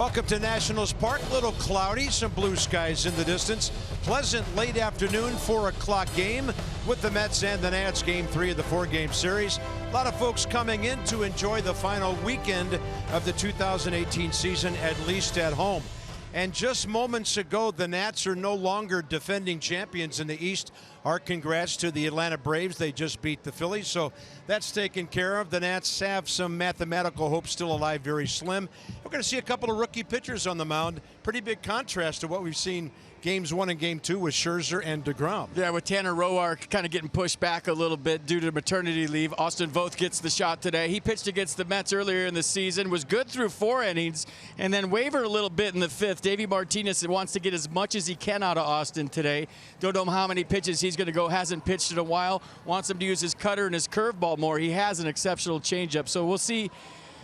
Welcome to Nationals Park. Little cloudy, some blue skies in the distance. Pleasant late afternoon, 4 o'clock game with the Mets and the Nats, game 3 of the 4-game series. A lot of folks coming in to enjoy the final weekend of the 2018 season, at least at home. And just moments ago, the Nats are no longer defending champions in the East. Our congrats to the Atlanta Braves. They just beat the Phillies, so that's taken care of. The Nats have some mathematical hope still alive, very slim. We're going to see a couple of rookie pitchers on the mound. Pretty big contrast to what we've seen games 1 and game 2 with Scherzer and DeGrom. Yeah, with Tanner Roark kind of getting pushed back a little bit due to maternity leave. Austin Voth gets the shot today. He pitched against the Mets earlier in the season, was good through 4 innings, and then wavered a little bit in the 5th. Davey Martinez wants to get as much as he can out of Austin today. Don't know how many pitches he's going to go. Hasn't pitched in a while. Wants him to use his cutter and his curveball more. He has an exceptional changeup, so we'll see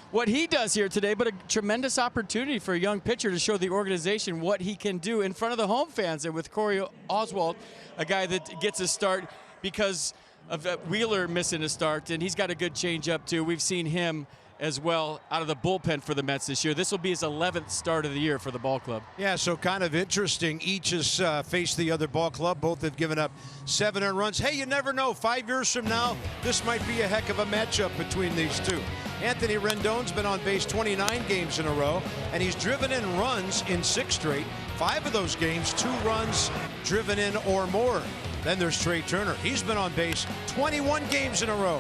what he does here today, but a tremendous opportunity for a young pitcher to show the organization what he can do in front of the home fans. And with Cory Oswalt, a guy that gets a start because of Wheeler missing a start, and he's got a good changeup too. We've seen him as well out of the bullpen for the Mets this year. This will be his 11th start of the year for the ball club. Yeah, so kind of interesting. Each has faced the other ball club. Both have given up 7 earned runs. Hey, you never know. 5 years from now, this might be a heck of a matchup between these two. Anthony Rendon's been on base 29 games in a row, and he's driven in runs in 6 straight. 5 of those games, 2 runs driven in or more. Then there's Trey Turner. He's been on base 21 games in a row.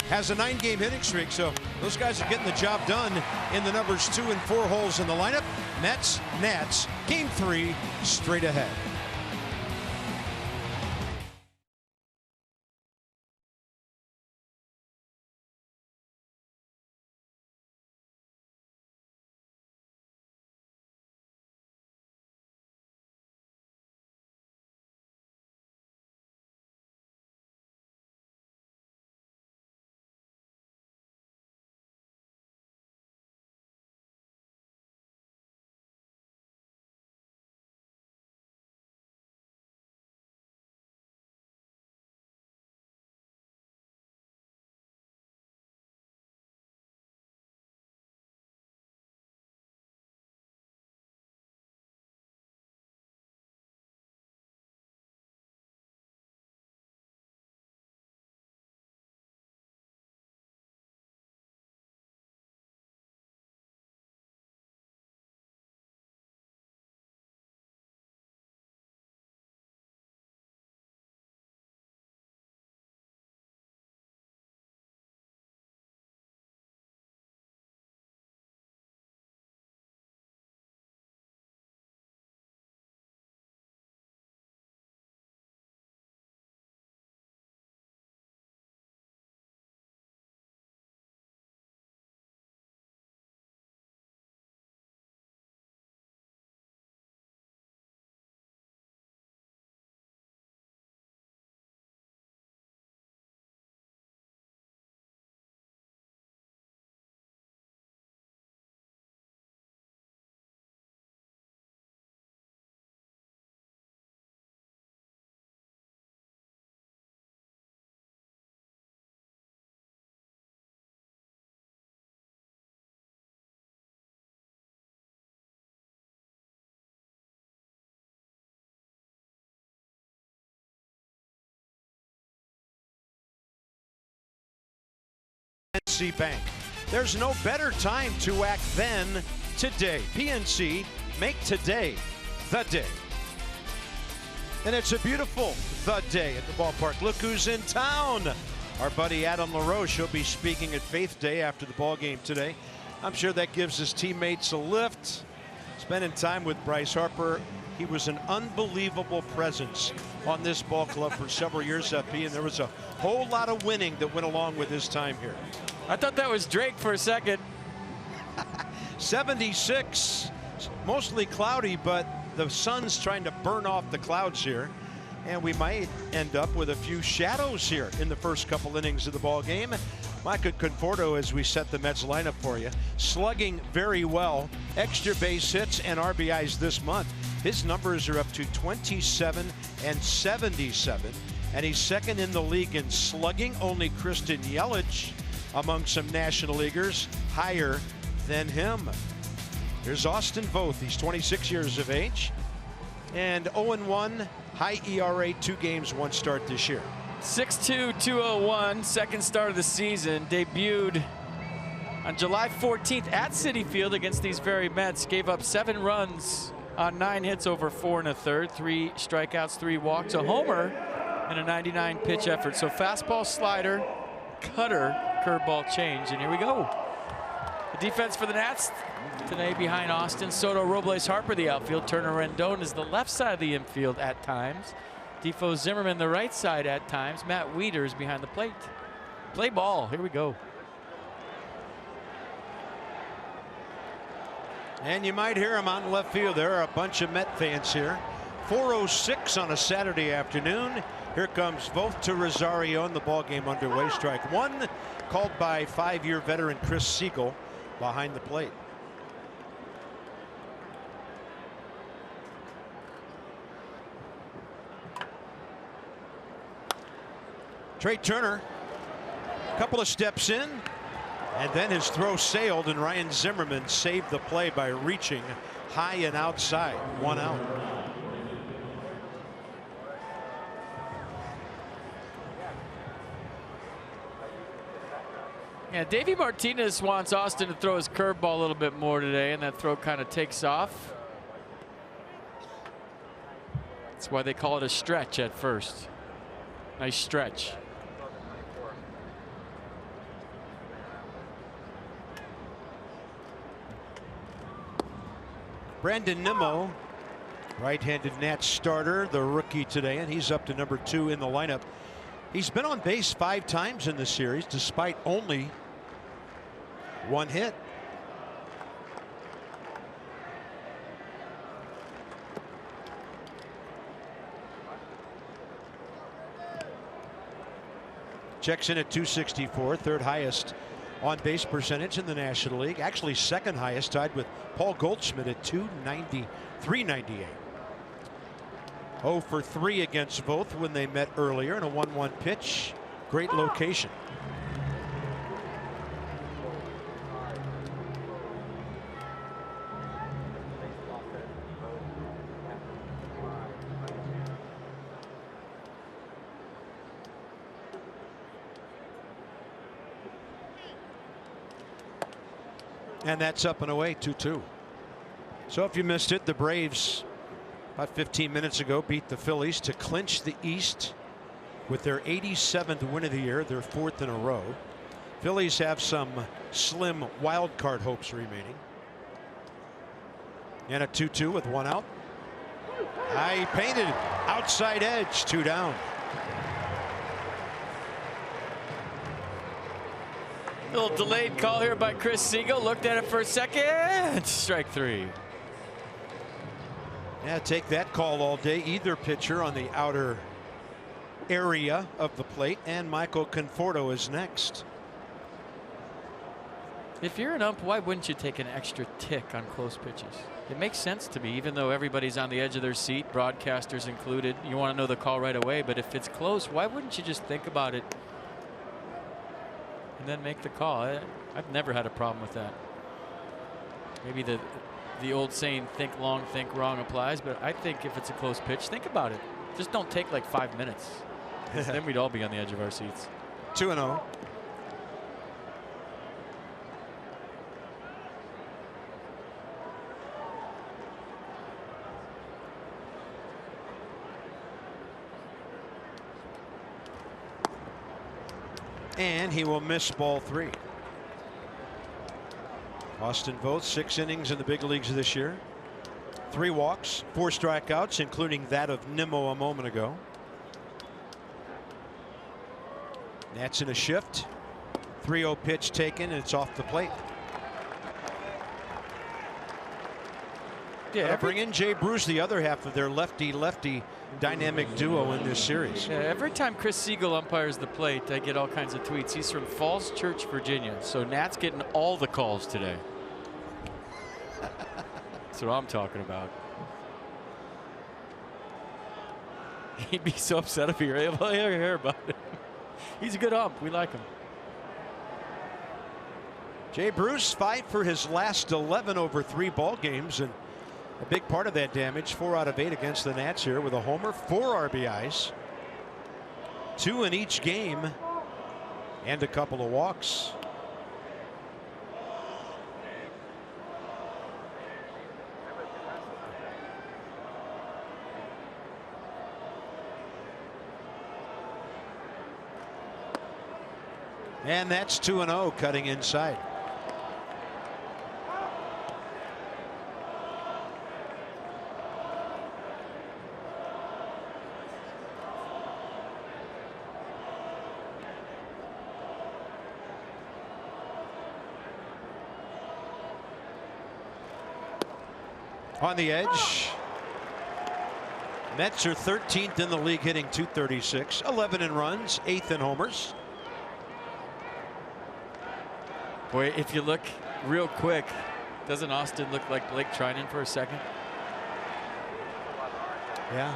Has a 9-game hitting streak, so those guys are getting the job done in the numbers 2 and 4 holes in the lineup. Mets, Nats, game 3, straight ahead. Bank. There's no better time to act than today. PNC, make today the day. And it's a beautiful the day at the ballpark. Look who's in town. Our buddy Adam LaRoche. He'll be speaking at Faith Day after the ball game today. I'm sure that gives his teammates a lift. Spending time with Bryce Harper. He was an unbelievable presence on this ball club for several years, FP, and there was a whole lot of winning that went along with his time here. I thought that was Drake for a second. 76, mostly cloudy, but the sun's trying to burn off the clouds here. And we might end up with a few shadows here in the first couple innings of the ball game. Micah Conforto, as we set the Mets lineup for you, slugging very well, extra base hits and RBIs this month. His numbers are up to 27 and 77, and he's second in the league in slugging. Only Christian Yelich among some National Leaguers higher than him. Here's Austin Voth. He's 26 years of age and 0-1, high ERA, 2 games, 1 start this year. 6'2", 201, second start of the season. Debuted on July 14th at Citi Field against these very Mets. Gave up 7 runs on 9 hits over 4 1/3, 3 strikeouts, 3 walks, a homer, and a 99 pitch effort. So fastball, slider, cutter, curveball change, and here we go. The defense for the Nats today behind Austin, Soto, Robles, Harper, the outfield. Turner, Rendon is the left side of the infield at times. Defoe, Zimmerman, the right side at times. Matt Wieters behind the plate. Play ball. Here we go. And you might hear him out in left field. There are a bunch of Met fans here. 4:06 on a Saturday afternoon. Here comes Voth to Rosario, and the ball game underway. Strike 1, called by 5-year veteran Chris Siegel behind the plate. Trey Turner, a couple of steps in, and then his throw sailed, and Ryan Zimmerman saved the play by reaching high and outside. 1 out. Yeah, Davey Martinez wants Austin to throw his curveball a little bit more today, and that throw kind of takes off. That's why they call it a stretch at first. Nice stretch. Brandon Nimmo, right-handed Nats starter, the rookie today, and he's up to number 2 in the lineup. He's been on base 5 times in this series, despite only 1 hit. Checks in at .264, 3rd highest on base percentage in the National League. Actually 2nd highest, tied with Paul Goldschmidt at .398. 0 for 3 against Voth when they met earlier in a 1-1 pitch. Great location. And that's up and away, 2-2. So if you missed it, the Braves about 15 minutes ago beat the Phillies to clinch the East with their 87th win of the year, their 4th in a row. Phillies have some slim wild card hopes remaining. And a 2-2 with 1 out. High painted outside edge, 2 down. Little delayed call here by Chris Siegel. Looked at it for a second. Strike 3. Yeah, take that call all day. Either pitcher on the outer area of the plate, and Michael Conforto is next. If you're an ump, why wouldn't you take an extra tick on close pitches? It makes sense to me, even though everybody's on the edge of their seat, broadcasters included. You want to know the call right away, but if it's close, why wouldn't you just think about it and then make the call? I've never had a problem with that. Maybe the old saying, think long, think wrong applies, but I think if it's a close pitch, think about it. Just don't take like 5 minutes. Then we'd all be on the edge of our seats. 2-0. And he will miss ball 3. Austin Voth, 6 innings in the big leagues this year. 3 walks, 4 strikeouts, including that of Nimmo a moment ago. Nats in a shift. 3-0 pitch taken, and it's off the plate. Yeah, bring in Jay Bruce, the other half of their lefty-lefty dynamic duo in this series. Yeah, every time Chris Siegel umpires the plate, I get all kinds of tweets. He's from Falls Church, Virginia. So Nat's getting all the calls today. That's what I'm talking about. He'd be so upset if he were able to hear about it. He's a good ump. We like him. Jay Bruce 5 for his last 11 over 3 ball games, and a big part of that damage, 4 out of 8 against the Nats here with a homer, 4 RBIs, 2 in each game, and a couple of walks. And that's 2-0, cutting inside. On the edge, Mets are 13th in the league, hitting .236, 11 in runs, 8th in homers. Boy, if you look real quick, doesn't Austin look like Blake Trinan for a second? Yeah.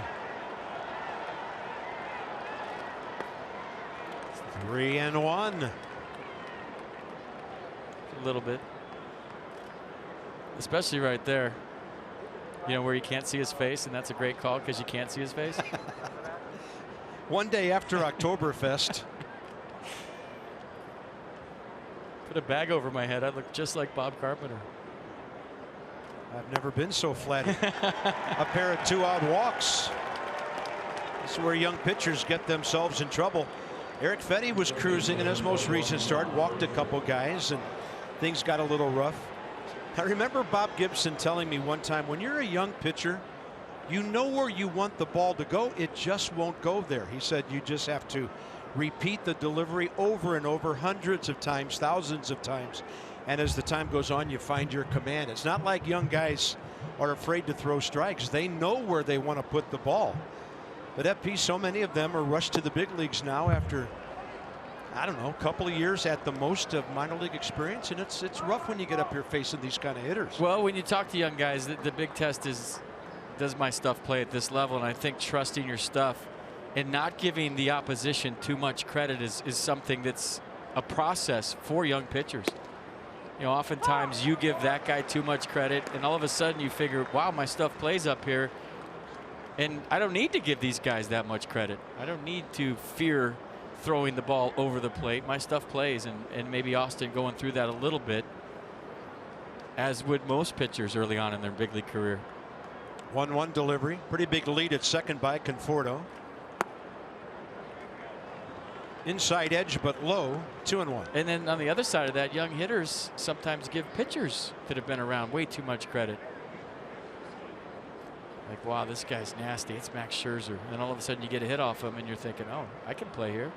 3-1. A little bit. Especially right there. You know, where you can't see his face, and that's a great call because you can't see his face. One day after Oktoberfest. Put a bag over my head. I look just like Bob Carpenter. I've never been so flattered. A pair of 2-out walks. This is where young pitchers get themselves in trouble. Eric Fetty was cruising in his most recent start, walked a couple guys, and things got a little rough. I remember Bob Gibson telling me one time, when you're a young pitcher, you know where you want the ball to go. It just won't go there. He said you just have to repeat the delivery over and over, hundreds of times, thousands of times. And as the time goes on, you find your command. It's not like young guys are afraid to throw strikes. They know where they want to put the ball. But FP, so many of them are rushed to the big leagues now after, I don't know, a couple of years at the most of minor league experience. And it's rough when you get up here facing these kind of hitters. Well, when you talk to young guys, the big test is, does my stuff play at this level? And I think trusting your stuff and not giving the opposition too much credit is something that's a process for young pitchers. You know, oftentimes you give that guy too much credit, and all of a sudden you figure, wow, my stuff plays up here. And I don't need to give these guys that much credit. I don't need to fear throwing the ball over the plate. My stuff plays, and maybe Austin going through that a little bit, as would most pitchers early on in their big league career. 1-1 delivery. Pretty big lead at second by Conforto. Inside edge, but low. 2-1. And then on the other side of that, young hitters sometimes give pitchers that have been around way too much credit. Like, wow, this guy's nasty. It's Max Scherzer. And then all of a sudden you get a hit off him and you're thinking, oh, I can play here.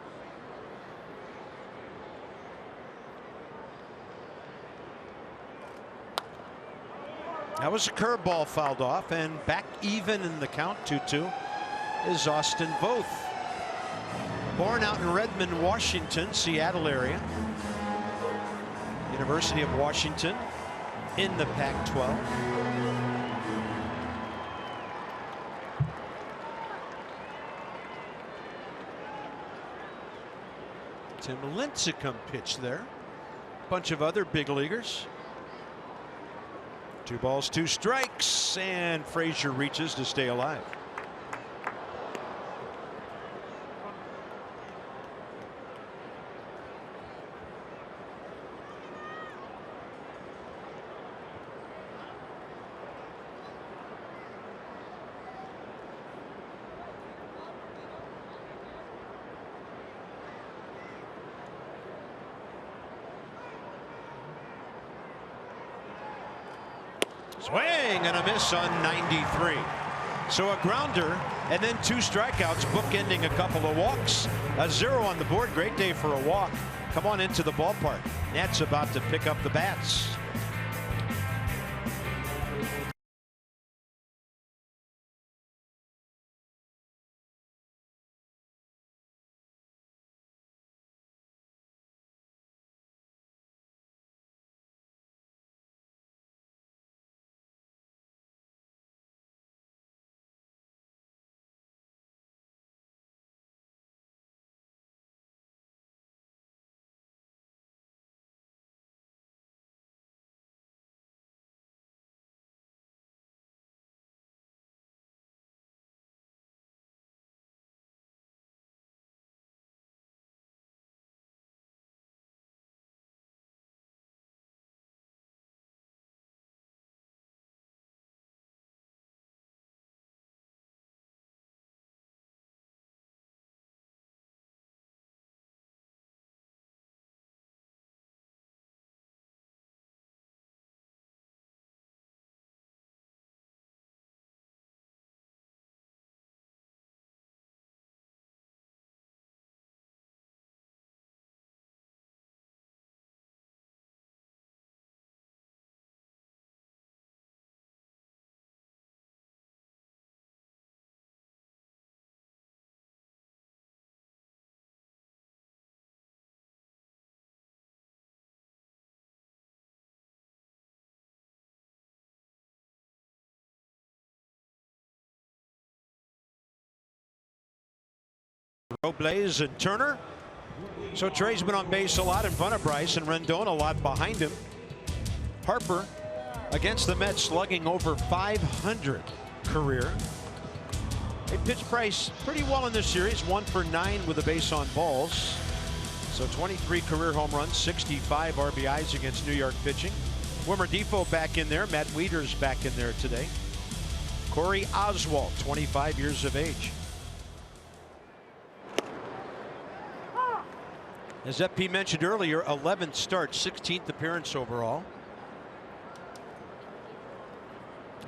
That was a curveball fouled off, and back even in the count. 2-2 is Austin Voth. Born out in Redmond, Washington, Seattle area. University of Washington in the Pac-12. Tim Lincecum pitched there. Bunch of other big leaguers. 2 balls, 2 strikes, and Frazier reaches to stay alive. Swing and a miss on 93. So a grounder and then 2 strikeouts, bookending a couple of walks. A 0 on the board. Great day for a walk. Come on into the ballpark. Nats about to pick up the bats. Robles and Turner. So Trey's been on base a lot in front of Bryce, and Rendon a lot behind him. Harper against the Mets slugging over 500 career. They pitched Bryce pretty well in this series, 1 for 9 with a base on balls. So 23 career home runs, 65 RBIs against New York pitching. Wilmer Difo back in there. Matt Wieters back in there today. Cory Oswalt, 25 years of age. As FP mentioned earlier, 11th start, 16th appearance overall.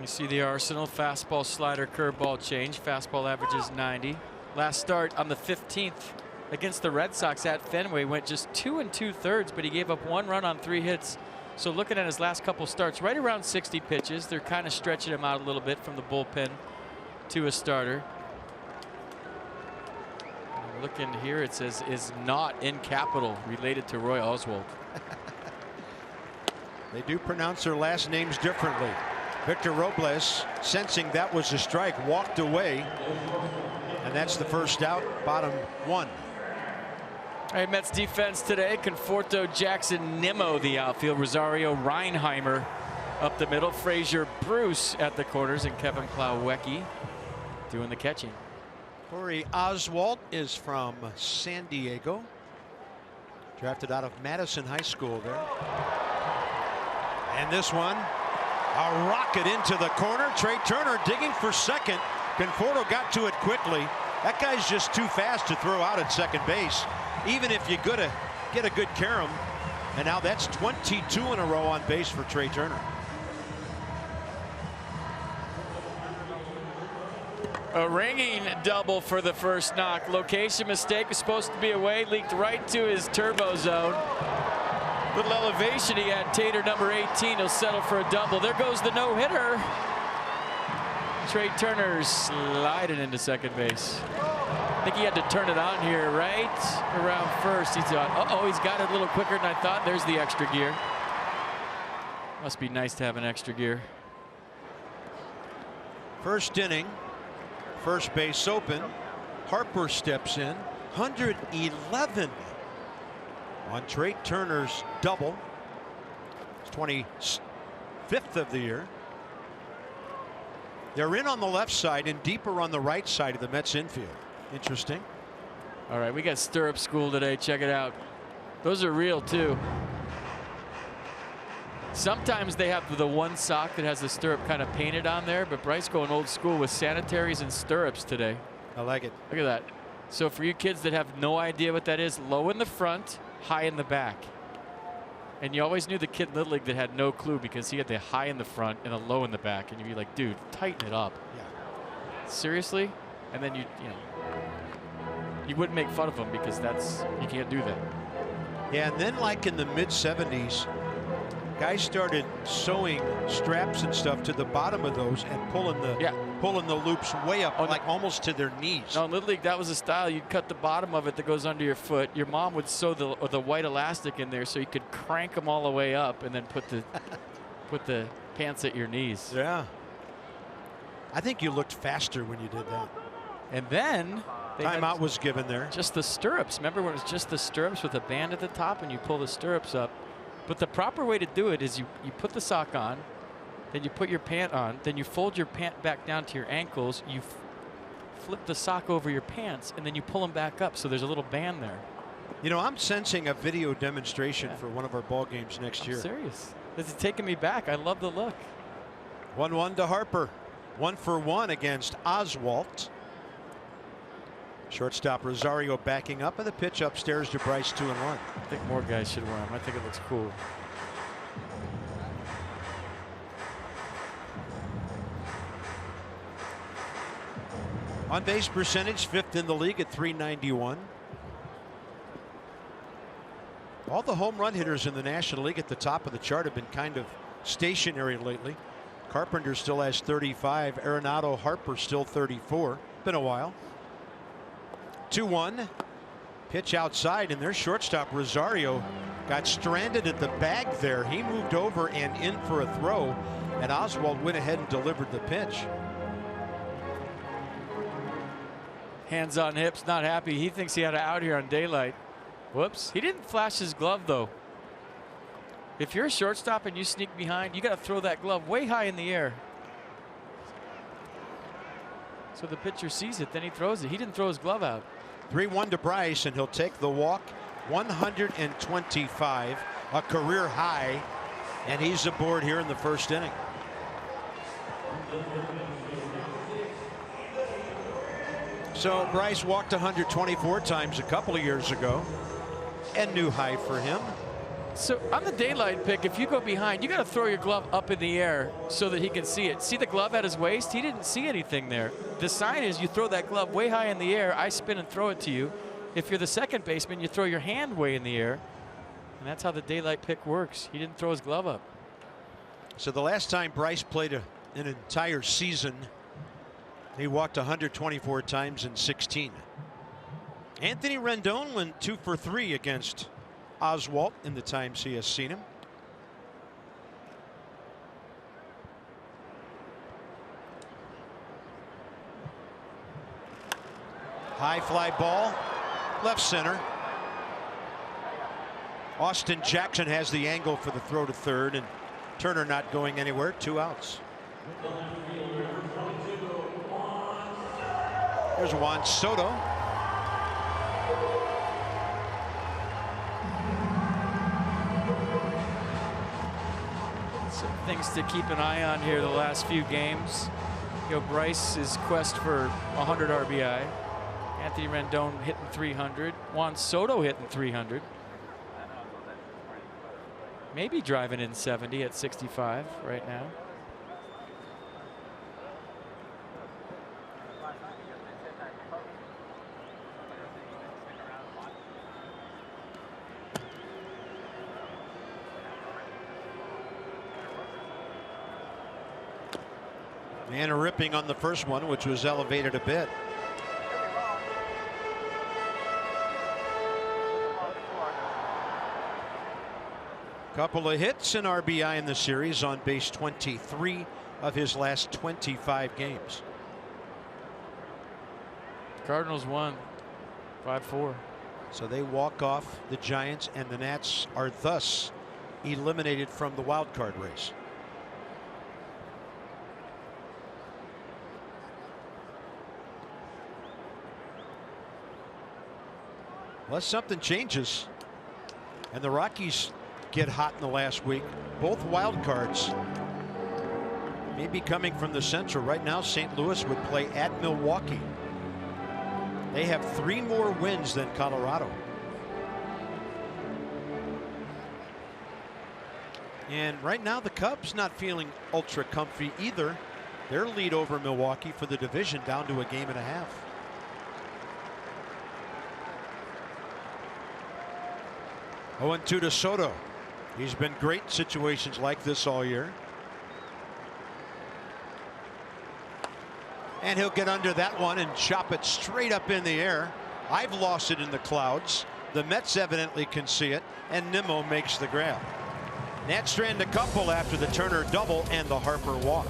You see the arsenal: fastball, slider, curveball change. Fastball averages 90. Last start on the 15th against the Red Sox at Fenway went just 2 2/3, but he gave up 1 run on 3 hits. So looking at his last couple starts, right around 60 pitches. They're kind of stretching him out a little bit from the bullpen to a starter. Looking here, it says is not in capital, related to Roy Oswalt. They do pronounce their last names differently. Victor Robles, sensing that was a strike, walked away, and that's the first out. Bottom 1. All right, Mets defense today: Conforto, Jackson, Nimmo the outfield, Rosario, Reinheimer up the middle, Frazier, Bruce at the corners, and Kevin Plawecki doing the catching. Cory Oswalt is from San Diego, drafted out of Madison High School there. And this one, a rocket into the corner. Trey Turner digging for second. Conforto got to it quickly. That guy's just too fast to throw out at second base, even if you gotta get a good carom. And now that's 22 in a row on base for Trey Turner. A ringing double for the first knock. Location mistake, was supposed to be away, leaked right to his turbo zone. Little elevation he had. Tater, number 18, he'll settle for a double. There goes the no-hitter. Trey Turner sliding into second base. I think he had to turn it on here right around first. He thought, uh-oh, he's got it a little quicker than I thought. There's the extra gear. Must be nice to have an extra gear. First inning, first base open. Harper steps in. 111 on Trey Turner's double. It's 25th of the year. They're in on the left side and deeper on the right side of the Mets infield. Interesting. All right, we got stirrup school today. Check it out. Those are real too. Sometimes they have the one sock that has the stirrup kind of painted on there, but Bryce going old school with sanitaries and stirrups today. I like it. Look at that. So for you kids that have no idea what that is, low in the front, high in the back. And you always knew the kid in Little League that had no clue because he had the high in the front and a low in the back, and you'd be like, dude, tighten it up. Yeah. Seriously? And then you wouldn't make fun of him because you can't do that. Yeah, and then like in the mid-70s, guys started sewing straps and stuff to the bottom of those and pulling the loops way up, like almost to their knees. No, in Little League, that was a style. You'd cut the bottom of it that goes under your foot. Your mom would sew the white elastic in there so you could crank them all the way up and then put the pants at your knees. Yeah. I think you looked faster when you did that. And then timeout was given there. Just the stirrups. Remember when it was just the stirrups with a band at the top and you pull the stirrups up? But the proper way to do it is you put the sock on, then you put your pant on, then you fold your pant back down to your ankles, you flip the sock over your pants, and then you pull them back up so there's a little band there. You know, I'm sensing a video demonstration for one of our ball games next year. I'm serious. This is taking me back. I love the look. 1-1 to Harper. 1 for 1 against Oswalt. Shortstop Rosario backing up, and the pitch upstairs to Bryce, 2-1. I think more guys should wear them. I think it looks cool. On base percentage, 5th in the league at .391. All the home run hitters in the National League at the top of the chart have been kind of stationary lately. Carpenter still has 35. Arenado, Harper still 34. Been a while. 2-1. Pitch outside, and their shortstop Rosario got stranded at the bag there. He moved over and in for a throw, and Oswalt went ahead and delivered the pitch. Hands on hips, not happy. He thinks he had an out here on daylight. Whoops. He didn't flash his glove, though. If you're a shortstop and you sneak behind, you got to throw that glove way high in the air. So the pitcher sees it, then he throws it. He didn't throw his glove out. 3-1 to Bryce, and he'll take the walk. 125, a career high, and he's aboard here in the first inning. So Bryce walked 124 times a couple of years ago, and new high for him. So on the daylight pick, if you go behind, you got to throw your glove up in the air so that he can see it. See the glove at his waist? He didn't see anything there. The sign is you throw that glove way high in the air, I spin and throw it to you. If you're the second baseman, you throw your hand way in the air. And that's how the daylight pick works. He didn't throw his glove up. So the last time Bryce played an entire season, he walked 124 times in 16. Anthony Rendon went 2 for 3 against Oswalt in the times he has seen him. High fly ball, left center. Austin Jackson has the angle for the throw to third, and Turner not going anywhere. 2 outs. There's Juan Soto. Some things to keep an eye on here the last few games. You know, Bryce's quest for 100 RBI. Anthony Rendon hitting 300. Juan Soto hitting 300. Maybe driving in 70 at 65 right now. And a ripping on the first one, which was elevated a bit. Couple of hits and RBI in the series, on base 23 of his last 25 games. Cardinals won 5-4. So they walk off the Giants, and the Nats are thus eliminated from the wild card race. Unless something changes and the Rockies get hot in the last week. Both wild cards may be coming from the Central. Right now, St. Louis would play at Milwaukee. They have 3 more wins than Colorado. And right now, the Cubs not feeling ultra comfy either. Their lead over Milwaukee for the division down to a game and a half. Oh, and 2 to Soto. He's been great in situations like this all year. And he'll get under that one and chop it straight up in the air. I've lost it in the clouds. The Mets evidently can see it, and Nimmo makes the grab. Nats strand a couple after the Turner double and the Harper walk.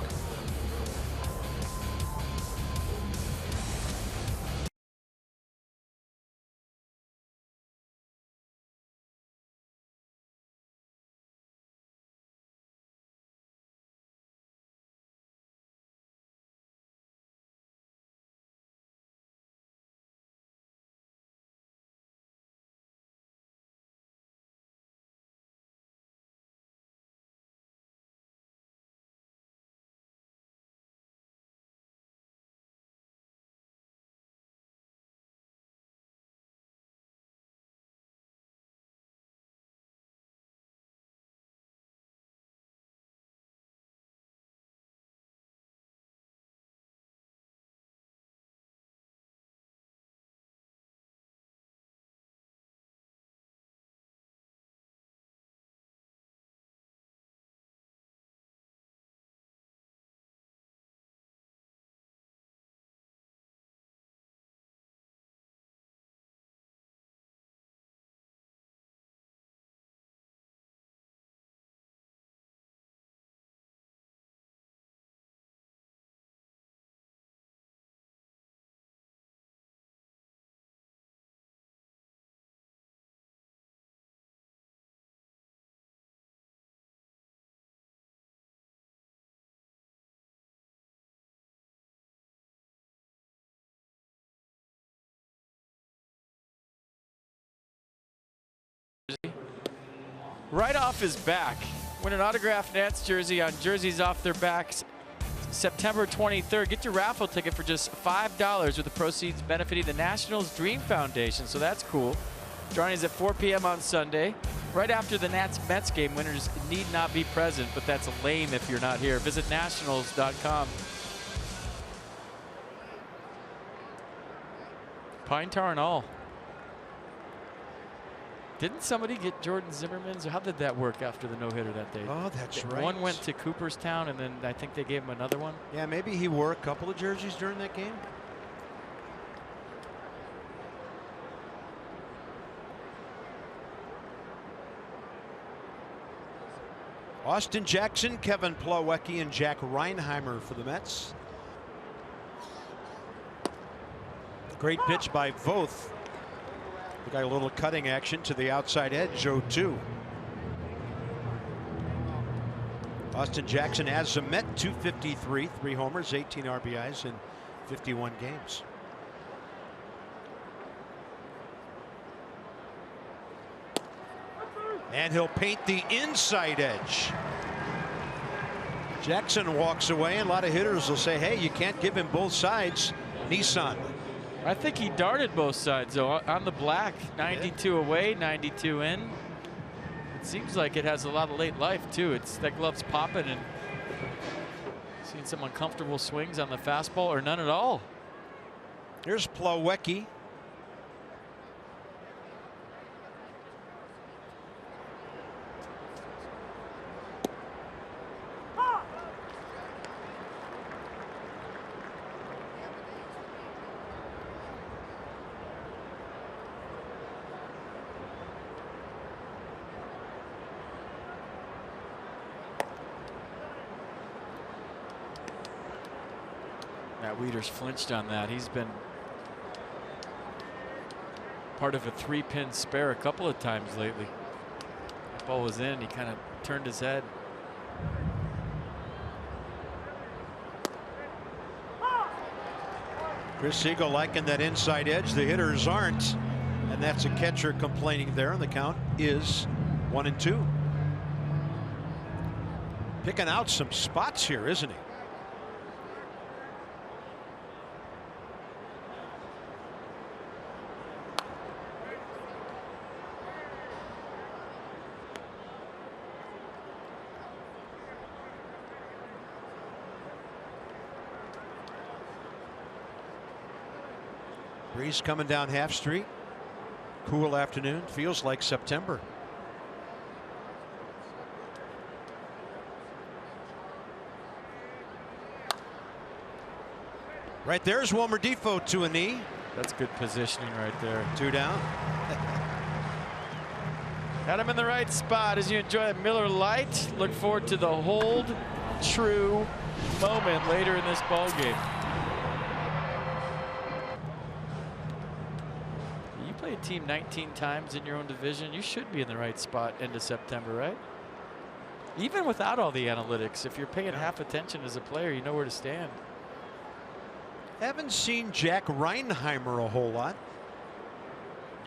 right off his back. Win an autographed Nats jersey on Jerseys Off Their Backs September 23rd. Get your raffle ticket for just $5 with the proceeds benefiting the Nationals Dream Foundation. So that's cool. Drawing is at 4 p.m. on Sunday. Right after the Nats-Mets game, winners need not be present, but that's lame if you're not here. Visit nationals.com. Pine tar and all. Didn't somebody get Jordan Zimmerman's? How did that work after the no-hitter that day? Oh, that's right. One went to Cooperstown, and then I think they gave him another one. Yeah, maybe he wore a couple of jerseys during that game. Austin Jackson, Kevin Plawecki, and Jack Reinheimer for the Mets. Great pitch by Voth. We got a little cutting action to the outside edge, 0-2. Austin Jackson as a Met, 253, 3 homers, 18 RBIs in 51 games. And he'll paint the inside edge. Jackson walks away, and a lot of hitters will say, hey, you can't give him both sides. Nissan. I think he darted both sides, though, on the black. 92 away, 92 in. It seems like it has a lot of late life, too. It's that glove's popping, and seeing some uncomfortable swings on the fastball, or none at all. Here's Plawecki. Matt Wieters flinched on that. He's been part of a 3-pin spare a couple of times lately. The ball was in. He kind of turned his head. Chris Siegel liking that inside edge. The hitters aren't. And that's a catcher complaining there. And the count is 1-2. Picking out some spots here, isn't he? Breeze coming down Half Street. Cool afternoon. Feels like September. Right there's Wilmer Defoe to a knee. That's good positioning right there. 2 down. Got him in the right spot as you enjoy that Miller Lite. Look forward to the hold true moment later in this ball game. You play a team 19 times in your own division. You should be in the right spot into September, right? Even without all the analytics, if you're paying half attention as a player, you know where to stand. Haven't seen Jack Reinheimer a whole lot.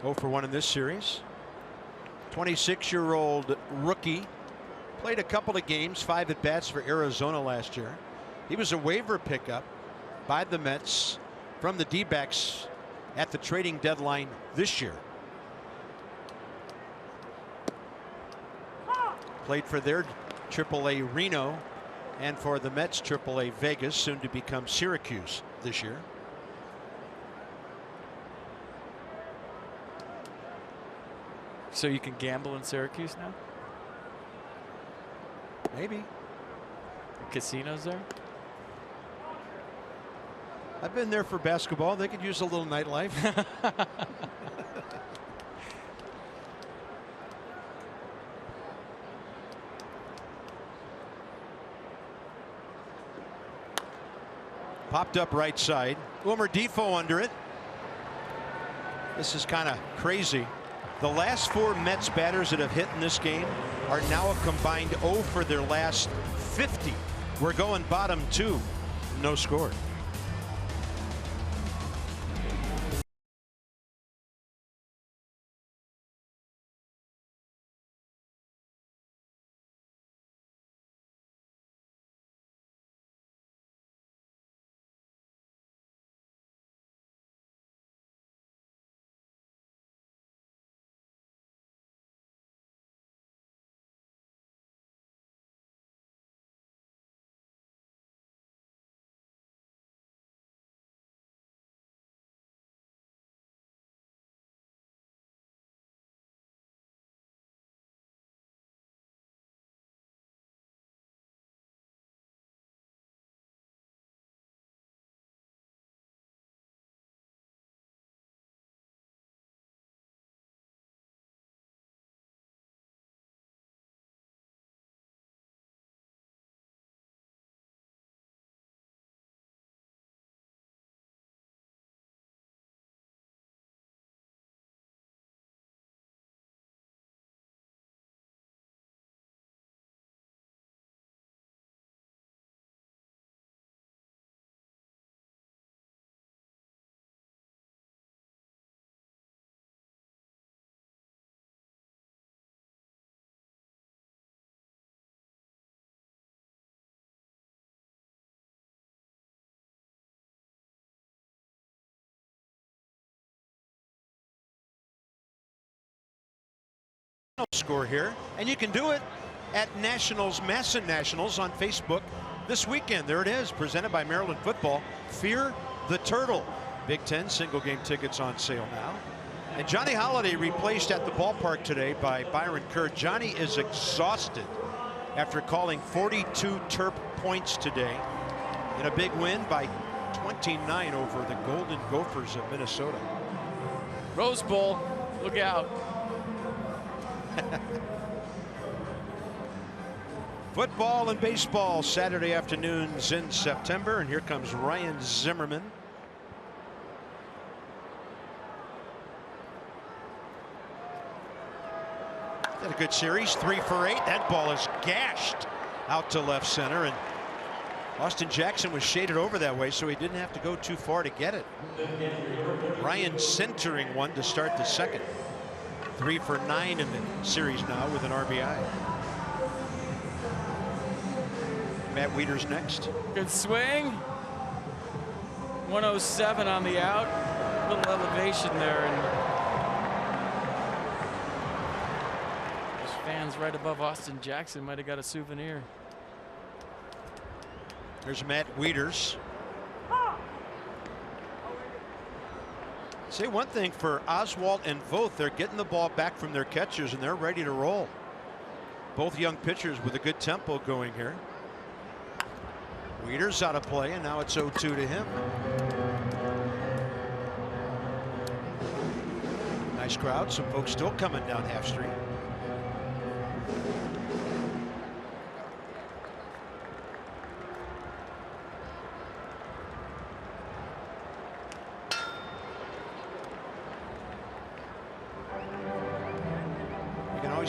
0 for 1 in this series. 26-year-old rookie. Played a couple of games, 5 at bats for Arizona last year. He was a waiver pickup by the Mets from the D-backs at the trading deadline this year. Played for their AAA Reno and for the Mets AAA Vegas, soon to become Syracuse this year. So you can gamble in Syracuse now? Maybe. Casinos there? I've been there for basketball. They could use a little nightlife. Popped up right side. Wilmer Defoe under it. This is kind of crazy. The last 4 Mets batters that have hit in this game are now a combined 0 for their last 50. We're going bottom 2. No score. score here, and you can do it at Nationals, Masson Nationals on Facebook this weekend. There it is, presented by Maryland Football. Fear the Turtle. Big Ten single game tickets on sale now. And Johnny Holiday replaced at the ballpark today by Byron Kerr. Johnny is exhausted after calling 42 Terp points today in a big win by 29 over the Golden Gophers of Minnesota. Rose Bowl, look out. Football and baseball Saturday afternoons in September, and here comes Ryan Zimmerman. Had a good series, 3 for 8. That ball is gashed out to left center, and Austin Jackson was shaded over that way, so he didn't have to go too far to get it. Ryan centering one to start the second. 3 for 9 in the series now with an RBI. Matt Wieters next. Good swing. 107 on the out. A little elevation there, and those fans right above Austin Jackson might have got a souvenir. There's Matt Wieters. Say one thing for Oswalt and Voth, they're getting the ball back from their catchers and they're ready to roll. Both young pitchers with a good tempo going here. Wieters out of play, and now it's 0-2 to him. Nice crowd, some folks still coming down Half Street.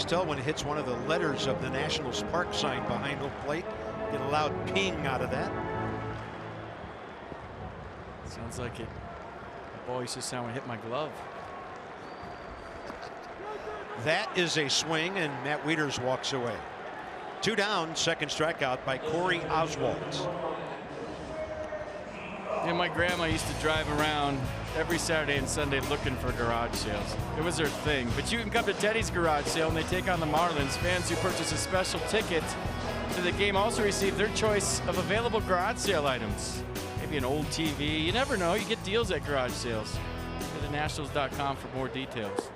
Tell when it hits one of the letters of the Nationals Park sign behind home plate. Get a loud ping out of that. Sounds like it. The ball used to sound when it hit my glove. That is a swing, and Matt Wieters walks away. 2 down, second strikeout by Cory Oswalt. Yeah, my grandma used to drive around every Saturday and Sunday looking for garage sales. It was her thing. But you can come to Teddy's garage sale and they take on the Marlins. Fans who purchase a special ticket to the game also receive their choice of available garage sale items. Maybe an old TV. You never know. You get deals at garage sales. Go to nationals.com for more details.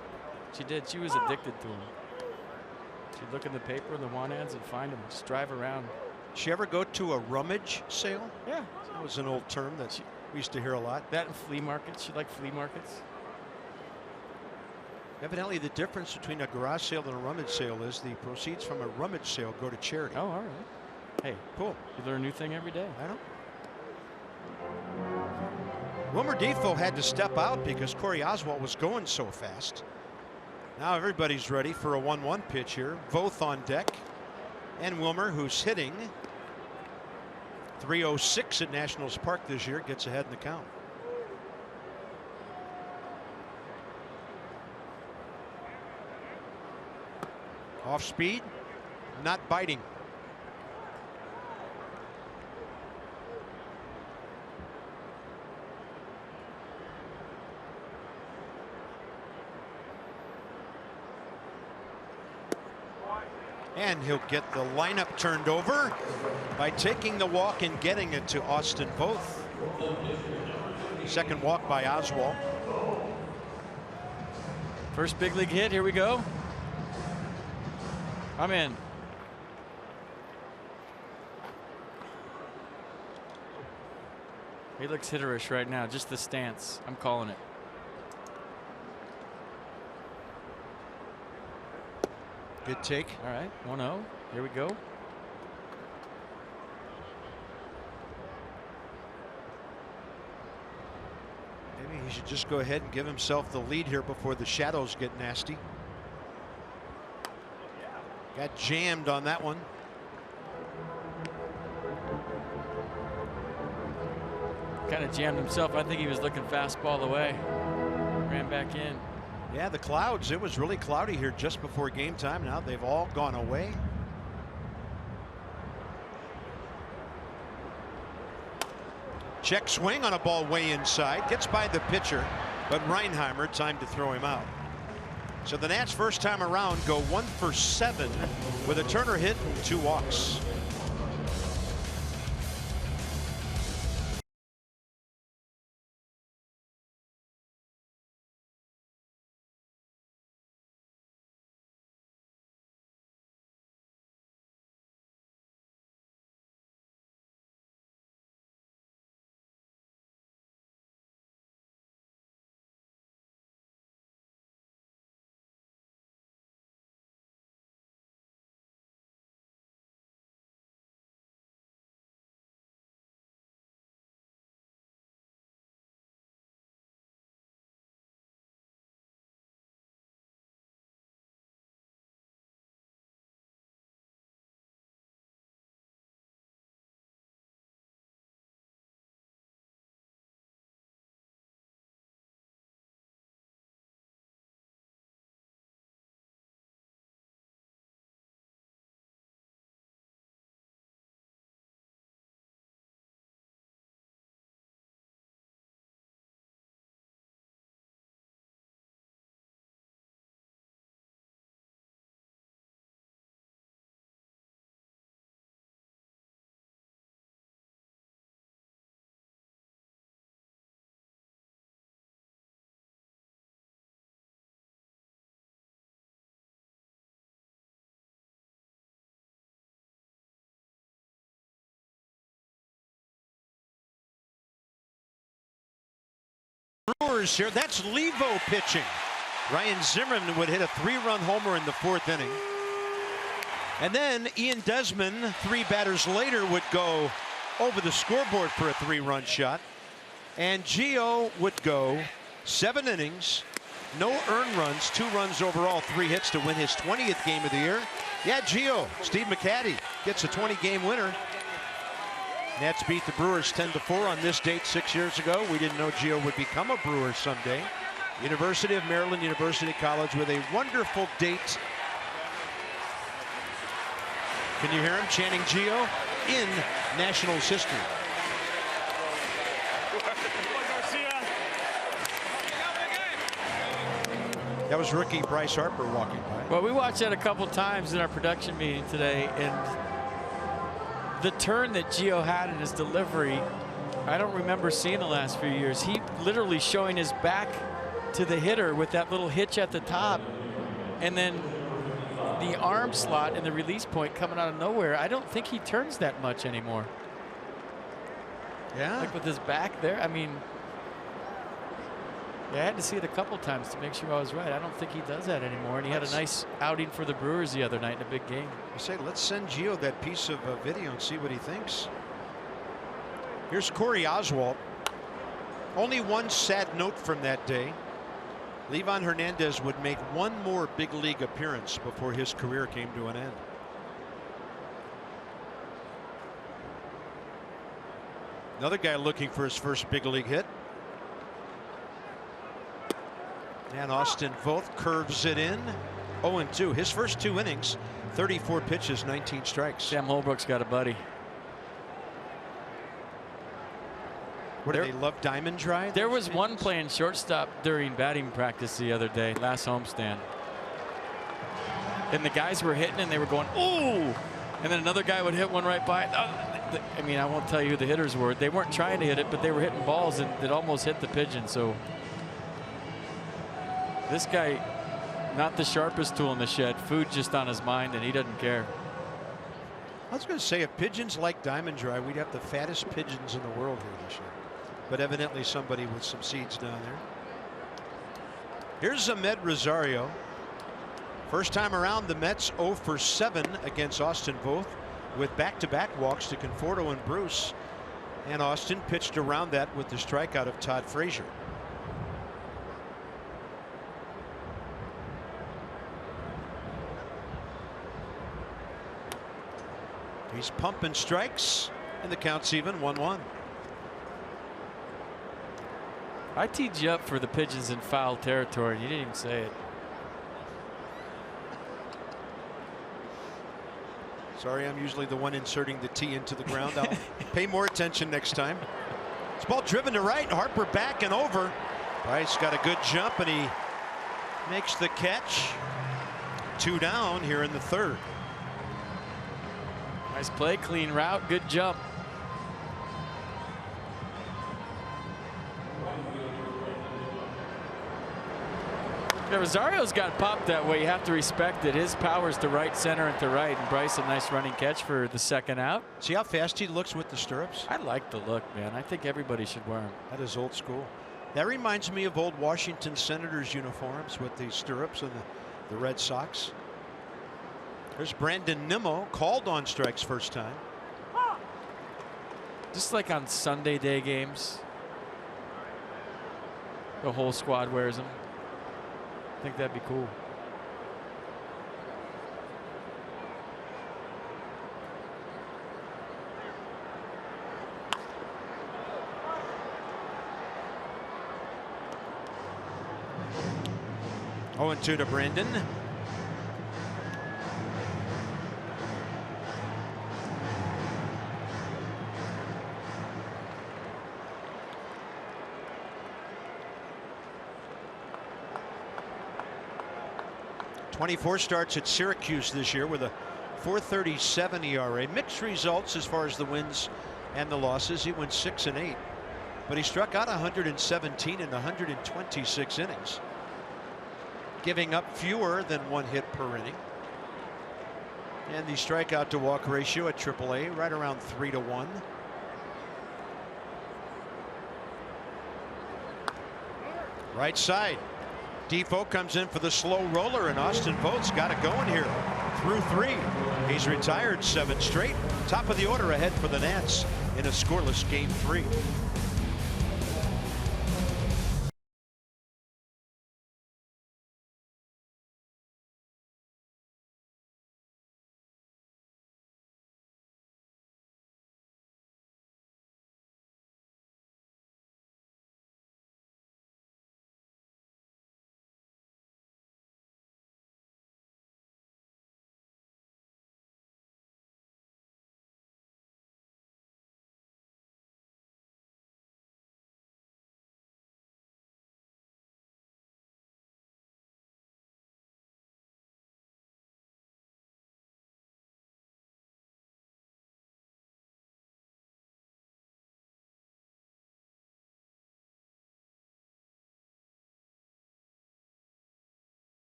She did. She was addicted to them. She'd look in the paper and the want ads and find them. Just drive around. Did she ever go to a rummage sale? Yeah. That was an old term that we used to hear a lot. That and flea markets. She liked flea markets. Evidently, the difference between a garage sale and a rummage sale is the proceeds from a rummage sale go to charity. Oh, all right. Hey, cool. You learn a new thing every day. I know. Wilmer Defoe had to step out because Cory Oswalt was going so fast. Now everybody's ready for a 1-1 pitch here. Both on deck. And Wilmer, who's hitting .306 at Nationals Park this year, gets ahead in the count. Off speed, not biting. And he'll get the lineup turned over by taking the walk and getting it to Austin Voth. Second walk by Oswalt. First big league hit. Here we go. I'm in. He looks hitterish right now. Just the stance. I'm calling it. Good take. All right, 1-0. Here we go. Maybe he should just go ahead and give himself the lead here before the shadows get nasty. Got jammed on that one. Kind of jammed himself. I think he was looking fastball away. Ran back in. Yeah, the clouds, it was really cloudy here just before game time. Now they've all gone away. Check swing on a ball way inside. Gets by the pitcher, but Reinheimer, time to throw him out. So the Nats first time around go 1 for 7 with a Turner hit and 2 walks. Brewers here. That's Levo pitching. Ryan Zimmerman would hit a 3-run homer in the 4th inning. And then Ian Desmond, 3 batters later, would go over the scoreboard for a 3-run shot. And Gio would go 7 innings, no earned runs, 2 runs overall, 3 hits to win his 20th game of the year. Yeah, Gio, Steve McCaddy gets a 20-game winner. Nats beat the Brewers 10-4 on this date 6 years ago. We didn't know Gio would become a Brewer someday. University of Maryland, University College with a wonderful date. Can you hear him chanting Gio in Nationals history? That was rookie Bryce Harper walking by. Well, we watched that a couple times in our production meeting today, and the turn that Gio had in his delivery, I don't remember seeing the last few years. He literally showing his back to the hitter with that little hitch at the top, and then the arm slot and the release point coming out of nowhere. I don't think he turns that much anymore. Yeah. Like with his back there. I mean, yeah, I had to see it a couple times to make sure I was right. I don't think he does that anymore. And he had a nice outing for the Brewers the other night in a big game. I say, let's send Gio that piece of video and see what he thinks. Here's Cory Oswalt. Only one sad note from that day. Livan Hernandez would make one more big league appearance before his career came to an end. Another guy looking for his first big league hit. And Austin Voth curves it in. 0-2. His first 2 innings, 34 pitches, 19 strikes. Sam Holbrook's got a buddy. What do they love, diamond dry? There was one playing shortstop during batting practice the other day, last homestand. And the guys were hitting and they were going, ooh! And then another guy would hit one right by. I mean, I won't tell you who the hitters were. They weren't trying to hit it, but they were hitting balls and it almost hit the pigeon. So this guy, not the sharpest tool in the shed. Food just on his mind, and he doesn't care. I was going to say, if pigeons like diamond dry, we'd have the fattest pigeons in the world here this year. But evidently somebody with some seeds down there. Here's Ahmed Rosario. First time around, the Mets 0 for 7 against Austin Voth, with back-to-back walks to Conforto and Bruce. And Austin pitched around that with the strikeout of Todd Frazier. He's pumping strikes, and the count's even, 1-1. I teed you up for the pigeons in foul territory. You didn't even say it. Sorry, I'm usually the one inserting the tee into the ground. I'll pay more attention next time. This ball driven to right. Harper back and over. Bryce got a good jump, and he makes the catch. 2 down here in the 3rd. Nice play, clean route, good jump. Yeah, Rosario's got popped that way. You have to respect it. His power's to right, center, and to right. And Bryce, a nice running catch for the 2nd out. See how fast he looks with the stirrups? I like the look, man. I think everybody should wear them. That is old school. That reminds me of old Washington Senators uniforms with the stirrups and the Red Sox. There's Brandon Nimmo, called on strikes first time. Just like on Sunday day games, the whole squad wears them. I think that'd be cool. Oh, and 2 to Brandon. .24 starts at Syracuse this year with a .437 ERA. Mixed results as far as the wins and the losses. He went 6 and 8, but he struck out 117 in 126 innings, giving up fewer than 1 hit per inning. And the strikeout to walk ratio at AAA right around 3-1. Right side. Defoe comes in for the slow roller, and Austin Voth's got it going here through 3. He's retired 7 straight. Top of the order ahead for the Nats in a scoreless game 3.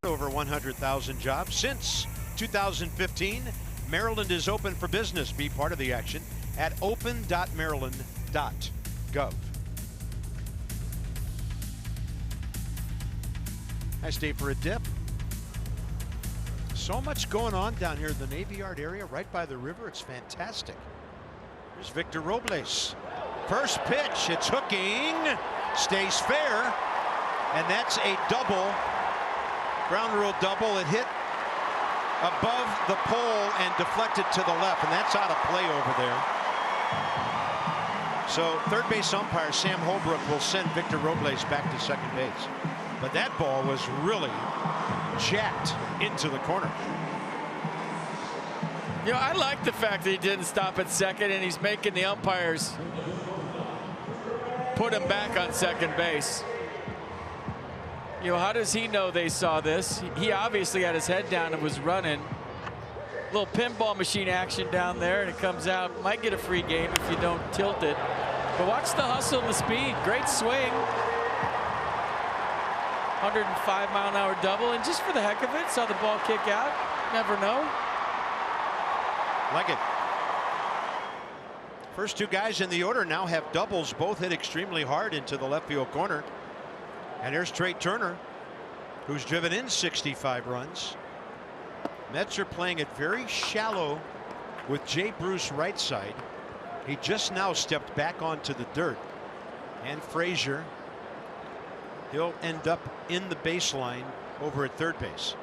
Over 100,000 jobs since 2015. Maryland is open for business. Be part of the action at open.maryland.gov. Nice day for a dip. So much going on down here in the Navy Yard area, right by the river. It's fantastic. Here's Victor Robles. First pitch, it's hooking, stays fair, and that's a double. Ground rule double. It hit above the pole and deflected to the left, and that's out of play over there. So third base umpire Sam Holbrook will send Victor Robles back to second base. But that ball was really jacked into the corner. You know, I like the fact that he didn't stop at second, and he's making the umpires put him back on second base. You know, how does he know they saw this? He obviously had his head down and was running. Little pinball machine action down there, and it comes out. Might get a free game if you don't tilt it. But watch the hustle and the speed. Great swing. 105-mile-an-hour double, and just for the heck of it, saw the ball kick out. Never know. Like it. First 2 guys in the order now have doubles. Both hit extremely hard into the left field corner. And here's Trey Turner. who's driven in 65 runs. Mets are playing it very shallow with Jay Bruce right side. He just now stepped back onto the dirt. And Frazier, he'll end up in the baseline over at third base.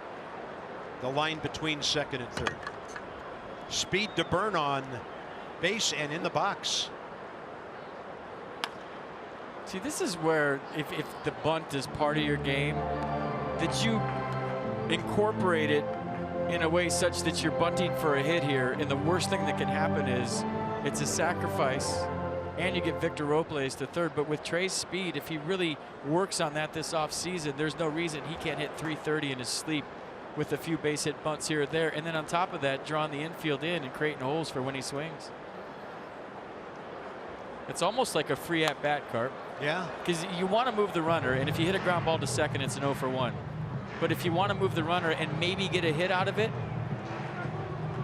The line between second and third. Speed to burn on base and in the box. See, this is where if the bunt is part of your game, that you incorporate it in a way such that you're bunting for a hit here, and the worst thing that can happen is it's a sacrifice and you get Victor Robles to third. But with Trey's speed, if he really works on that this offseason, there's no reason he can't hit 330 in his sleep with a few base hit bunts here or there, and then on top of that, drawing the infield in and creating holes for when he swings. It's almost like a free at bat, Carp. Yeah. Because you want to move the runner, and if you hit a ground ball to second, it's an 0 for 1. But if you want to move the runner and maybe get a hit out of it,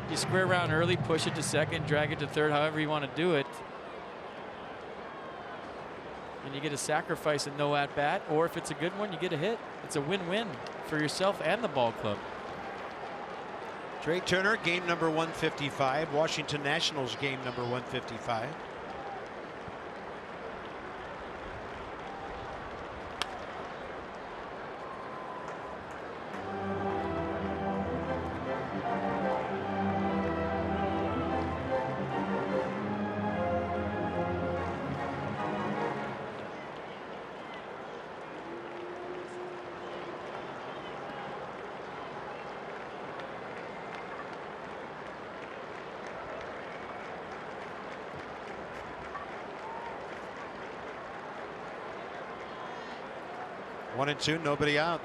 you square around early, push it to second, drag it to third, however you want to do it. And you get a sacrifice and no at bat, or if it's a good one, you get a hit. It's a win-win for yourself and the ball club. Trey Turner, game number 155. Washington Nationals, game number 155. One and two, nobody out.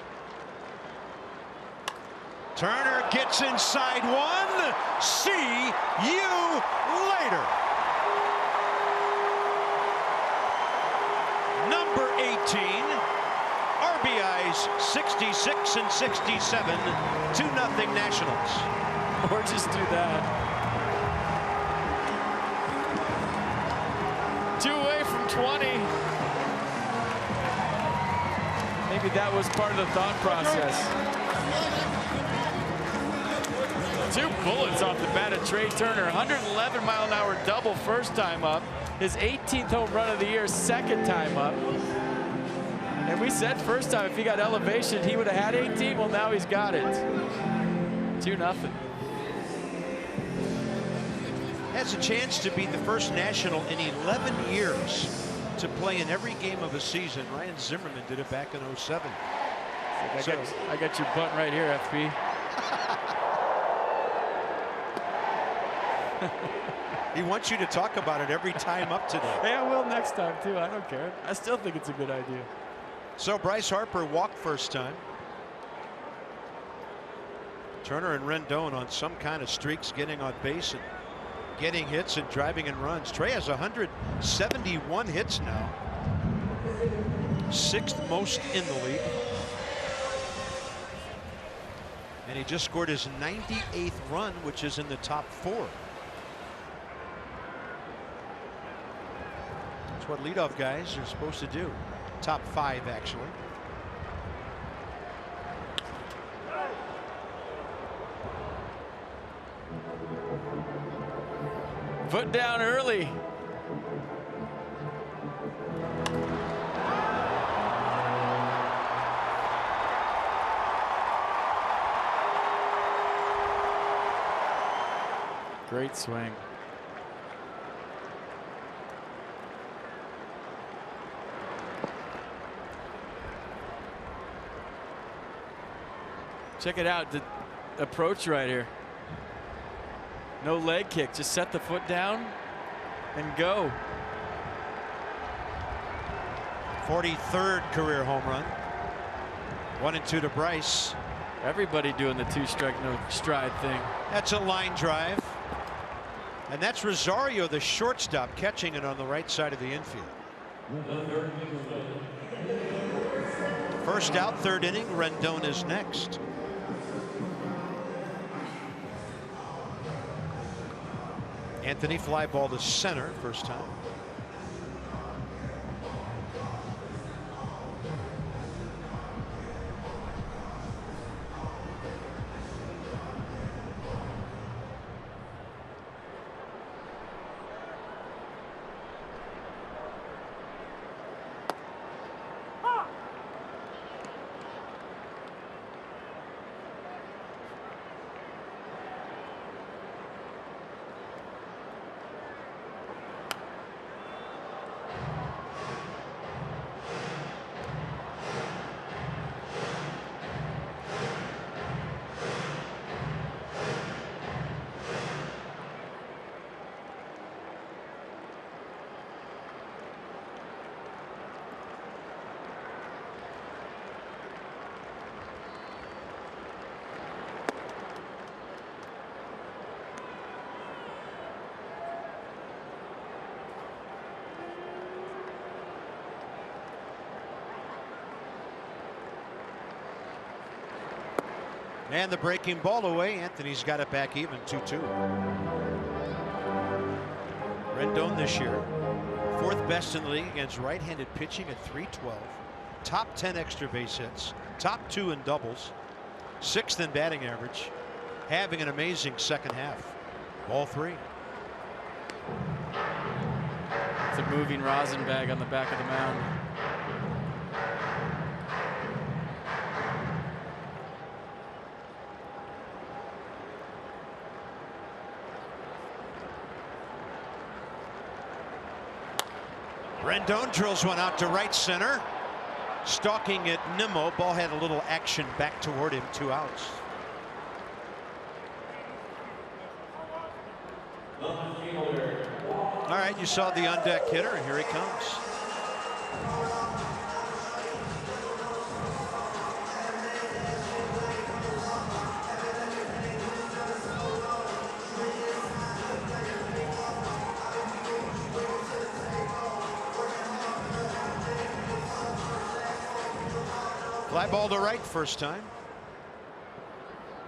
Turner gets inside one. See you later. Number 18. RBIs 66 and 67. 2-0 Nationals. Or just do that. 2 away from 20. Maybe that was part of the thought process. 2 bullets off the bat of Trey Turner. 111-mile-an-hour double first time up. His 18th home run of the year, second time up. And we said first time if he got elevation, he would have had 18. Well, now he's got it. 2-0. Has a chance to be the first National in 11 years to play in every game of a season. Ryan Zimmerman did it back in 07. I got your bunt right here, FP. He wants you to talk about it every time up today. Hey, I will next time too. I don't care. I still think it's a good idea. So Bryce Harper walked first time. Turner and Rendon on some kind of streaks, getting on base and getting hits and driving in runs. Trey has 171 hits now. 6th most in the league. And he just scored his 98th run, which is in the top 4. That's what leadoff guys are supposed to do. Top 5, actually. Foot down early. Great swing. Check it out, the approach right here. No leg kick, just set the foot down and go. 43rd career home run. 1 and 2 to Bryce. Everybody doing the 2-strike no stride thing. That's a line drive. And that's Rosario, the shortstop, catching it on the right side of the infield. First out, 3rd inning. Rendon is next. Anthony fly ball to center, first time. And the breaking ball away. Anthony's got it back even, 2-2. Rendon this year, 4th best in the league against right-handed pitching at .312. Top 10 extra base hits. Top 2 in doubles. 6th in batting average. Having an amazing second half. Ball 3. It's a moving rosin bag on the back of the mound. Rendon drills one out to right center. Stalking at Nimmo. Ball had a little action back toward him. 2 outs. All right, you saw the on-deck hitter, and here he comes. Fly ball to right first time.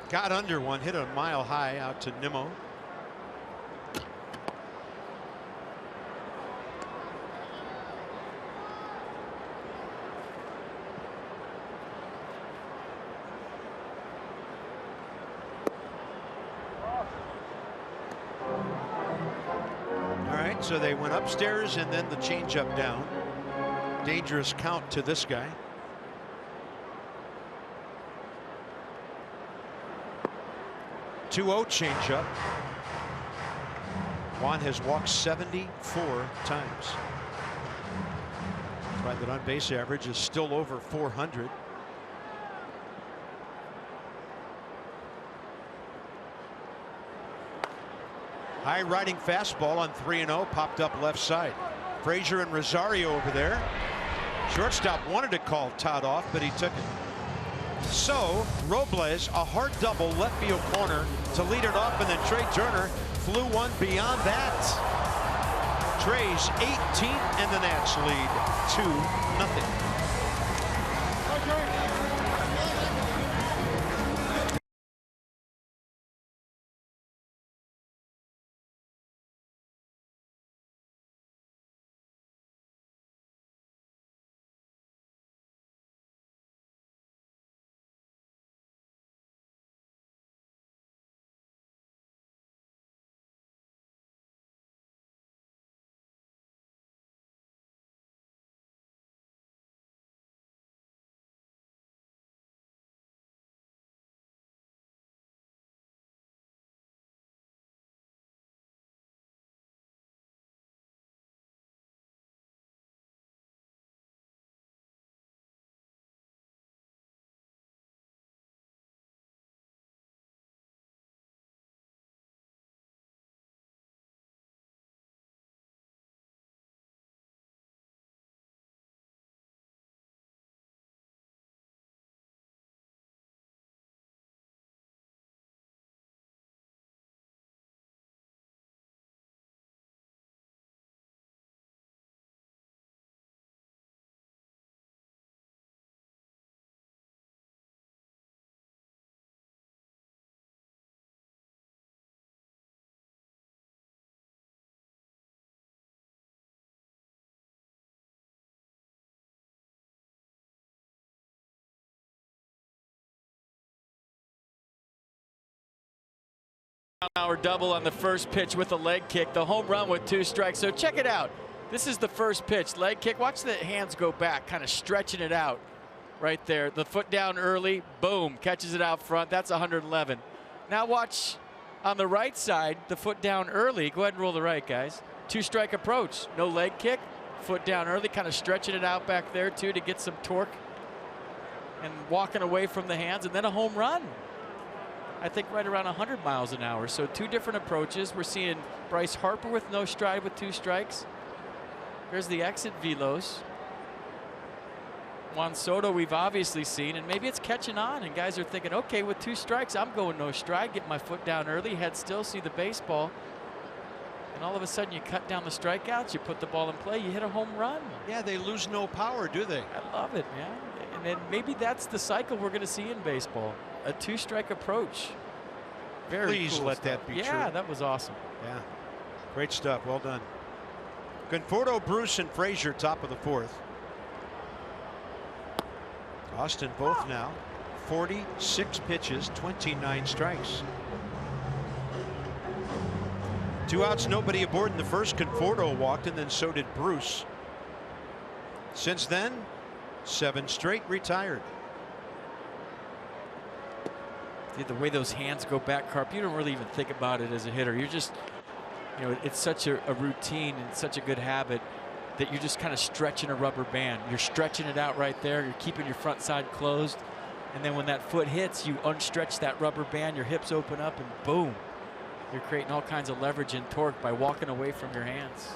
Got under one, hit a mile high out to Nimmo. So they went upstairs and then the changeup down. Dangerous count to this guy. .2-0 changeup. Juan has walked 74 times. Right, that on base average is still over 400. High riding fastball on 3-0, popped up left side. Frazier and Rosario over there. Shortstop wanted to call Todd off, but he took it. So Robles, a hard double left field corner to lead it off, and then Trey Turner flew one beyond that. Trey's 18th, and the Nats lead 2-0. Hour double on the first pitch with a leg kick, the home run with 2 strikes. So check it out. This is the first pitch, leg kick. Watch the hands go back, kind of stretching it out right there. The foot down early, boom, catches it out front. That's 111. Now watch on the right side, the foot down early. Go ahead and roll the right, guys. 2-strike approach, no leg kick, foot down early, kind of stretching it out back there too to get some torque and walking away from the hands, and then a home run. I think right around 100 miles an hour. So 2 different approaches. We're seeing Bryce Harper with no stride with 2 strikes. There's the exit velos. Juan Soto we've obviously seen, and maybe it's catching on, and guys are thinking, okay, with 2 strikes, I'm going no stride, get my foot down early, head still, see the baseball. And all of a sudden you cut down the strikeouts, you put the ball in play, you hit a home run. Yeah, they lose no power, do they? I love it, man. And then maybe that's the cycle we're going to see in baseball. a two-strike approach. Very Please cool let stuff. that be true. Yeah, that was awesome. Yeah, great stuff. Well done. Conforto, Bruce, and Frazier, top of the fourth. Austin both now. 46 pitches, 29 strikes. 2 outs, nobody aboard in the first. Conforto walked, and then so did Bruce. Since then, 7 straight retired. The way those hands go back, Carp, you don't really even think about it as a hitter. You're just, you know, it's such a routine and such a good habit that you're just kind of stretching a rubber band. You're stretching it out right there. You're keeping your front side closed. And then when that foot hits, you unstretch that rubber band, your hips open up, and boom. You're creating all kinds of leverage and torque by walking away from your hands.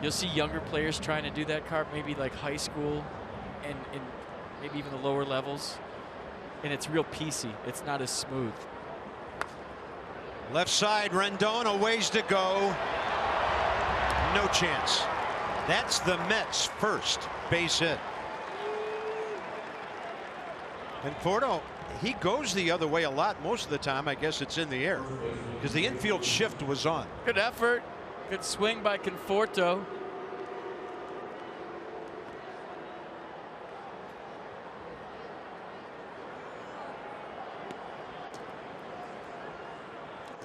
You'll see younger players trying to do that, Carp, maybe like high school and maybe even the lower levels. And it's real piecey. It's not as smooth. Left side, Rendon, a ways to go. No chance. That's the Mets' first base hit. Conforto, he goes the other way a lot. Most of the time, I guess it's in the air because the infield shift was on. Good effort. Good swing by Conforto.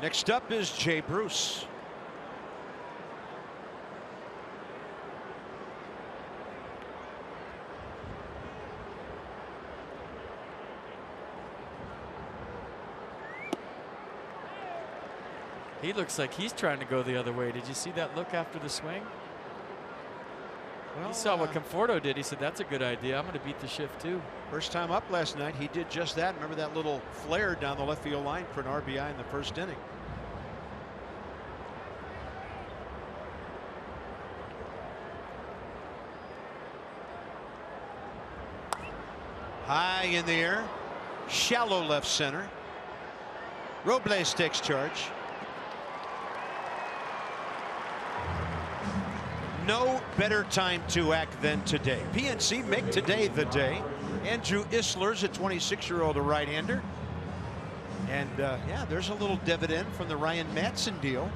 Next up is Jay Bruce. He looks like he's trying to go the other way. Did you see that look after the swing? Well, he saw what Conforto did. He said, that's a good idea. I'm going to beat the shift too. First time up last night, he did just that. Remember that little flare down the left field line for an RBI in the first inning. High in the air, shallow left center. Robles takes charge. No better time to act than today. PNC make today the day. Andrew Isler's a 26-year-old right-hander. And yeah, there's a little dividend from the Ryan Madsen deal.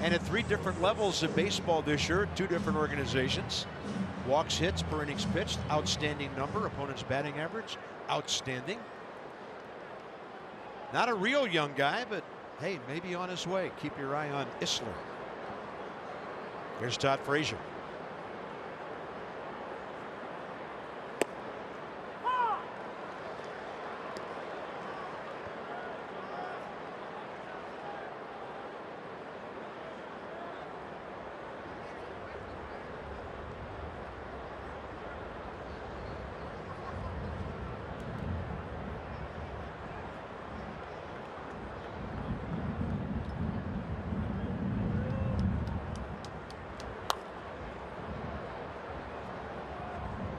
And at 3 different levels of baseball this year, 2 different organizations. Walks, hits per innings pitched, outstanding number. Opponent's batting average, outstanding. Not a real young guy, but hey, maybe on his way. Keep your eye on Isler. Here's Todd Frazier.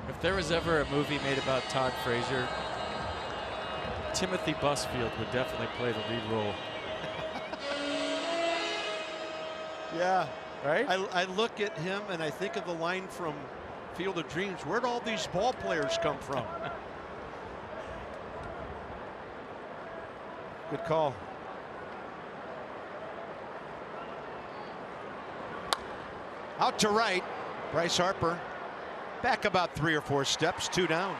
If there was ever a movie made about Todd Frazier, Timothy Busfield would definitely play the lead role. Yeah, right? I look at him and I think of the line from Field of Dreams. Where'd all these ball players come from? Good call. Out to right, Bryce Harper. Back about 3 or 4 steps, 2 down.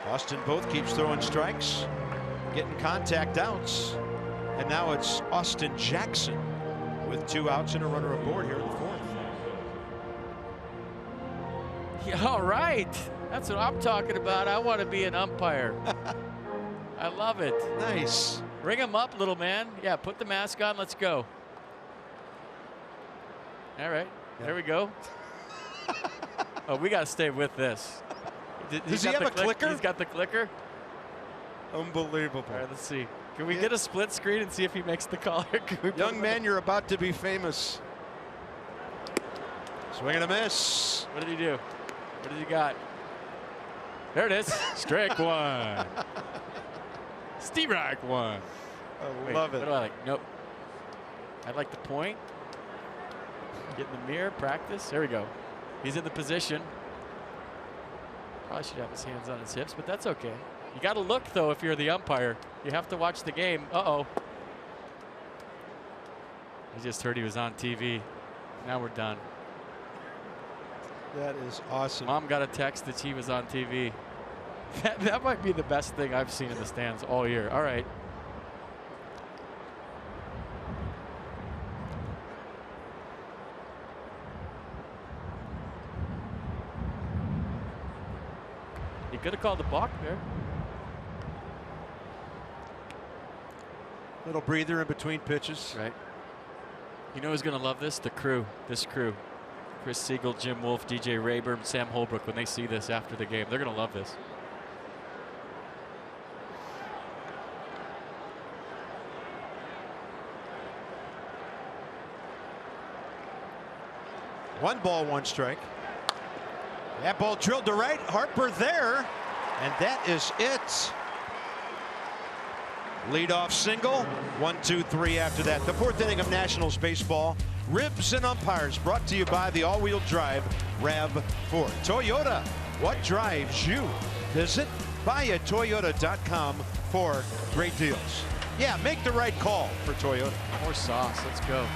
Austin both keeps throwing strikes, getting contact outs. And now it's Austin Jackson with 2 outs and a runner aboard here in the 4th. Yeah, all right. That's what I'm talking about. I want to be an umpire. I love it. Nice. Ring him up, little man. Yeah, put the mask on. Let's go. All right. Yeah. There we go. Oh, we got to stay with this. Does he have a clicker? He's got the clicker. Unbelievable. All right, let's see. Can we get a split screen and see if he makes the call? Young man, you're about to be famous. Swing and a miss. What did he do? What did he got? There it is. Strike 1. Strike 1. I love it. What do I like? Nope. I like the point. Get in the mirror, practice. There we go. He's in the position. Probably should have his hands on his hips, but that's okay. You got to look, though, if you're the umpire. You have to watch the game. Uh-oh. I just heard he was on TV. Now we're done. That is awesome. Mom got a text that she was on TV. That might be the best thing I've seen in the stands all year. All right. He could have called the balk there. Little breather in between pitches. Right. You know who's going to love this? The crew. This crew. Chris Siegel, Jim Wolf, DJ Rayburn, Sam Holbrook. When they see this after the game, they're going to love this. One ball, one strike. That ball drilled to right. Harper there. And that is it. Leadoff single. 1, 2, 3 after that. The fourth inning of Nationals baseball. Ribs and umpires brought to you by the all-wheel drive RAV4. Toyota, what drives you? Visit buyatoyota.com for great deals. Yeah, make the right call for Toyota. More sauce. Let's go.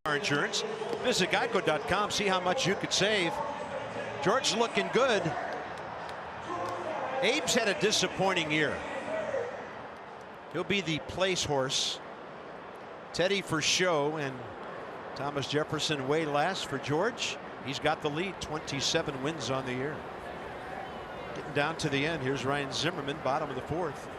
Car insurance. Visit geico.com. See how much you could save. George looking good. Abe's had a disappointing year. He'll be the place horse. Teddy for show, and Thomas Jefferson way last for George. He's got the lead. 27 wins on the year. Getting down to the end. Here's Ryan Zimmerman, bottom of the fourth.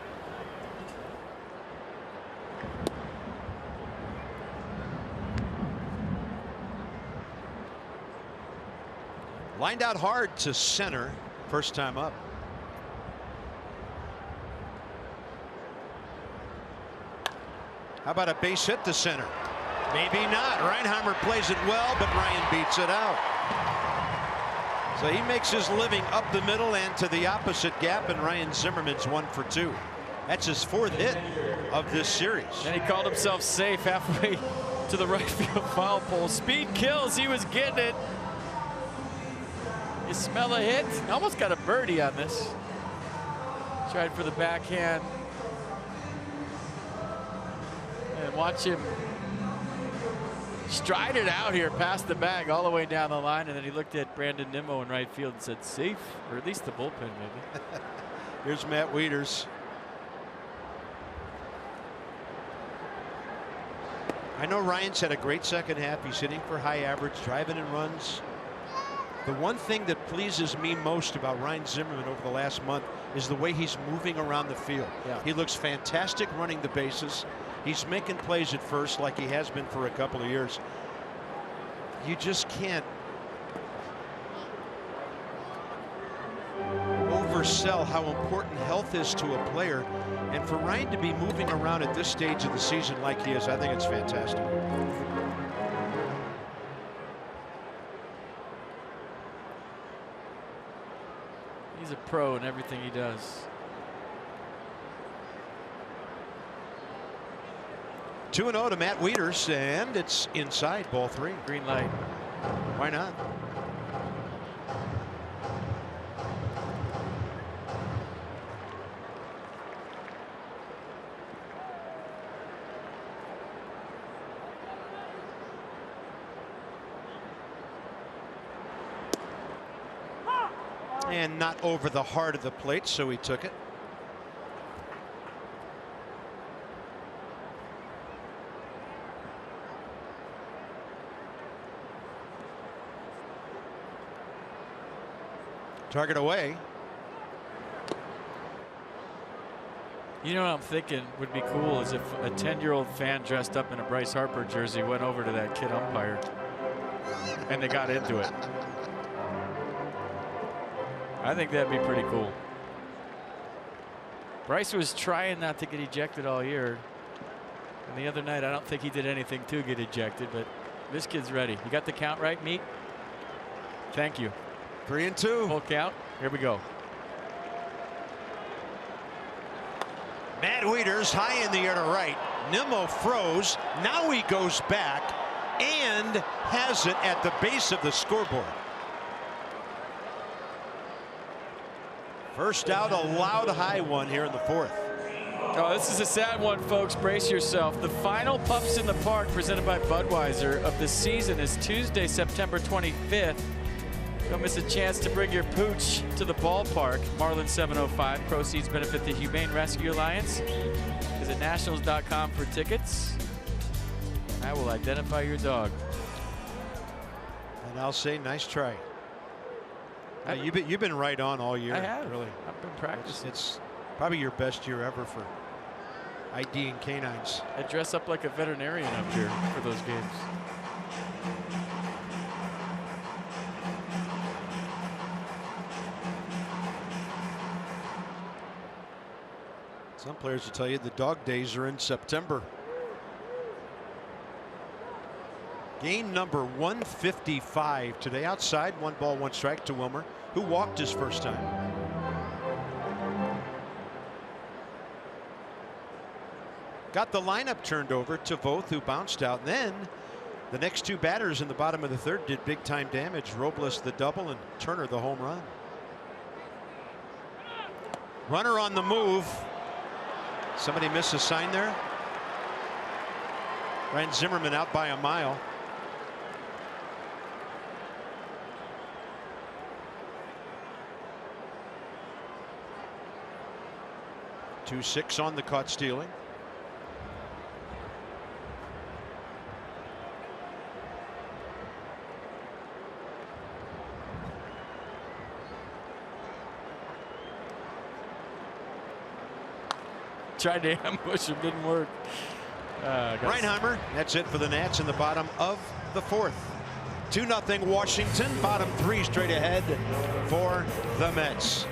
Lined out hard to center. First time up. How about a base hit to center? Maybe not. Reinheimer plays it well, but Ryan beats it out. So he makes his living up the middle and to the opposite gap, and Ryan Zimmerman's 1 for 2. That's his 4th hit of this series. And he called himself safe halfway to the right field foul pole. Speed kills. He was getting it. You smell a hit? Almost got a birdie on this. Tried for the backhand. And watch him stride it out here past the bag all the way down the line. And then he looked at Brandon Nimmo in right field and said, safe, or at least the bullpen maybe. Here's Matt Wieters. I know Ryan's had a great second half. He's hitting for high average, driving in runs. The one thing that pleases me most about Ryan Zimmerman over the last month is the way he's moving around the field. Yeah. He looks fantastic running the bases. He's making plays at first like he has been for a couple of years. You just can't oversell how important health is to a player. And for Ryan to be moving around at this stage of the season like he is, I think it's fantastic. He's a pro in everything he does. 2-0 to Matt Wieters, and it's inside, ball 3. Green light. Why not? And not over the heart of the plate, so he took it. Target away. You know what I'm thinking would be cool is if a 10-year-old fan dressed up in a Bryce Harper jersey went over to that kid umpire and they got into it. I think that'd be pretty cool. Bryce was trying not to get ejected all year. And the other night, I don't think he did anything to get ejected, but this kid's ready. You got the count right, Meat? Thank you. 3-2. Full count. Here we go. Matt Wieters high in the air to right. Nimmo froze. Now he goes back and has it at the base of the scoreboard. First out, a loud high one here in the 4th. Oh, this is a sad one, folks. Brace yourself. The final Pups in the Park presented by Budweiser of the season is Tuesday, September 25th. Don't miss a chance to bring your pooch to the ballpark. Marlin 705. Proceeds benefit the Humane Rescue Alliance. Visit nationals.com for tickets. I will identify your dog. And I'll say nice try. You've been right on all year. I have. Really. I've been practicing. It's probably your best year ever for IDing canines. I dress up like a veterinarian up here for those games. Some players will tell you the dog days are in September. Game number 155 today. Outside, 1 ball, 1 strike to Wilmer, who walked his first time. Got the lineup turned over to Voth, who bounced out. And then the next 2 batters in the bottom of the 3rd did big time damage. Robles the double and Turner the home run. Runner on the move. Somebody miss a sign there. Ryan Zimmerman out by a mile. Two-6 on the caught stealing. Tried to ambush him, didn't work. Reinheimer, that's it for the Nats in the bottom of the 4th. 2-0 Washington, bottom 3 straight ahead for the Mets.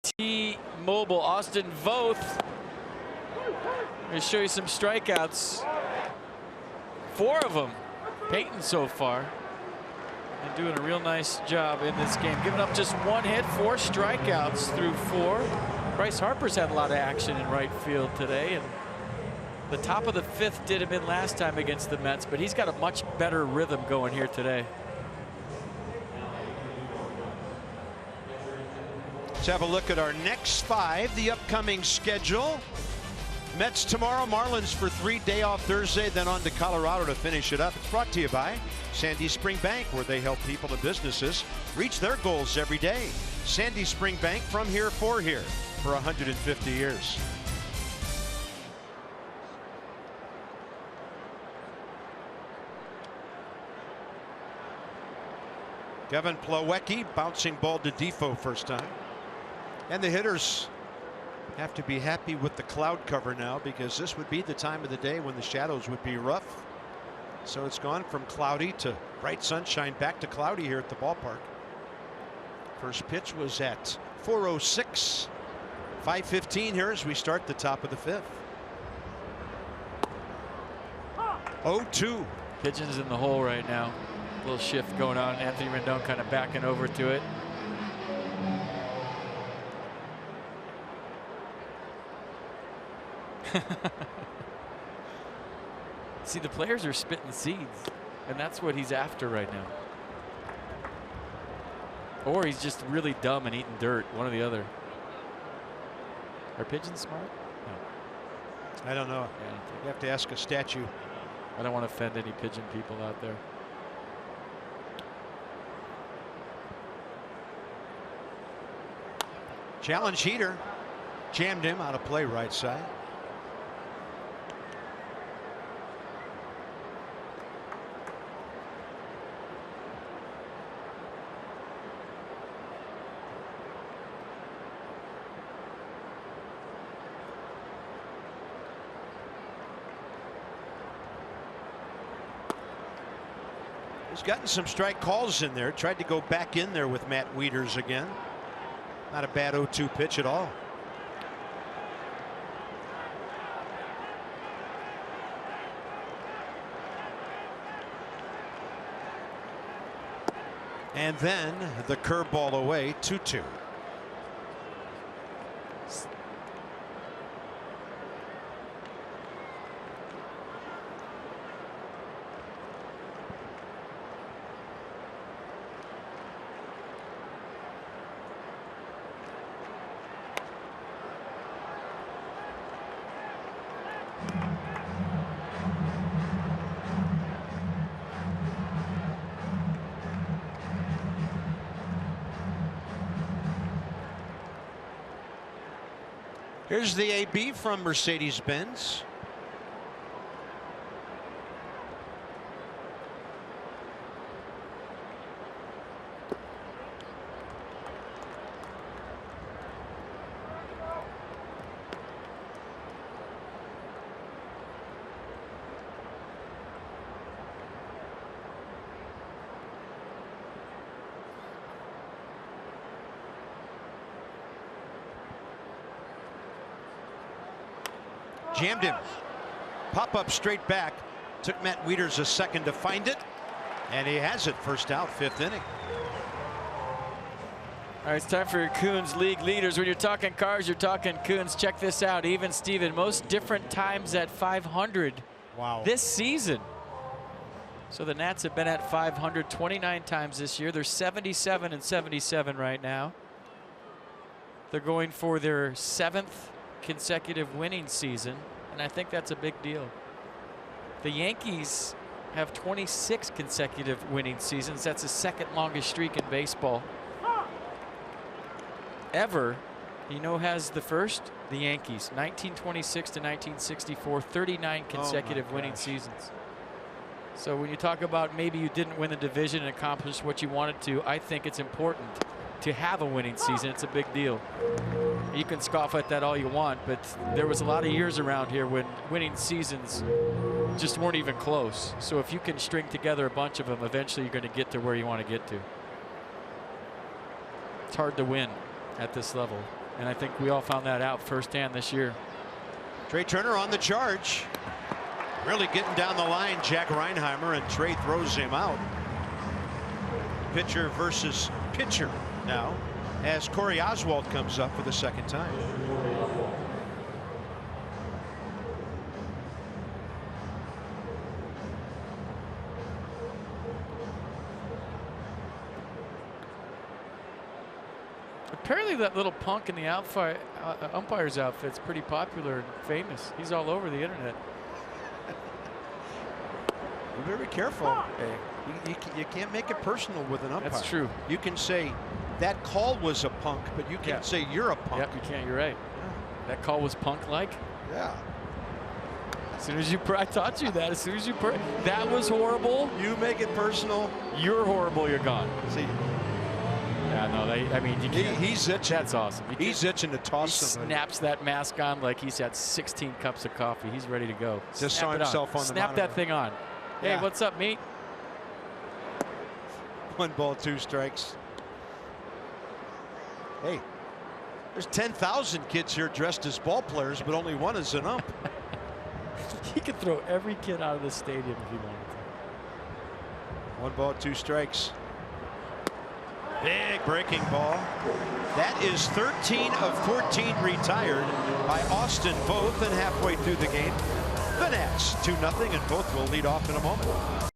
T-Mobile. Austin Voth. I'm going to show you some strikeouts. 4 of them. Peyton so far. And doing a real nice job in this game. Giving up just 1 hit, 4 strikeouts through 4. Bryce Harper's had a lot of action in right field today. And the top of the 5th did him in last time against the Mets, but he's got a much better rhythm going here today. Let's have a look at our next 5, the upcoming schedule. Mets tomorrow, Marlins for 3, day off Thursday, then on to Colorado to finish it up. It's brought to you by Sandy Spring Bank, where they help people and businesses reach their goals every day. Sandy Spring Bank, from here for 150 years. Kevin Plawecki bouncing ball to Defoe first time. And the hitters have to be happy with the cloud cover now, because this would be the time of the day when the shadows would be rough. So it's gone from cloudy to bright sunshine, back to cloudy here at the ballpark. First pitch was at 4:06. 5:15 here as we start the top of the 5th. 0-2. Pigeons in the hole right now. A little shift going on. Anthony Rendon kind of backing over to it. See, the players are spitting seeds, and that's what he's after right now. Or he's just really dumb and eating dirt, one or the other. Are pigeons smart? No. I don't know. Yeah, You have to ask a statue. I don't want to offend any pigeon people out there. Challenge heater. Jammed him out of play, right side. He's gotten some strike calls in there. Tried to go back in there with Matt Wieters again. Not a bad 0-2 pitch at all. And then the curveball away, 2-2. Here's the AB from Mercedes-Benz. Jammed him. Pop up straight back. Took Matt Wieters a second to find it. And he has it. First out, 5th inning. All right, it's time for your Coons League leaders. When you're talking cars, you're talking Coons. Check this out. Even Steven, most different times at 500 this season. So the Nats have been at 500 29 times this year. They're 77 and 77 right now. They're going for their 7th consecutive winning season, and I think that's a big deal. The Yankees have 26 consecutive winning seasons. That's the 2nd longest streak in baseball ever. You know, has the first? The Yankees, 1926 to 1964, 39 consecutive winning seasons. So when you talk about maybe you didn't win the division and accomplish what you wanted to, I think it's important to have a winning season. It's a big deal. You can scoff at that all you want, but there was a lot of years around here when winning seasons just weren't even close. So if you can string together a bunch of them, eventually you're going to get to where you want to get to. It's hard to win at this level. And I think we all found that out firsthand this year. Trey Turner on the charge. Really getting down the line, Jack Reinheimer, and Trey throws him out. Pitcher versus pitcher now, as Cory Oswalt comes up for the second time. Apparently that little punk in the umpire's outfit's pretty popular and famous. He's all over the internet. Be very careful. You can't make it personal with an umpire. That's true. You can say that call was a punk, but you can't say you're a punk. Yep, you can't. You're right. Yeah. That call was punk-like. Yeah. As soon as you, I taught you that. As soon as you, that was horrible. You make it personal. You're horrible. You're gone. See. Yeah, no, I mean, you can't. He's itching. That's awesome. He's itching to toss somebody. He snaps that mask on like he's had 16 cups of coffee. He's ready to go. Just saw himself on the Snap that thing on. Hey, yeah. What's up, mate? 1 ball, 2 strikes. Hey, there's 10,000 kids here dressed as ball players, but only one is an ump. He could throw every kid out of the stadium if he wanted to. 1 ball, 2 strikes. Big breaking ball. That is 13 of 14 retired by Austin Voth, and halfway through the game, the Nats 2-0, and Voth will lead off in a moment.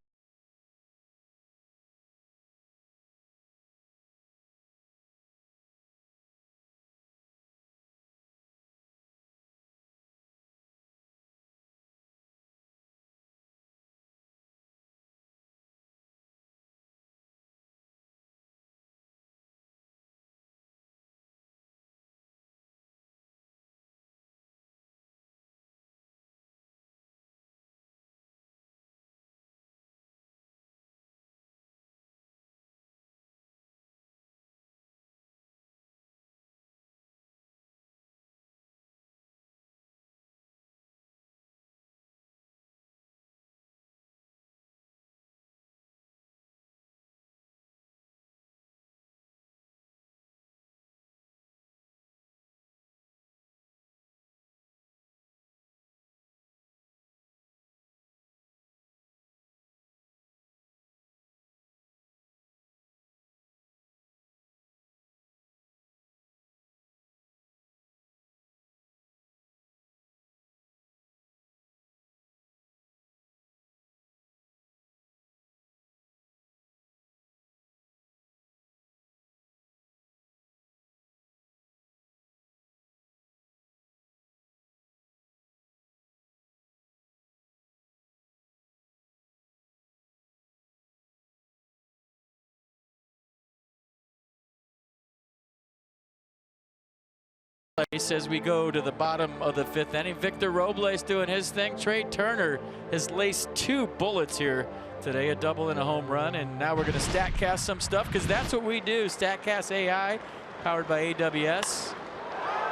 As we go to the bottom of the 5th inning, Victor Robles doing his thing. Trey Turner has laced 2 bullets here today, a double and a home run, and now we're going to StatCast some stuff because that's what we do. StatCast AI, powered by AWS.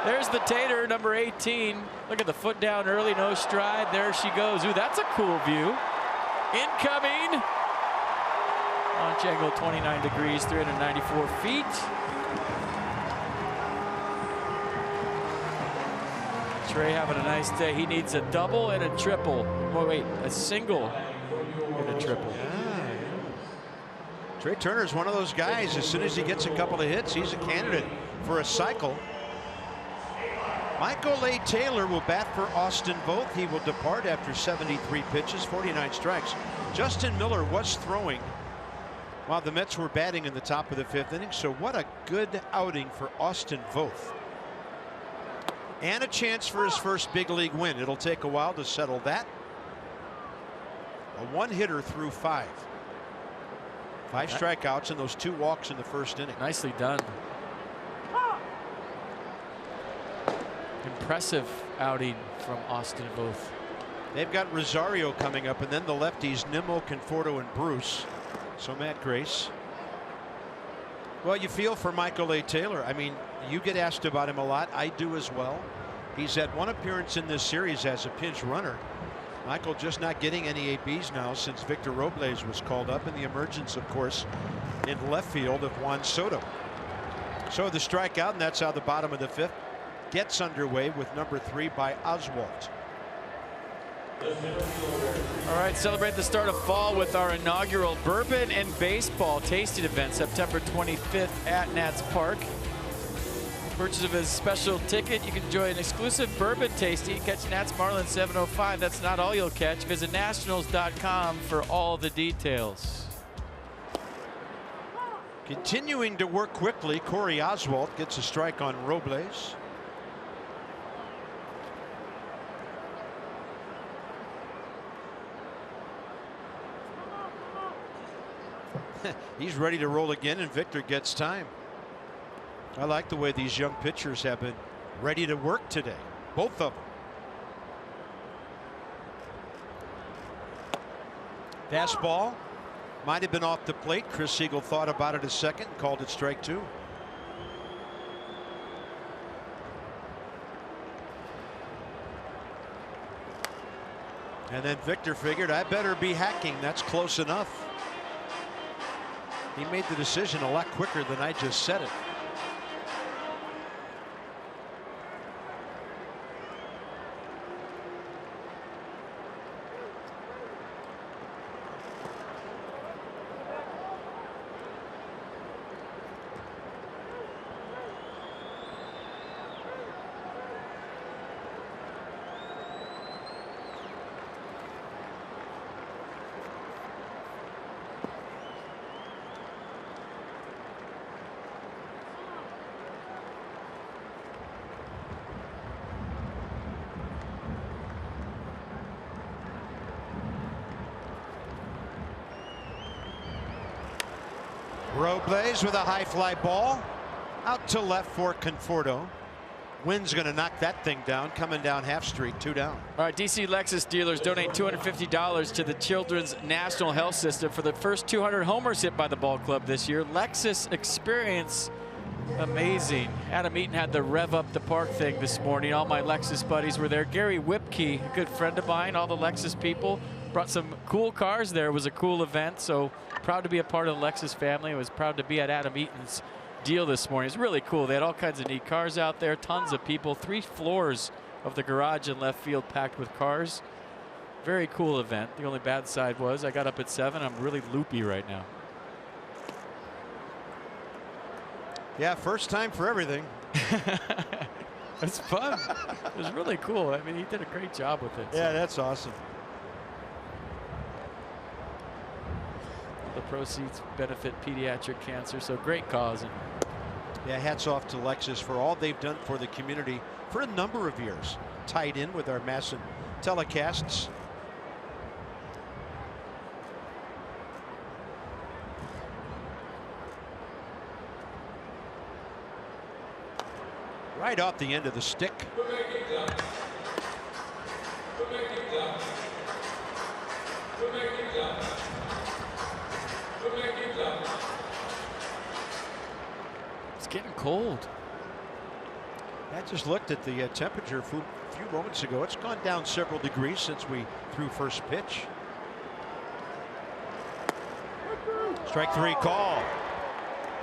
There's the Tater, number 18. Look at the foot down early, no stride. There she goes. Ooh, that's a cool view. Incoming. Launch angle 29 degrees, 394 feet. Trey having a nice day. He needs a double and a triple. Oh, wait, a single and a triple. Yeah. Trey Turner is one of those guys, as soon as he gets a couple of hits, he's a candidate for a cycle. Michael A. Taylor will bat for Austin Voth. He will depart after 73 pitches, 49 strikes. Justin Miller was throwing while the Mets were batting in the top of the 5th inning. So what a good outing for Austin Voth. And a chance for his first big league win. It'll take a while to settle that. A 1-hitter through 5. 5 strikeouts and those 2 walks in the 1st inning. Nicely done. Impressive outing from Austin Voth. They've got Rosario coming up, and then the lefties Nimmo, Conforto, and Bruce. So Matt Grace. Well, you feel for Michael A. Taylor. I mean, you get asked about him a lot. I do as well. He's had 1 appearance in this series as a pinch runner. Michael just not getting any ABs now since Victor Robles was called up, and the emergence, of course, in left field of Juan Soto. So the strikeout, and that's how the bottom of the 5th gets underway with number 3 by Oswalt. All right, celebrate the start of fall with our inaugural Bourbon and Baseball tasting event, September 25th at Nats Park. Purchase of a special ticket, you can enjoy an exclusive bourbon tasting. Catch Nats Marlins 7:05. That's not all you'll catch. Visit nationals.com for all the details. Continuing to work quickly, Cory Oswalt gets a strike on Robles. He's ready to roll again, and Victor gets time. I like the way these young pitchers have been ready to work today, both of them. Fastball might have been off the plate. Chris Siegel thought about it a second, called it strike 2. And then Victor figured, I better be hacking. That's close enough. He made the decision a lot quicker than I just said it. Robles with a high fly ball out to left for Conforto. Wynn's going to knock that thing down, coming down half street, 2 down. All right, DC Lexus dealers donate $250 to the Children's National Health System for the first 200 homers hit by the ball club this year. Lexus experience amazing. Adam Eaton had the rev up the park thing this morning. All my Lexus buddies were there. Gary Whipkey, a good friend of mine, all the Lexus people, brought some cool cars there. It was a cool event, so proud to be a part of the Lexus family. I was proud to be at Adam Eaton's deal this morning. It's really cool. They had all kinds of neat cars out there, tons of people, 3 floors of the garage and left field packed with cars. Very cool event. The only bad side was I got up at 7. I'm really loopy right now. Yeah, first time for everything. It's fun. It was really cool. I mean, he did a great job with it. Yeah, that's awesome. The proceeds benefit pediatric cancer, so great cause. And yeah, hats off to Lexus for all they've done for the community for a number of years, tied in with our massive telecasts. Right off the end of the stick. it's getting cold. I just looked at the temperature a few moments ago. It's gone down several degrees since we threw first pitch. Strike 3 call.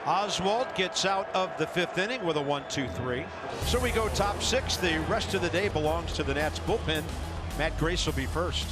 Oswalt gets out of the 5th inning with a 1-2-3. So we go top 6. The rest of the day belongs to the Nats bullpen. Matt Grace will be first.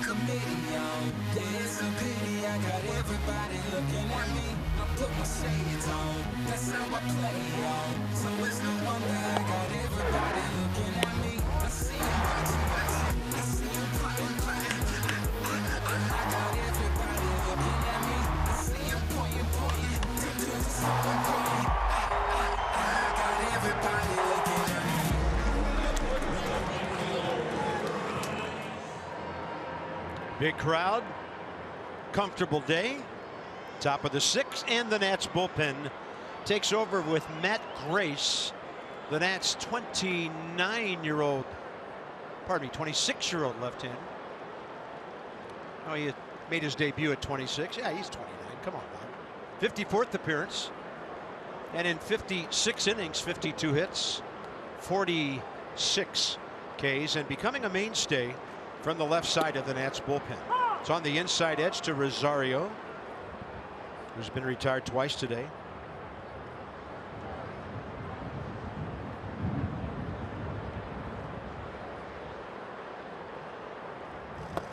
committee on. Yeah, it's a pity I got everybody looking at me. I put my shades on, that's how I play on. So it's no wonder I got everybody looking at me. I see them watching, I see them plotting. I got everybody looking at me. I see them pointing. I got everybody looking at me. Big crowd, comfortable day. Top of the sixth, and the Nats bullpen takes over with Matt Grace, the Nats 26-year-old left-hander. Oh, he made his debut at 26. Yeah, he's 29. Come on, Bob. 54th appearance, and in 56 innings, 52 hits, 46 Ks, and becoming a mainstay from the left side of the Nats bullpen. It's on the inside edge to Rosario, who's been retired twice today.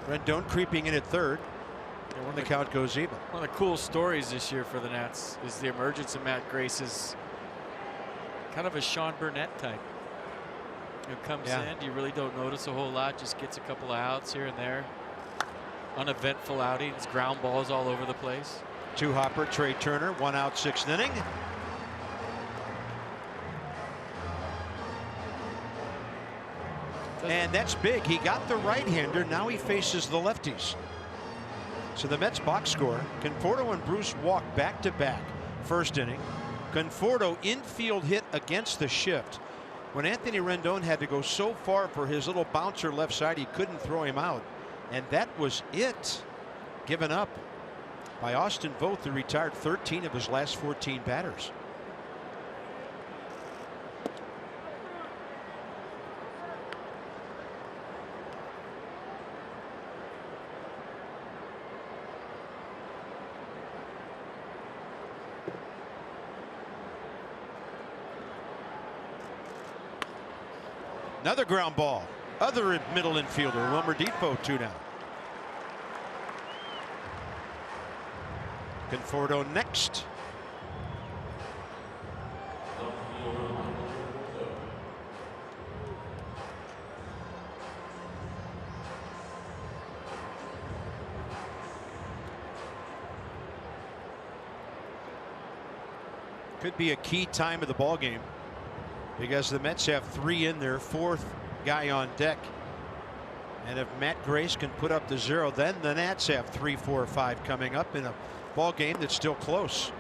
Rendon creeping in at third. And when the count goes even. One of the cool stories this year for the Nats is the emergence of Matt Grace as kind of a Sean Burnett type. Who comes in, you really don't notice a whole lot, just gets a couple of outs here and there. Uneventful outings, ground balls all over the place. Two Hopper, Trey Turner, 1 out, 6th inning. And that's big. He got the right-hander. Now he faces the lefties. So the Mets box score: Conforto and Bruce walk back-to-back. First inning. Conforto infield hit against the shift. When Anthony Rendon had to go so far for his little bouncer left side, he couldn't throw him out. And that was it. Given up by Austin Voth, who retired 13 of his last 14 batters. Another ground ball. Other middle infielder, Wilmer Depot, 2 down. Conforto next. Could be a key time of the ball game, because the Mets have 3 in there, 4th guy on deck. And if Matt Grace can put up the 0, then the Nats have 3, 4, 5 coming up in a ball game that's still close.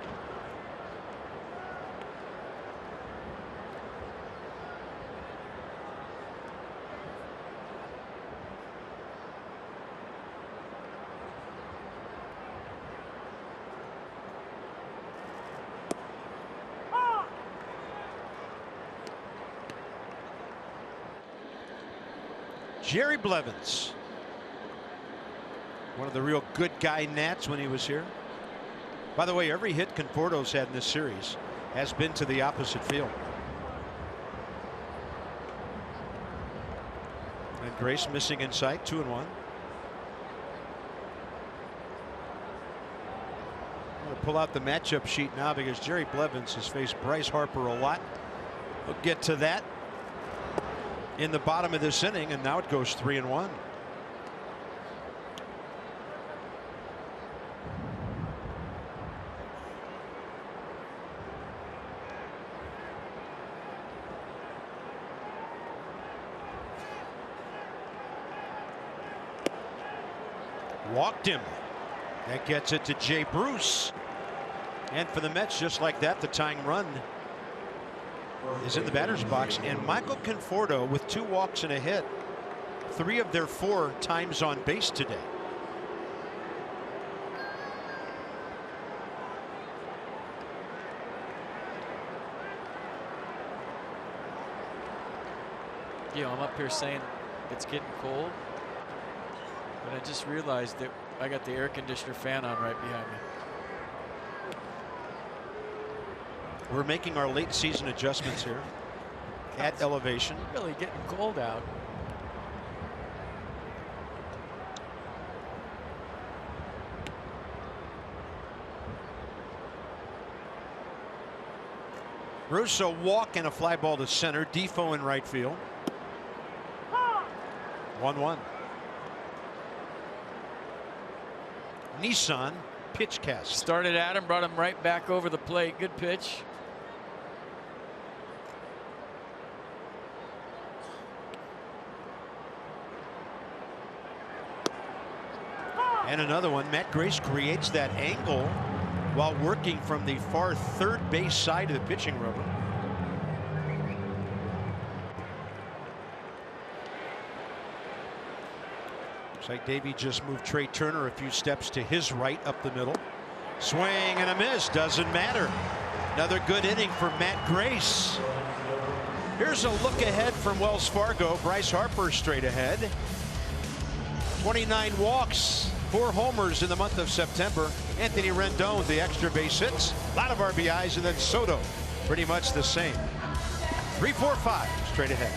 Jerry Blevins, one of the real good guy Nats when he was here. By the way, every hit Conforto's had in this series has been to the opposite field. And Grace missing inside, 2-1. I'm going to pull out the matchup sheet now, because Jerry Blevins has faced Bryce Harper a lot. We'll get to that in the bottom of this inning, and now it goes 3-1. Walked him. That gets it to Jay Bruce. And for the Mets, just like that, the tying run is in the batter's box. And Michael Conforto with 2 walks and a hit. 3 of their 4 times on base today. You know, I'm up here saying it's getting cold, but I just realized that I got the air conditioner fan on right behind me. We're making our late season adjustments here at elevation. Really getting cold out. Russo walk and a fly ball to center. Defoe in right field. 1-1. Nissan pitch cast. Started at him, brought him right back over the plate. Good pitch. And another one. Matt Grace creates that angle while working from the far third base side of the pitching rubber. Looks like Davey just moved Trey Turner a few steps to his right up the middle. Swing and a miss. Doesn't matter. Another good inning for Matt Grace. Here's a look ahead from Wells Fargo. Bryce Harper straight ahead. 29 walks, 4 homers in the month of September. Anthony Rendon, the extra base hits, a lot of RBIs, and then Soto, pretty much the same. 3, 4, 5 straight ahead.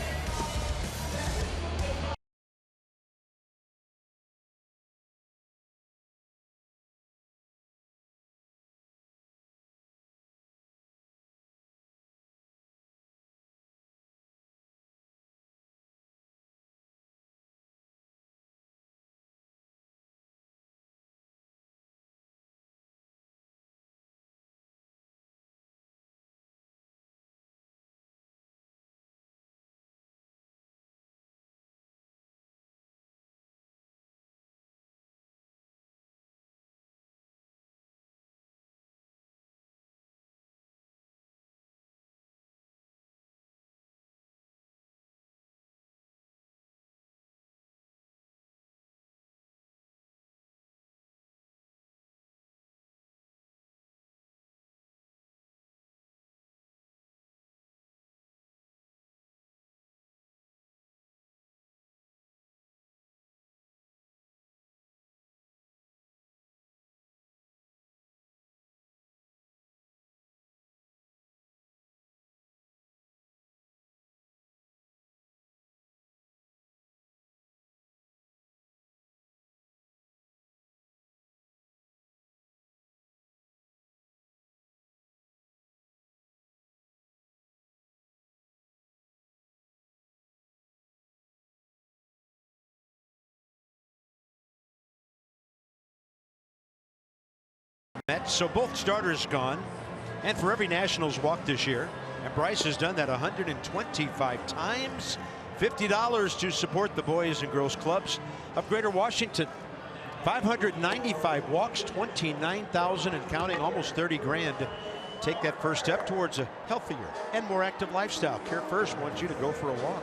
So both starters gone, and for every Nationals walk this year, and Bryce has done that 125 times. $50 to support the boys and girls clubs of Greater Washington. 595 walks, 29,000 and counting, almost 30 grand. Take that first step towards a healthier and more active lifestyle. Care First wants you to go for a walk.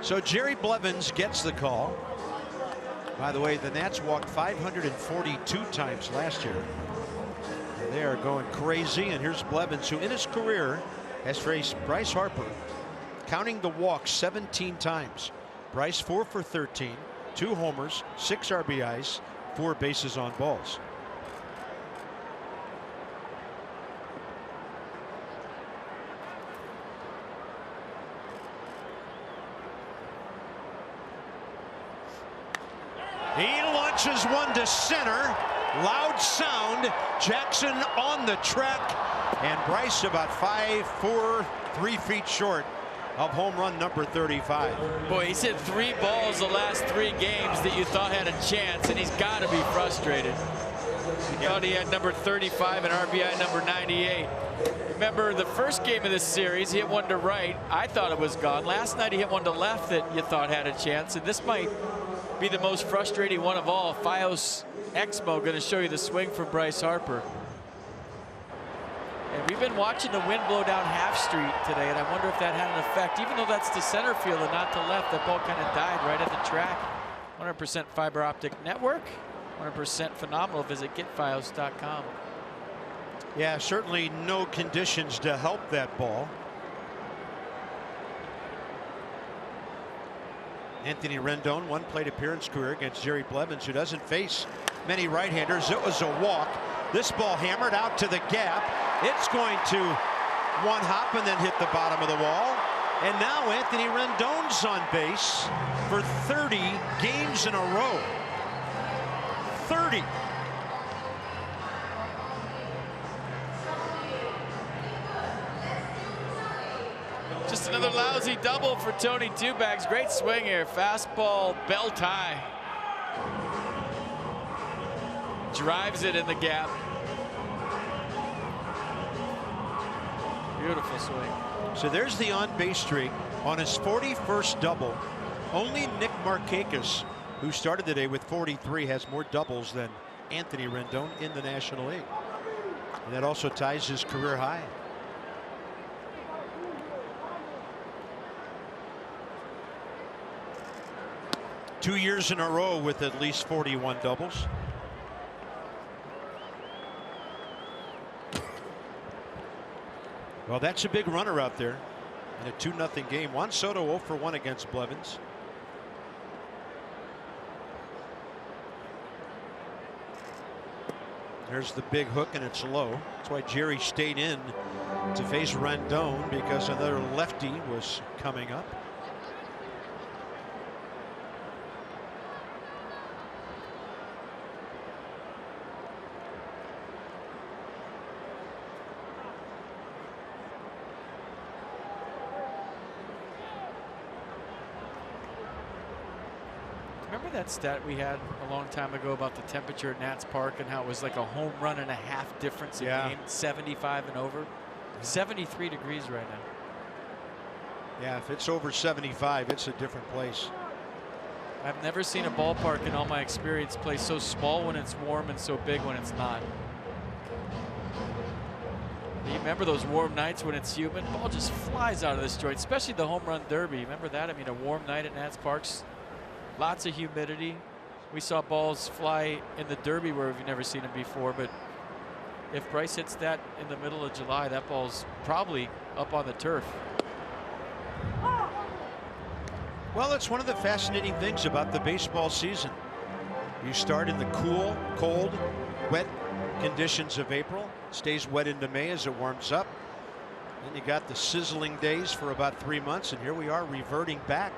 So Jerry Blevins gets the call. By the way, the Nats walked 542 times last year. They are going crazy, and here's Blevins, who in his career has faced Bryce Harper, counting the walks 17 times. Bryce 4 for 13, 2 homers, 6 RBIs, 4 bases on balls. He launches one to center. Loud sound. Jackson on the track. And Bryce about 5'4", 3 feet short of home run number 35. Boy, he's hit 3 balls the last 3 games that you thought had a chance, and he's got to be frustrated. He thought he had number 35 and RBI number 98. Remember the first game of this series, he hit one to right. I thought it was gone. Last night he hit one to left that you thought had a chance, and this might be the most frustrating one of all. Fios Exmo going to show you the swing from Bryce Harper. And we've been watching the wind blow down Half Street today, and I wonder if that had an effect. Even though that's to center field and not to left, that ball kind of died right at the track. 100% fiber optic network, 100% phenomenal. Visit getfios.com. Yeah, certainly no conditions to help that ball. Anthony Rendon, 1 plate appearance career against Jerry Blevins, who doesn't face many right-handers. It was a walk. This ball hammered out to the gap. It's going to one hop and then hit the bottom of the wall. And now Anthony Rendon's on base for 30 games in a row. 30. Just another lousy double for Tony Two Bags. Great swing here. Fastball, bell tie. Drives it in the gap. Beautiful swing. So there's the on-base streak on his 41st double. Only Nick Markakis, who started the day with 43, has more doubles than Anthony Rendon in the National League. And that also ties his career high. Two years in a row with at least 41 doubles. Well, that's a big runner out there in a 2-0 game. Juan Soto 0 for 1 against Blevins. There's the big hook, and it's low. That's why Jerry stayed in to face Rendon, because another lefty was coming up. Remember that stat we had a long time ago about the temperature at Nats Park and how it was like a home run and a half difference in game, 75 and over? 73 degrees right now. Yeah, if it's over 75, it's a different place. I've never seen a ballpark in all my experience play so small when it's warm and so big when it's not. You remember those warm nights when it's humid? Ball just flies out of this joint, especially the home run derby. Remember that? I mean, a warm night at Nats Parks. Lots of humidity. We saw balls fly in the derby where we've never seen them before, but if Bryce hits that in the middle of July, that ball's probably up on the turf. Well, it's one of the fascinating things about the baseball season. You start in the cool, cold, wet conditions of April. It stays wet into May as it warms up. Then you got the sizzling days for about 3 months, and here we are reverting back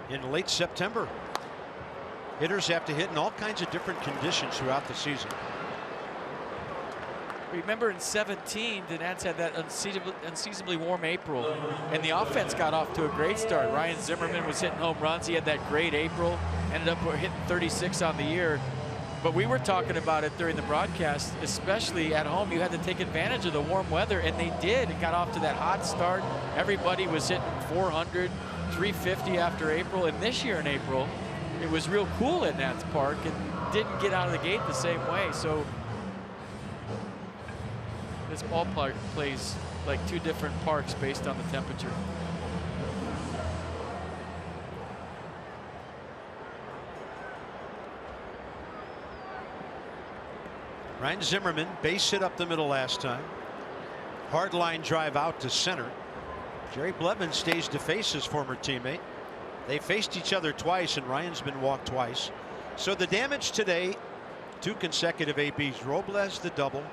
in late September. Hitters have to hit in all kinds of different conditions throughout the season. Remember in 17, the Nats had that unseasonably warm April, and the offense got off to a great start. Ryan Zimmerman was hitting home runs. He had that great April, ended up hitting 36 on the year. But we were talking about it during the broadcast, especially at home. You had to take advantage of the warm weather, and they did. It got off to that hot start. Everybody was hitting 400. 350 after April, and this year in April it was real cool at Nats Park and didn't get out of the gate the same way. So this ballpark plays like two different parks based on the temperature. Ryan Zimmerman base hit up the middle last time. Hard line drive out to center. Jerry Blevins stays to face his former teammate. They faced each other twice, and Ryan's been walked twice. So the damage today, 2 consecutive ABs. Robles the double,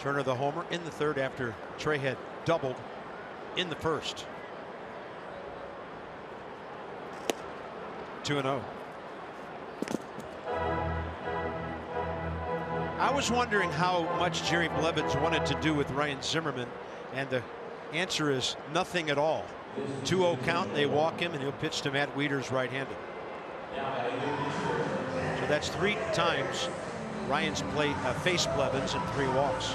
Turner the homer in the third after Trey had doubled in the first. 2-0. I was wondering how much Jerry Blevins wanted to do with Ryan Zimmerman, and the answer is nothing at all. 2-0 count, they walk him, and he'll pitch to Matt Wieters right-handed. So that's 3 times Ryan's faced Blevins and 3 walks.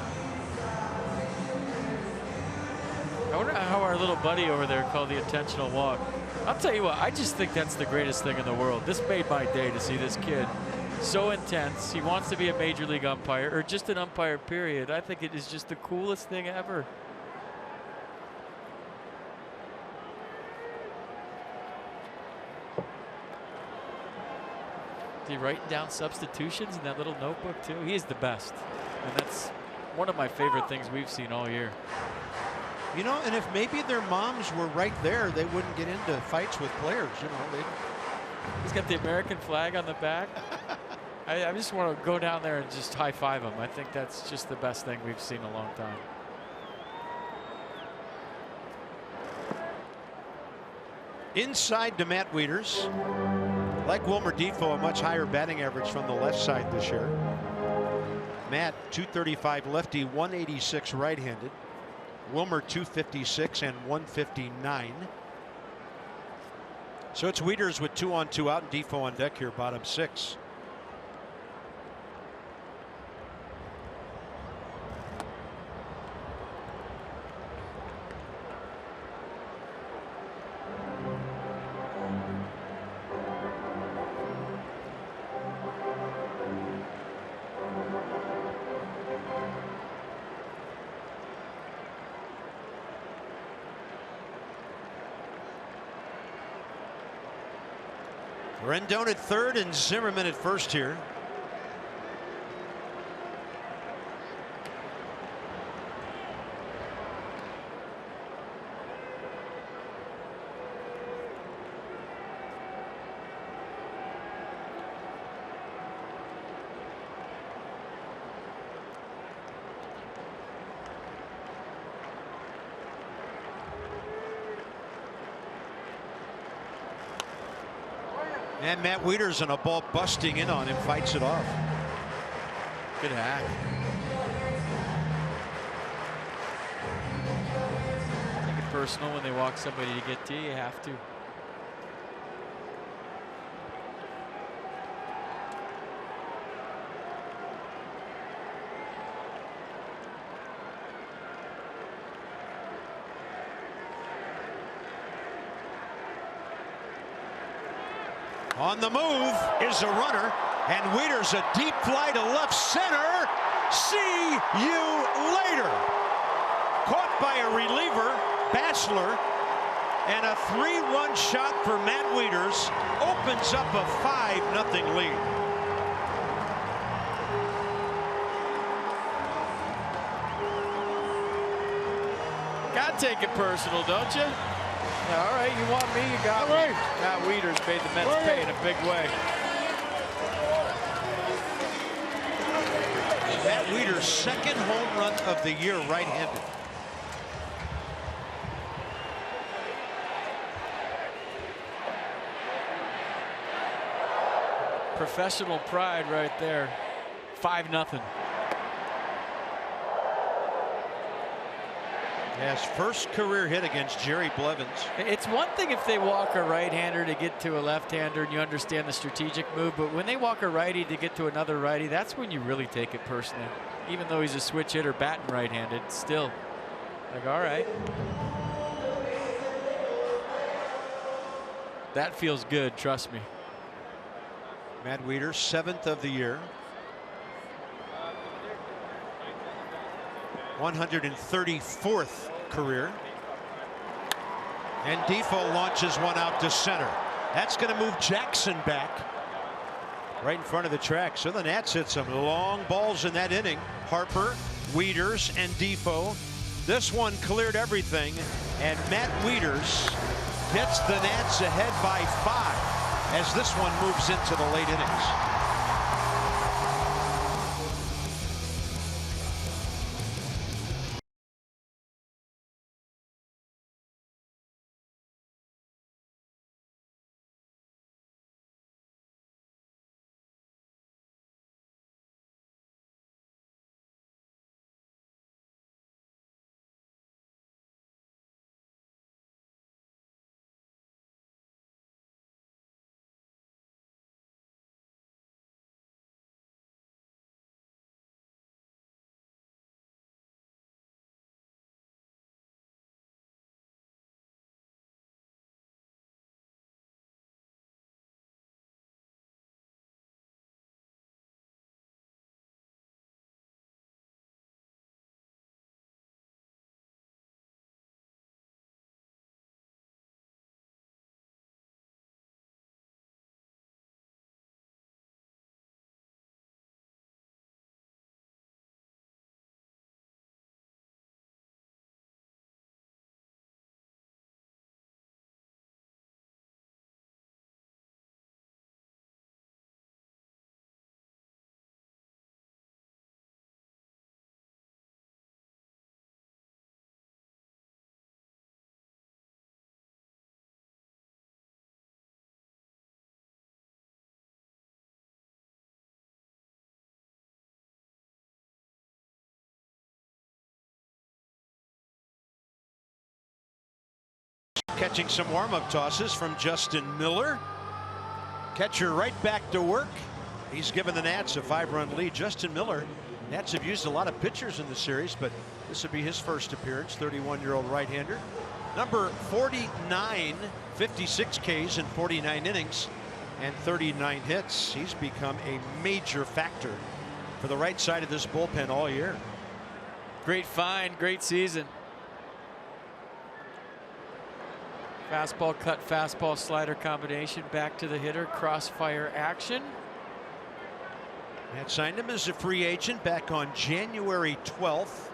I wonder how our little buddy over there called the intentional walk. I'll tell you what, I just think that's the greatest thing in the world. This made my day to see this kid so intense. He wants to be a major league umpire, or just an umpire, period. I think it is just the coolest thing ever. Is he writing down substitutions in that little notebook too? He is the best, and that's one of my favorite things we've seen all year. You know, and if maybe their moms were right there, they wouldn't get into fights with players. You know, he's got the American flag on the back. I just want to go down there and just high-five him. I think that's just the best thing we've seen in a long time. Inside to Matt Wieters. Like Wilmer Defoe, a much higher batting average from the left side this year. Matt, 235 lefty, 186 right-handed. Wilmer 256 and 159. So it's Wieters with 2 on 2 out and Defoe on deck here, bottom 6. Rendon at third and Zimmerman at first here. And Matt Wieters on a ball busting in on him, fights it off. Good hack. Take it personal when they walk somebody to get to you. You have to. On the move is a runner, and Wieters a deep fly to left center. See you later. Caught by a reliever, Basler, and a 3-run shot for Matt Wieters opens up a 5-0 lead. Gotta take it personal, don't you? Yeah, all right, you want me, you got me. Matt Wieters made the Mets pay in a big way. Matt Wieters' second home run of the year, right-handed. Professional pride right there. 5-0. Yes, first career hit against Jerry Blevins. It's one thing if they walk a right-hander to get to a left-hander and you understand the strategic move, but when they walk a righty to get to another righty, that's when you really take it personally. Even though he's a switch hitter batting right-handed, still like, all right. That feels good, trust me. Matt Wieters, 7th of the year. 134th career. And Defoe launches one out to center. That's going to move Jackson back right in front of the track. So the Nats hit some long balls in that inning. Harper, Wieters, and Defoe. This one cleared everything, and Matt Wieters gets the Nats ahead by 5 as this one moves into the late innings. Catching some warm-up tosses from Justin Miller. Catcher right back to work. He's given the Nats a 5-run lead. Justin Miller, Nats have used a lot of pitchers in the series, but this would be his first appearance. 31-year-old right-hander. Number 49, 56 Ks in 49 innings and 39 hits. He's become a major factor for the right side of this bullpen all year. Great find, great season. Fastball, cut, fastball, slider combination. Back to the hitter, crossfire action. Matt signed him as a free agent back on January 12th.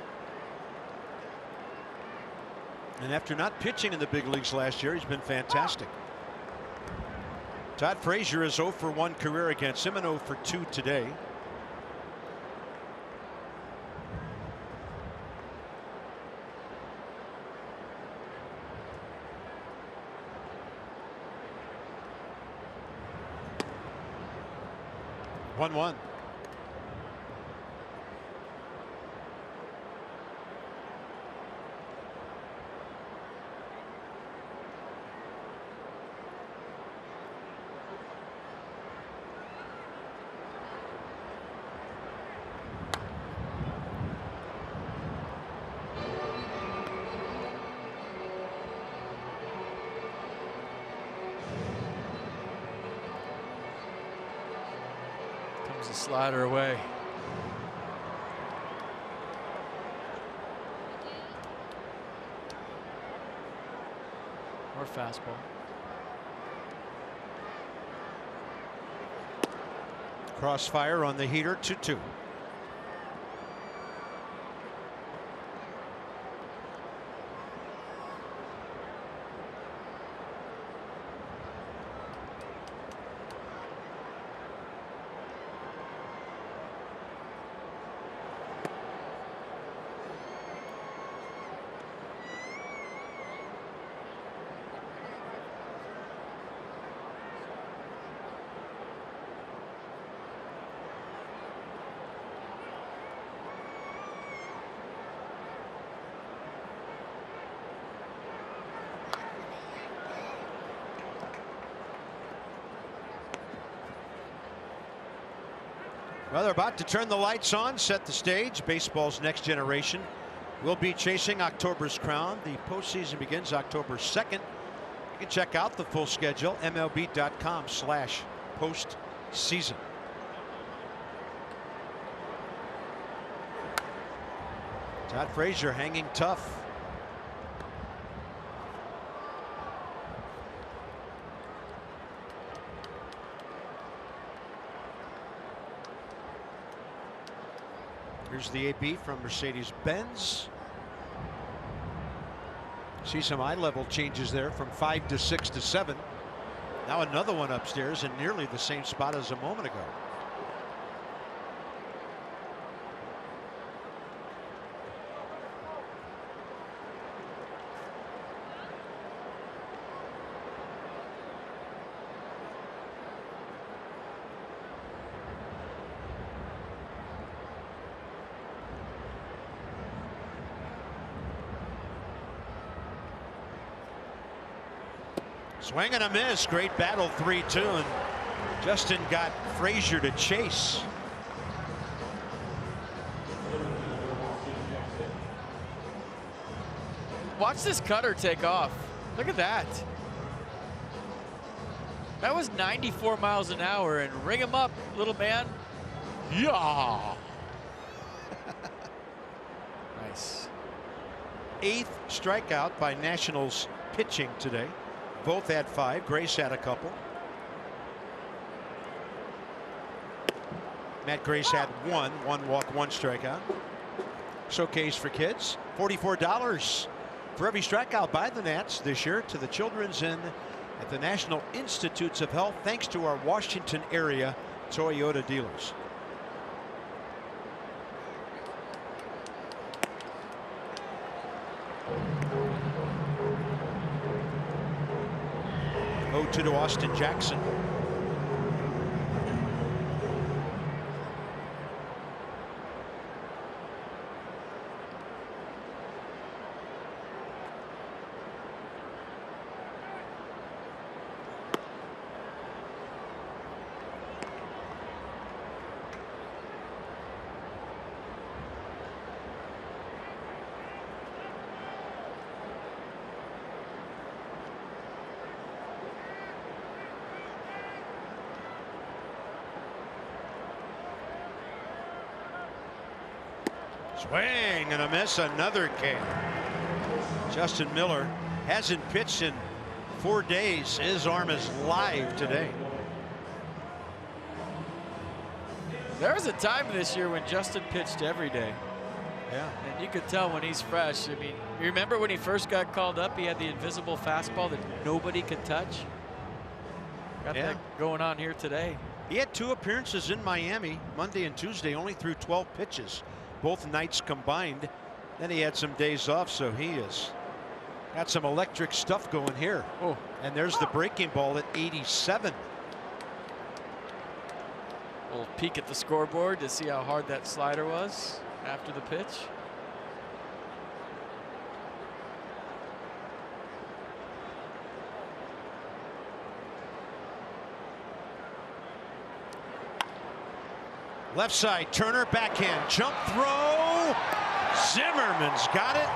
And after not pitching in the big leagues last year, he's been fantastic. Todd Frazier is 0 for 1 career against him and 0 for 2 today. One. Comes the slider away. Or fastball. Crossfire on the heater, 2-2. Well, they're about to turn the lights on, set the stage. Baseball's next generation will be chasing October's crown. The postseason begins October 2nd. You can check out the full schedule, MLB.com/postseason. Todd Frazier hanging tough. Here's the AB from Mercedes-Benz. See some eye level changes there from 5 to 6 to 7. Now another one upstairs in nearly the same spot as a moment ago. Swing and a miss. Great battle, 3-2. And Justin got Frazier to chase. Watch this cutter take off. Look at that. That was 94 miles an hour, and ring him up, little man. Yeah. Nice. 8th strikeout by Nationals pitching today. Both had 5. Grace had a couple. Matt Grace had 1 walk, 1 strikeout. Showcase for kids. $44 for every strikeout by the Nats this year to the Children's Inn at the National Institutes of Health, thanks to our Washington area Toyota dealers. To Austin Jackson. Swing and a miss, another K. Justin Miller hasn't pitched in 4 days. His arm is live today. There was a time this year when Justin pitched every day. Yeah. And you could tell when he's fresh. I mean, you remember when he first got called up, he had the invisible fastball that nobody could touch? Got that going on here today. He had 2 appearances in Miami, Monday and Tuesday, only threw 12 pitches, both nights combined. Then he had some days off, so he has got some electric stuff going here. Oh. And there's the breaking ball at 87. We'll peek at the scoreboard to see how hard that slider was after the pitch. Left side, Turner, backhand, jump throw. Zimmerman's got it.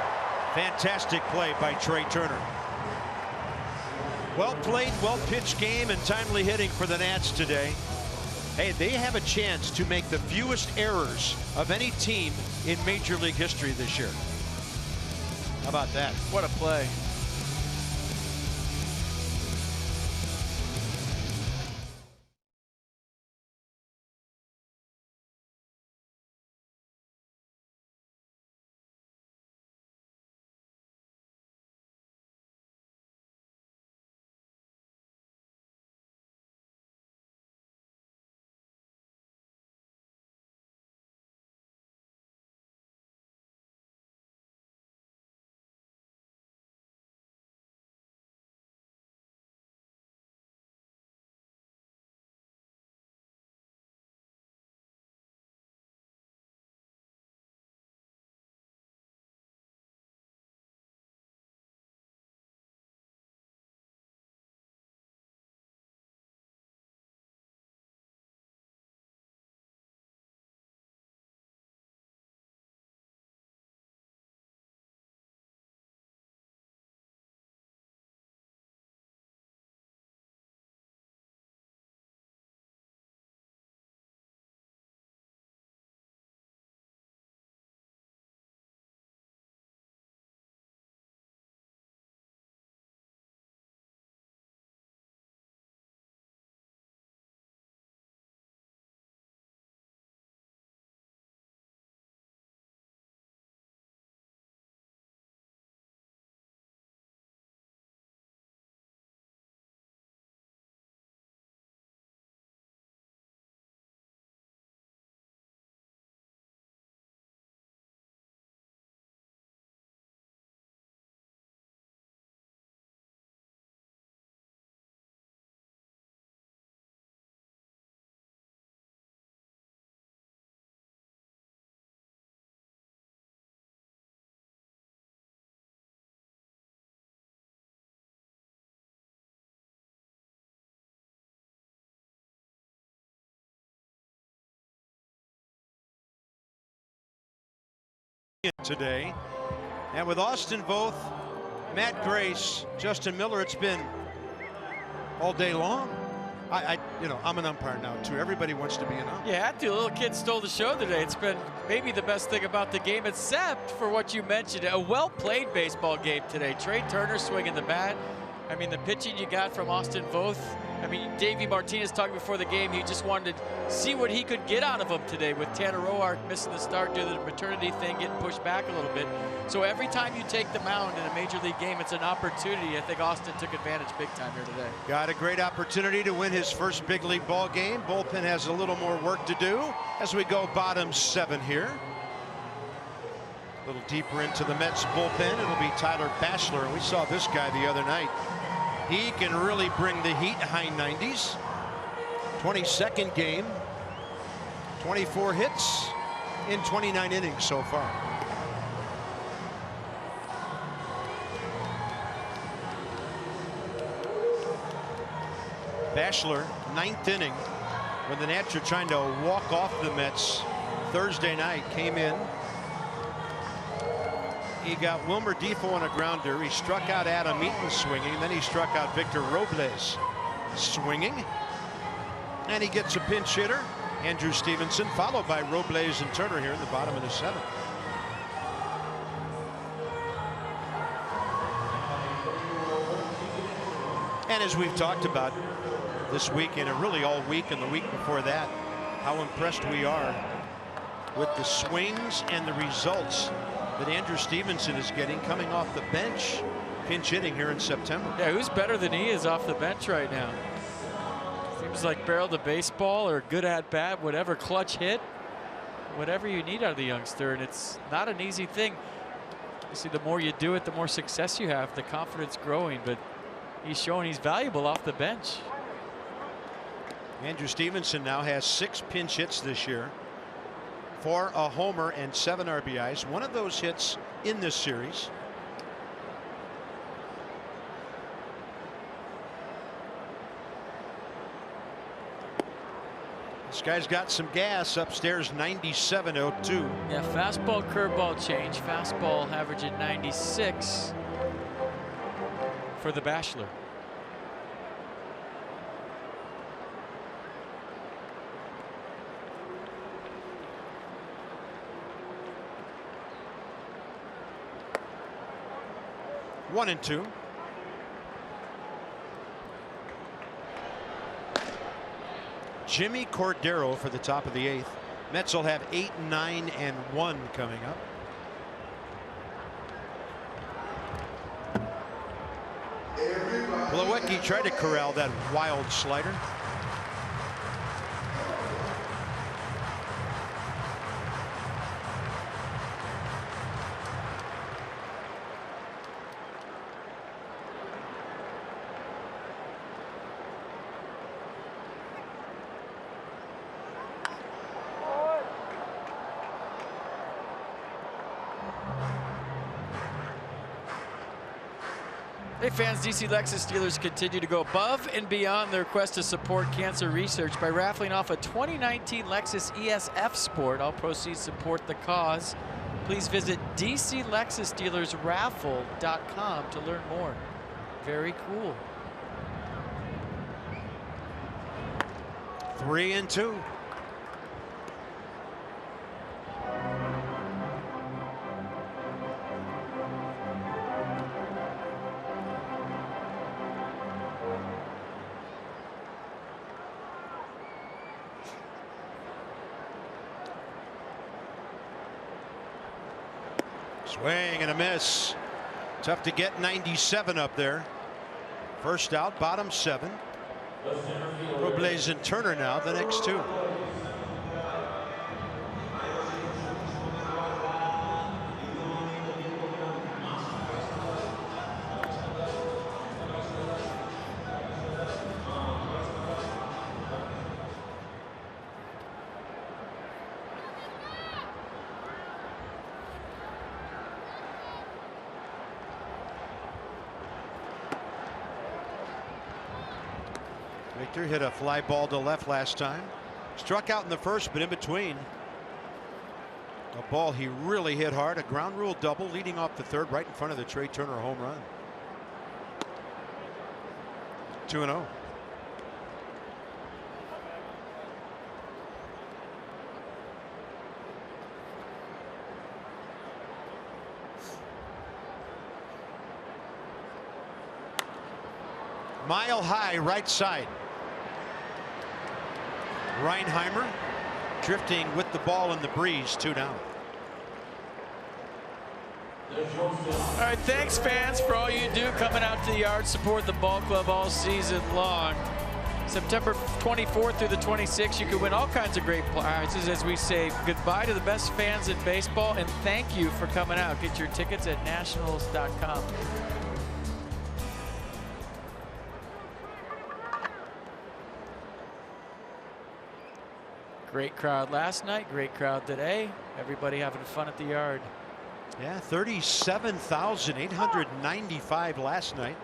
Fantastic play by Trey Turner. Well played, well pitched game and timely hitting for the Nats today. Hey, they have a chance to make the fewest errors of any team in Major League history this year. How about that? What a play. Today, and with Austin Voth, Matt Grace, Justin Miller, it's been all day long. I'm an umpire now too. Everybody wants to be an umpire. Yeah, the little kid stole the show today. It's been maybe the best thing about the game, except for what you mentioned, a well-played baseball game today. Trey Turner swinging the bat. I mean, the pitching you got from Austin Voth. I mean, Davey Martinez talked before the game. He just wanted to see what he could get out of him today with Tanner Roark missing the start due to the maternity thing, getting pushed back a little bit. So every time you take the mound in a major league game, it's an opportunity. I think Austin took advantage big time here today. Got a great opportunity to win his first big league ball game. Bullpen has a little more work to do as we go bottom 7 here. A little deeper into the Mets bullpen, it'll be Tyler Bachelor, and we saw this guy the other night. He can really bring the heat, high 90s. 22nd game, 24 hits in 29 innings so far. Bachelor, 9th inning, when the Nats are trying to walk off the Mets Thursday night, came in. He got Wilmer Defoe on a grounder. He struck out Adam Eaton swinging. Then he struck out Victor Robles swinging. And he gets a pinch hitter, Andrew Stevenson, followed by Robles and Turner here in the bottom of the 7th. And as we've talked about this week and really all week and the week before that, how impressed we are with the swings and the results that Andrew Stevenson is getting coming off the bench, pinch hitting here in September. Yeah, who's better than he is off the bench right now? Seems like barrel to baseball or good at bat, whatever, clutch hit, whatever you need out of the youngster. And it's not an easy thing. You see, the more you do it, the more success you have, the confidence growing. But he's showing he's valuable off the bench. Andrew Stevenson now has 6 pinch hits this year, 4 a homer and 7 RBIs. One of those hits in this series. This guy's got some gas upstairs, 97.02. Yeah, fastball, curveball change. Fastball averaging 96 for the Bachelor. One and two. Jimmy Cordero for the top of the 8th. Mets will have 8, 9, and 1 coming up. Plawecki tried to corral that wild slider. Hey fans, DC Lexus dealers continue to go above and beyond their quest to support cancer research by raffling off a 2019 Lexus ESF Sport. All proceeds support the cause. Please visit DCLexusDealersRaffle.com to learn more. Very cool. 3 and 2. Swing and a miss. Tough to get 97 up there. First out, bottom 7. Robles and Turner now, the next 2. Victor hit a fly ball to left last time. Struck out in the first, but in between. A ball he really hit hard. A ground rule double leading off the 3rd, right in front of the Trey Turner home run. 2-0. Mile high right side. Reinheimer drifting with the ball in the breeze, 2 down. All right, thanks fans for all you do coming out to the yard, support the ball club all season long. September 24th through the 26th, you can win all kinds of great prizes as we say goodbye to the best fans in baseball and thank you for coming out. Get your tickets at nationals.com. Great crowd last night, great crowd today. Everybody having fun at the yard. Yeah, 37,895 last night.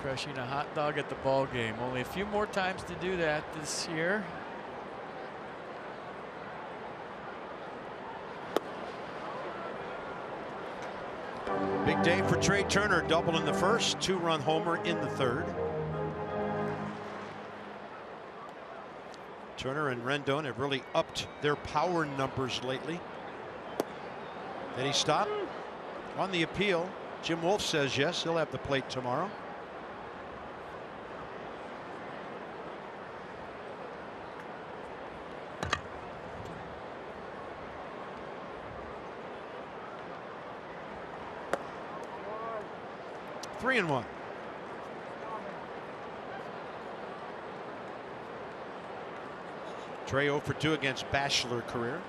Crushing a hot dog at the ball game. Only a few more times to do that this year. Big day for Trey Turner, double in the first, 2-run homer in the 3rd. Turner and Rendon have really upped their power numbers lately. Did he stop on the appeal? Jim Wolf says yes, he'll have the plate tomorrow. Three and one. Trey 0 for 2 against Bachelor career.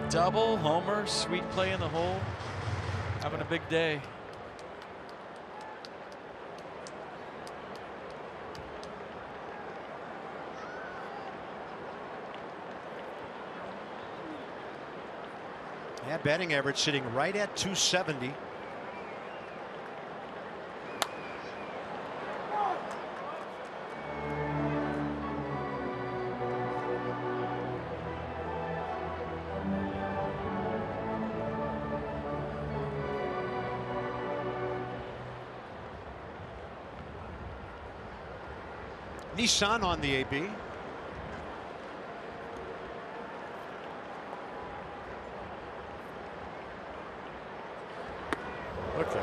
Double, homer, sweet play in the hole. Having a big day. Yeah, batting average sitting right at 270. Nissan on the AB. Okay.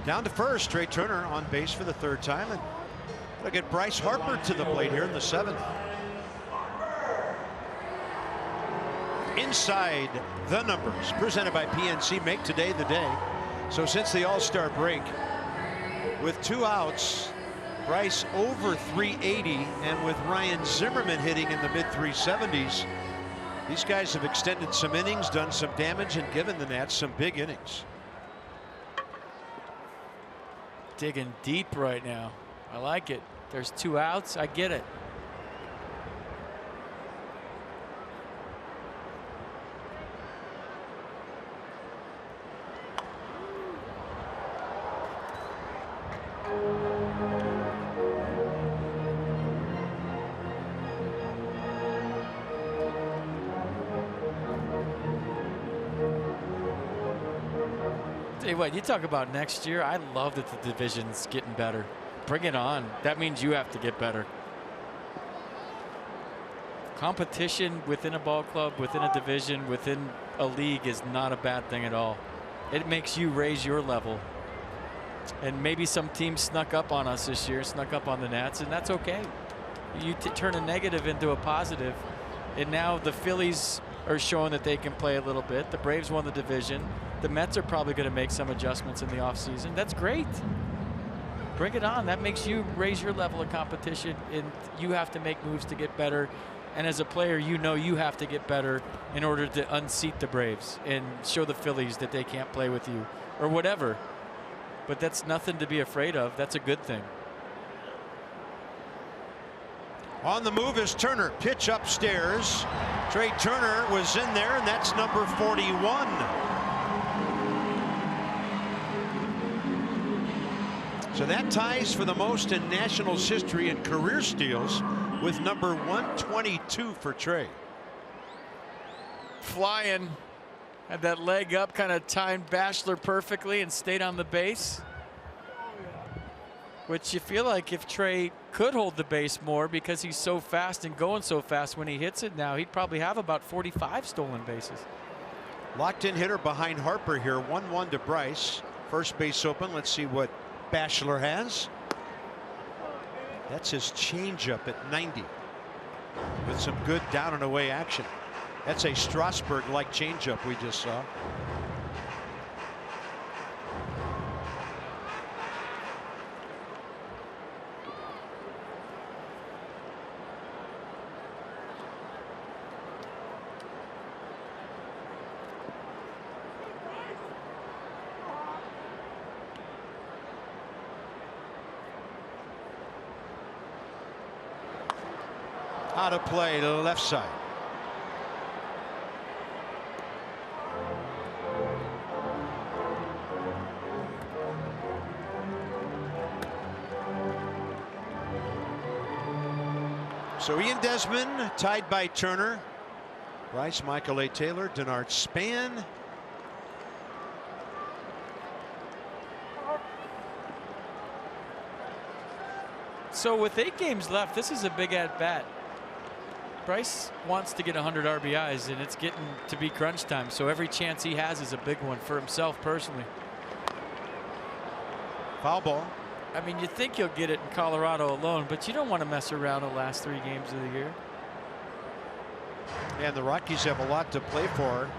Down to first. Trey Turner on base for the 3rd time, and look at Bryce Harper to the plate here in the 7th. Inside the numbers presented by PNC. Make today the day. So since the All-Star break, with 2 outs, Bryce over 380, and with Ryan Zimmerman hitting in the mid-370s, these guys have extended some innings, done some damage, and given the Nats some big innings. Digging deep right now. I like it. There's 2 outs. I get it. Tell you what, you talk about next year. I love that the division's getting better. Bring it on. That means you have to get better. Competition within a ball club, within a division, within a league is not a bad thing at all. It makes you raise your level. And maybe some teams snuck up on us this year, snuck up on the Nats, and that's okay. You turn a negative into a positive, and now the Phillies are showing that they can play a little bit. The Braves won the division. The Mets are probably going to make some adjustments in the offseason. That's great. Bring it on. That makes you raise your level of competition, and you have to make moves to get better. And as a player, you know you have to get better in order to unseat the Braves and show the Phillies that they can't play with you or whatever. But that's nothing to be afraid of. That's a good thing. On the move is Turner. Pitch upstairs. Trey Turner was in there, and that's number 41. So that ties for the most in Nationals history in career steals, with number 122 for Trey. Flying. Had that leg up, kind of timed Bachelor perfectly and stayed on the base. Which you feel like if Trey could hold the base more, because he's so fast and going so fast when he hits it now, he'd probably have about 45 stolen bases. Locked in hitter behind Harper here. 1-1 to Bryce. First base open. Let's see what Bachelor has. That's his changeup at 90 with some good down and away action. That's a Strasburg-like changeup we just saw. Out of play to the left side. So Ian Desmond tied by Turner. Bryce, Michael A. Taylor, Denard Span. So with 8 games left, this is a big at bat. Bryce wants to get 100 RBIs, and it's getting to be crunch time. So every chance he has is a big one for himself personally. Foul ball. I mean, you think you'll get it in Colorado alone, but you don't want to mess around the last 3 games of the year. And the Rockies have a lot to play for.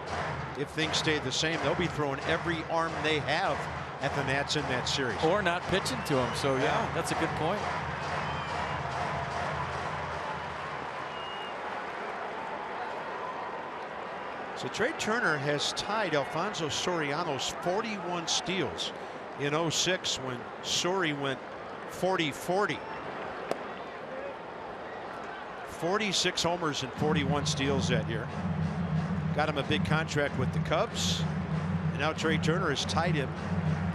If things stay the same, they'll be throwing every arm they have at the Nats in that series. Or not pitching to them. So, yeah, that's a good point. So Trey Turner has tied Alfonso Soriano's 41 steals in 06 when Sori went 40-40. 46 homers and 41 steals that year. Got him a big contract with the Cubs. And now Trey Turner has tied him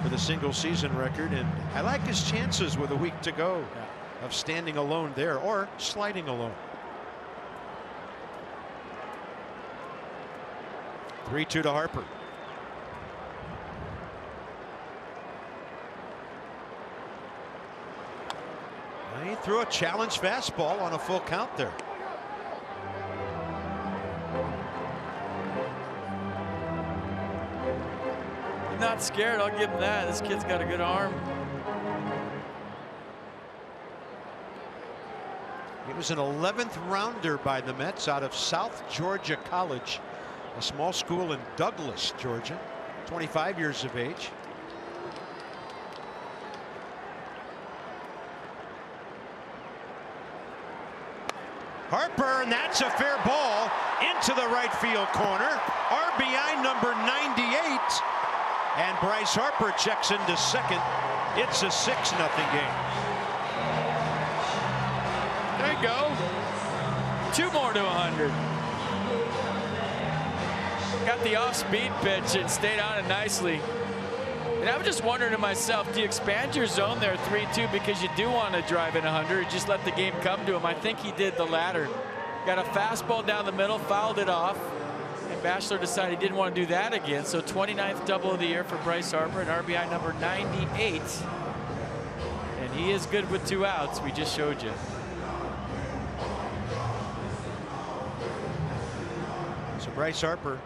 for the single season record. And I like his chances with a week to go of standing alone there or sliding alone. 3-2 to Harper. He threw a challenge fastball on a full count there. He's not scared. I'll give him that. This kid's got a good arm. He was an 11th rounder by the Mets out of South Georgia College, a small school in Douglas, Georgia. 25 years of age. Harper, and that's a fair ball into the right field corner. RBI number 98. And Bryce Harper checks into second. It's a 6-0 game. There you go. 2 more to 100. Got the off-speed pitch and stayed on it nicely. And I'm just wondering to myself, do you expand your zone there 3-2 because you do want to drive in 100 or just let the game come to him? I think he did the latter. Got a fastball down the middle, fouled it off, and Bachelor decided he didn't want to do that again. So 29th double of the year for Bryce Harper and RBI number 98. And he is good with 2 outs. We just showed you. So Bryce Harper,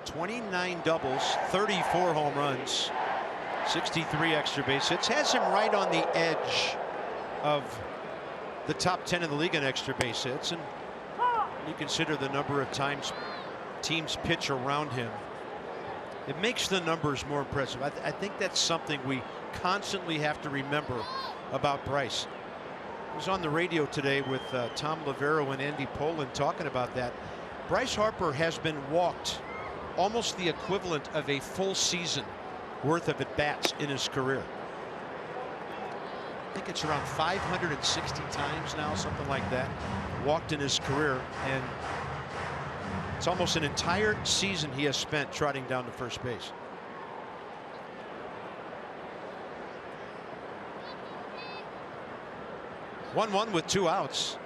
29 doubles, 34 home runs, 63 extra base hits, has him right on the edge of the top 10 in the league in extra base hits. And you consider the number of times teams pitch around him, it makes the numbers more impressive. I think that's something we constantly have to remember about Bryce. I was on the radio today with Tom Lavero and Andy Poland talking about that. Bryce Harper has been walked almost the equivalent of a full season worth of at-bats in his career. I think it's around 560 times now, something like that, walked in his career, and it's almost an entire season he has spent trotting down to first base. One with 2 outs.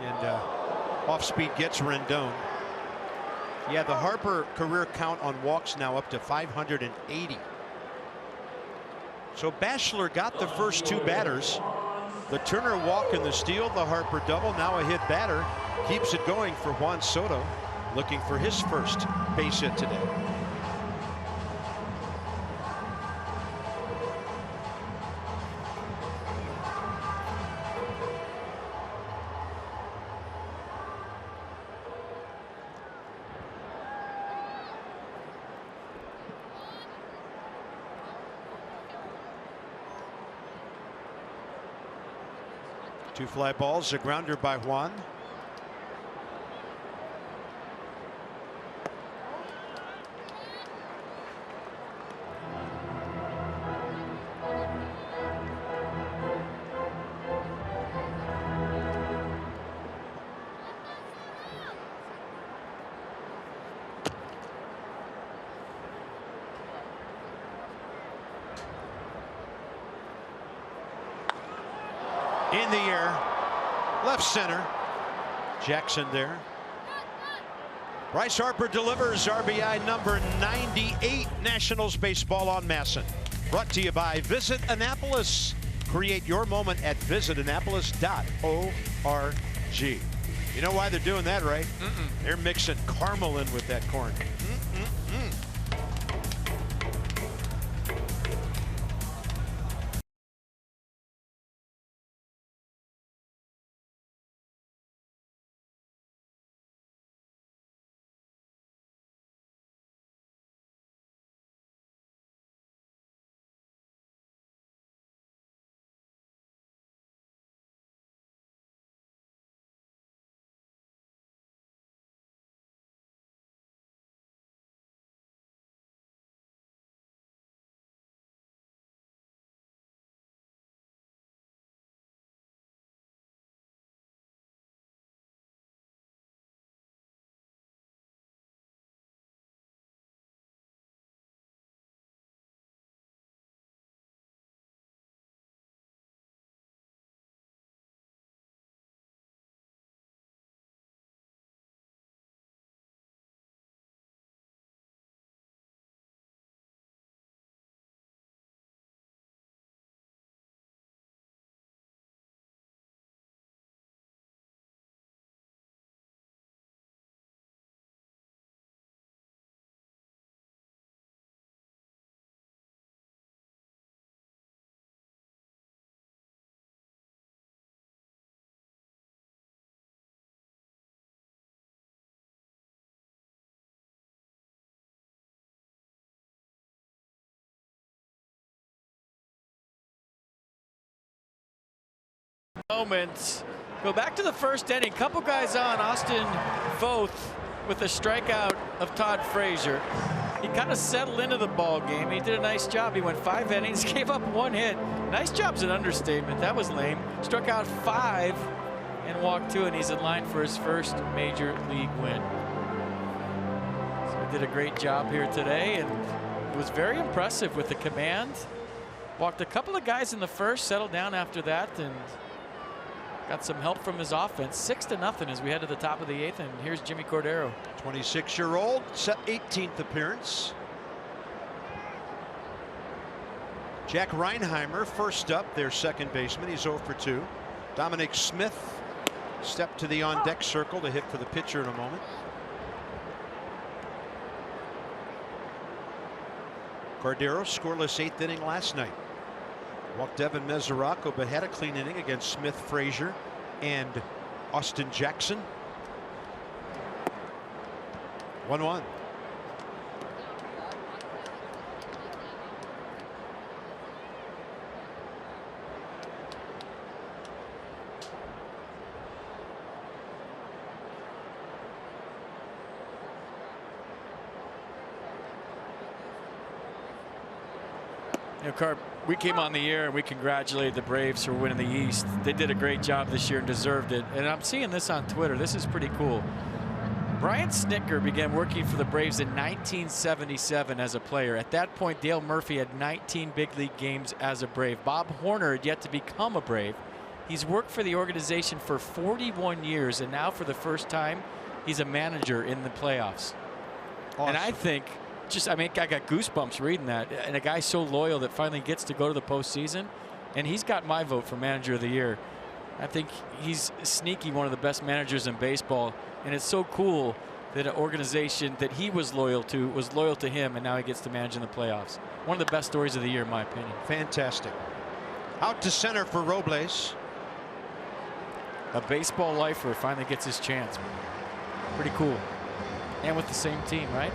And off speed gets Rendon. Yeah, the Harper career count on walks now up to 580. So Bachelor got the first 2 batters. The Turner walk and the steal, the Harper double, now a hit batter. Keeps it going for Juan Soto, looking for his first base hit today. Two fly balls, a grounder by Juan. In the air, left center, Jackson there. Bryce Harper delivers RBI number 98. Nationals baseball on Masson. Brought to you by Visit Annapolis. Create your moment at visitannapolis.org. You know why they're doing that, right? They're mixing caramel in with that corn. Moment. Go back to the first inning. Couple guys on. Austin Voth with a strikeout of Todd Frazier. He kind of settled into the ball game. He did a nice job. He went 5 innings, gave up 1 hit. Nice job's an understatement. That was lame. Struck out 5 and walked 2, and he's in line for his first major league win. So he did a great job here today and was very impressive with the command. Walked a couple of guys in the first, settled down after that, and got some help from his offense. 6-0 as we head to the top of the 8th, and here's Jimmy Cordero. 26-year-old, set 18th appearance. Jack Reinheimer first up, their second baseman. He's 0 for 2. Dominic Smith stepped to the on-deck circle to hit for the pitcher in a moment. Cordero scoreless 8th inning last night. Walked Devin Mesoraco, but had a clean inning against Smith, Frazier, and Austin Jackson. 1-1. You know, Carp, we came on the air and we congratulated the Braves for winning the East. They did a great job this year and deserved it. And I'm seeing this on Twitter. This is pretty cool. Brian Snitker began working for the Braves in 1977 as a player. At that point, Dale Murphy had 19 big league games as a Brave. Bob Horner had yet to become a Brave. He's worked for the organization for 41 years, and now for the first time, he's a manager in the playoffs. Awesome. And I think, I got goosebumps reading that. And a guy so loyal that finally gets to go to the postseason, and he's got my vote for manager of the year. I think he's sneaky one of the best managers in baseball, and it's so cool that an organization that he was loyal to him, and now he gets to manage in the playoffs. One of the best stories of the year, in my opinion. Fantastic. Out to center for Robles. A baseball lifer finally gets his chance. Pretty cool. And with the same team, right?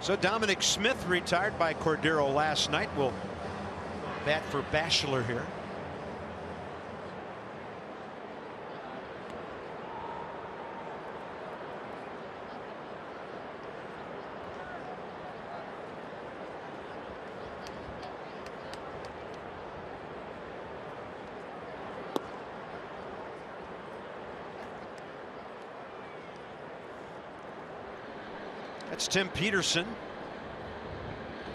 So Dominic Smith, retired by Cordero last night, will bat for Bachelor here. That's Tim Peterson.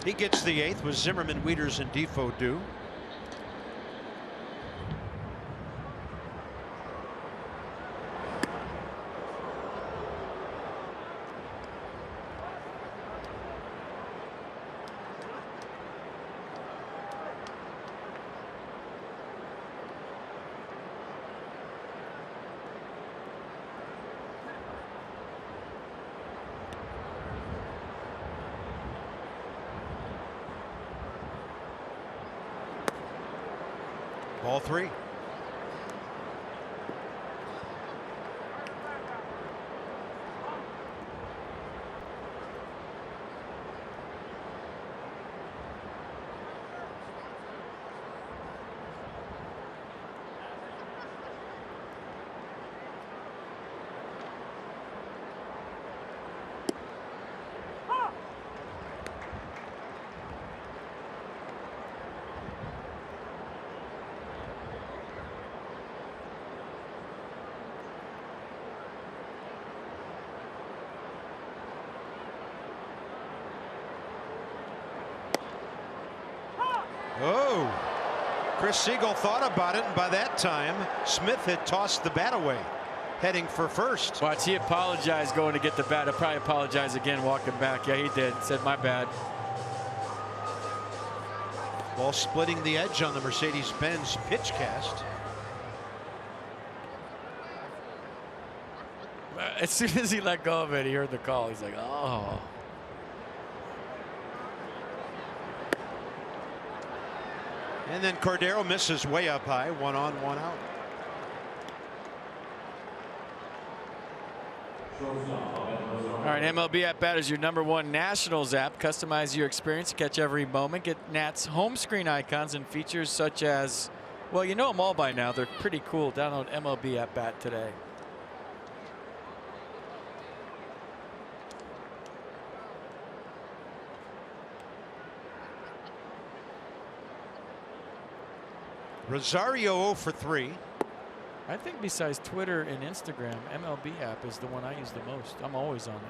He gets the 8th with Zimmerman, Wieters, and Defoe due. Ball 3. Oh, Chris Siegel thought about it, and by that time, Smith had tossed the bat away, heading for first. Watch, he apologized going to get the bat. He'll probably apologize again walking back. Yeah, he did. Said, my bad. Ball splitting the edge on the Mercedes-Benz pitch cast. As soon as he let go of it, he heard the call. He's like, oh. And then Cordero misses way up high. 1 on, 1 out. All right, MLB At Bat is your #1 Nationals app. Customize your experience, catch every moment. Get Nat's home screen icons and features such as, well, you know them all by now. They're pretty cool. Download MLB At Bat today. Rosario 0 for 3. I think besides Twitter and Instagram, MLB app is the one I use the most. I'm always on it.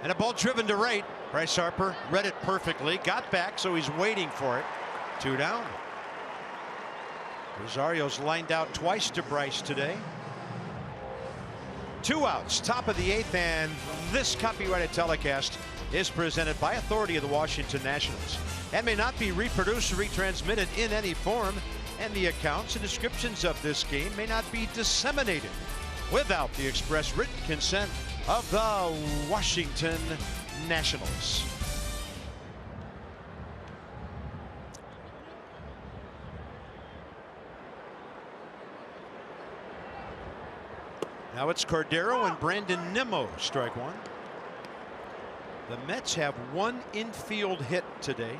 And a ball driven to right. Bryce Harper read it perfectly. Got back, so he's waiting for it. 2 down. Rosario's lined out twice to Bryce today. 2 outs, top of the 8th, and this copyrighted telecast is presented by authority of the Washington Nationals and may not be reproduced or retransmitted in any form, and the accounts and descriptions of this game may not be disseminated without the express written consent of the Washington Nationals. Now it's Cordero and Brandon Nimmo, strike 1. The Mets have 1 infield hit today.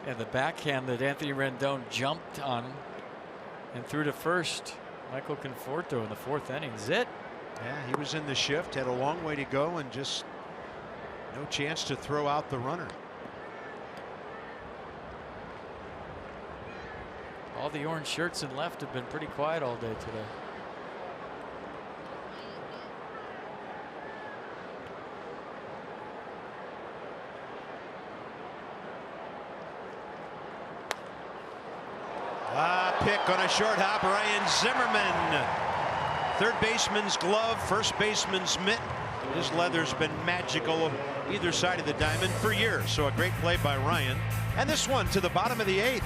And the backhand that Anthony Rendon jumped on and threw to first. Michael Conforto in the 4th inning. Zit. Yeah, he was in the shift, had a long way to go, and just no chance to throw out the runner. All the orange shirts in left have been pretty quiet all day today. Pick on a short hop, Ryan Zimmerman. Third baseman's glove, first baseman's mitt. His leather's been magical either side of the diamond for years. So a great play by Ryan. And this one to the bottom of the 8th.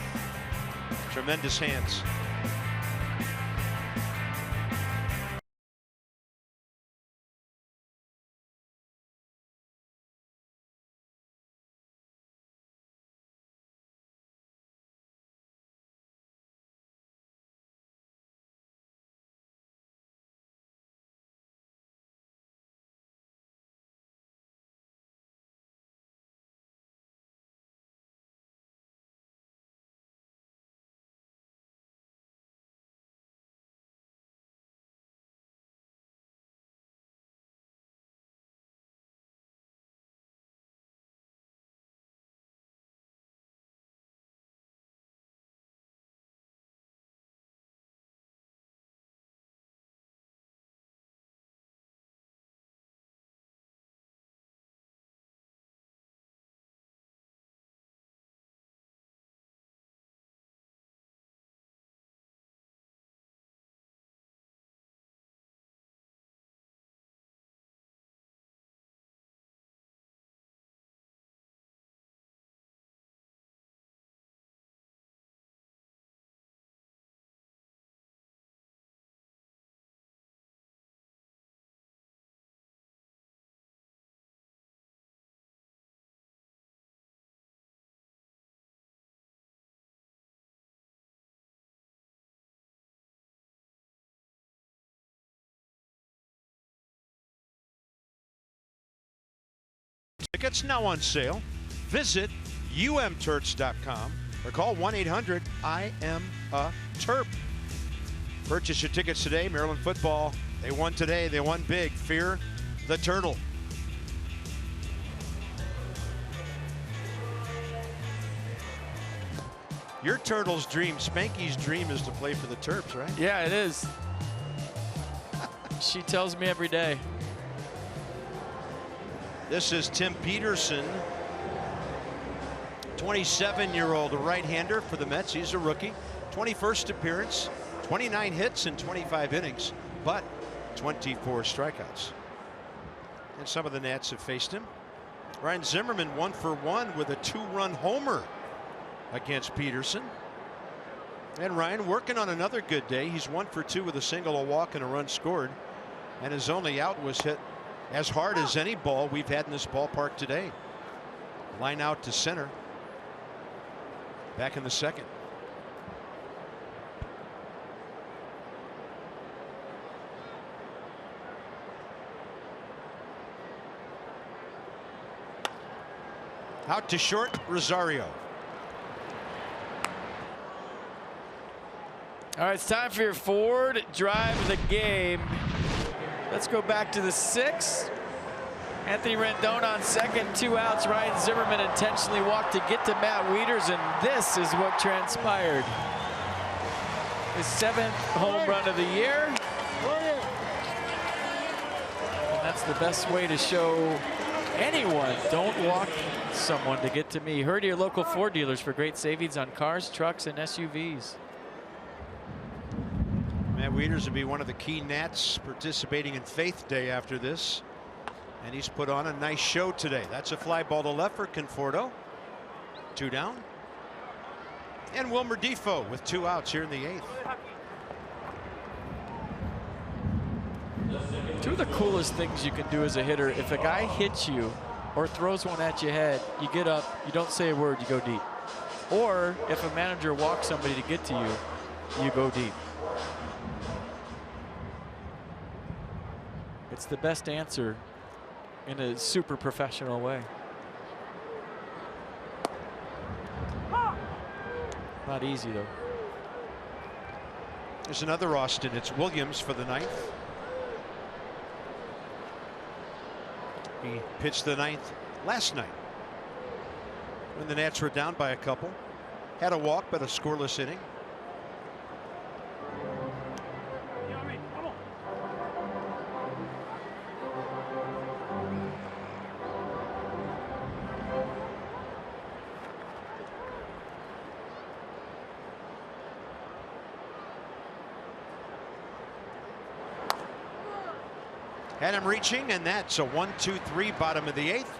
Tremendous hands. Tickets now on sale. Visit umterps.com or call 1-800-IM-A-TERP. Purchase your tickets today. Maryland football, they won today. They won big. Fear the turtle. Your Turtles' dream, Spanky's dream, is to play for the Terps, right? Yeah, it is. She tells me every day. This is Tim Peterson, 27-year-old right-hander for the Mets. He's a rookie. 21st appearance, 29 hits in 25 innings, but 24 strikeouts. And some of the Nats have faced him. Ryan Zimmerman 1 for 1 with a 2-run homer against Peterson. And Ryan working on another good day. He's 1 for 2 with a single, a walk, and a run scored. And his only out was hit as hard as any ball we've had in this ballpark today. Line out to center. Back in the second. Out to short, Rosario. All right, it's time for your Ford drive of the game. Let's go back to the 6th. Anthony Rendon on second, 2 outs. Ryan Zimmerman intentionally walked to get to Matt Wieters, and this is what transpired. His 7th home run of the year. And that's the best way to show anyone, don't walk someone to get to me. Hurry to your local Ford dealers for great savings on cars, trucks, and SUVs. Matt Wieters will be one of the key Nats participating in Faith Day after this. And he's put on a nice show today. That's a fly ball to left for Conforto. 2 down. And Wilmer Defoe with 2 outs here in the 8th. Two of the coolest things you can do as a hitter, if a guy hits you or throws one at your head, you get up, you don't say a word, you go deep. Or if a manager walks somebody to get to you, you go deep. It's the best answer in a super professional way. Not easy though. There's another Austin. It's Williams for the 9th. He pitched the 9th last night when the Nats were down by a couple. Had a walk, but a scoreless inning. Had him reaching, and that's a 1-2-3 bottom of the 8th.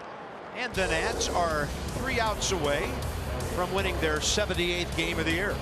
And the Nats are 3 outs away from winning their 78th game of the year.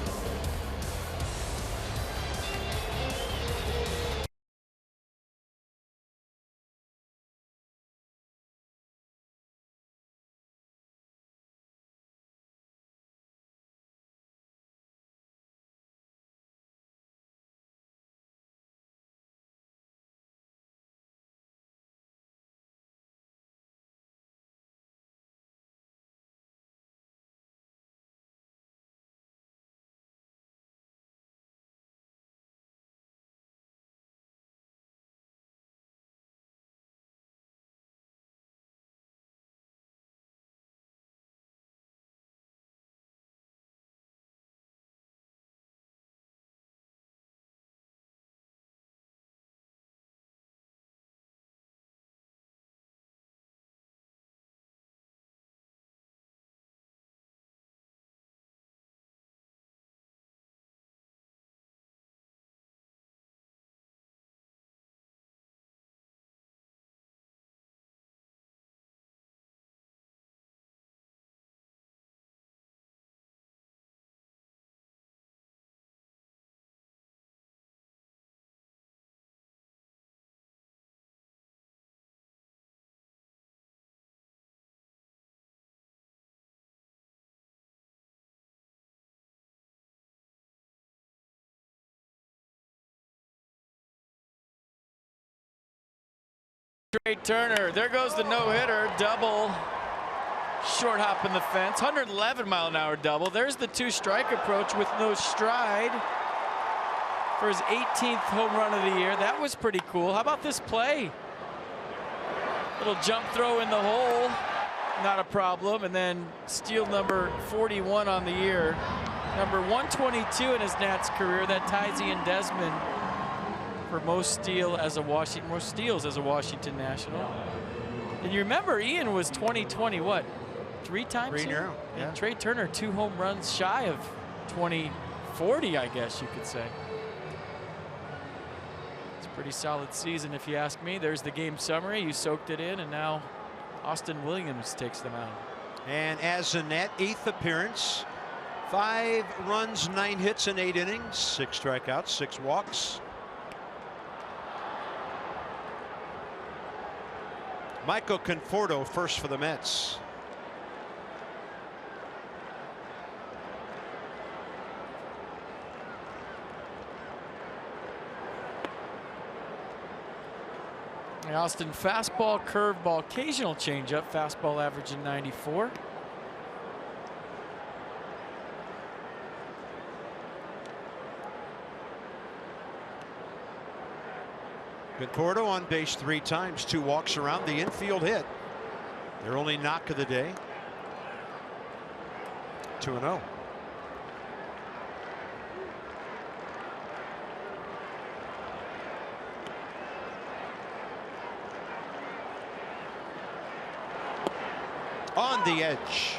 Trey Turner, there goes the no-hitter, double Short hop in the fence, 111-mile-an-hour double. There's the two-strike approach with no stride for his 18th home run of the year. That was pretty cool. How about this play? Little jump throw in the hole, not a problem. And then steal number 41 on the year. Number 122 in his Nats career. That ties Ian Desmond for most steals as a Washington National. And you remember Ian was 2020 what? 3 times? Yeah. And Trey Turner 2 home runs shy of 2040, I guess you could say. It's a pretty solid season if you ask me. There's the game summary. You soaked it in, and now Austin Williams takes them out. And as a Nat 8th appearance, 5 runs, 9 hits in 8 innings, 6 strikeouts, 6 walks. Michael Conforto first for the Mets. Austin fastball, curveball, occasional changeup, fastball averaging 94. Conforto on base 3 times, 2 walks around, the infield hit. Their only knock of the day. 2-0. On the edge.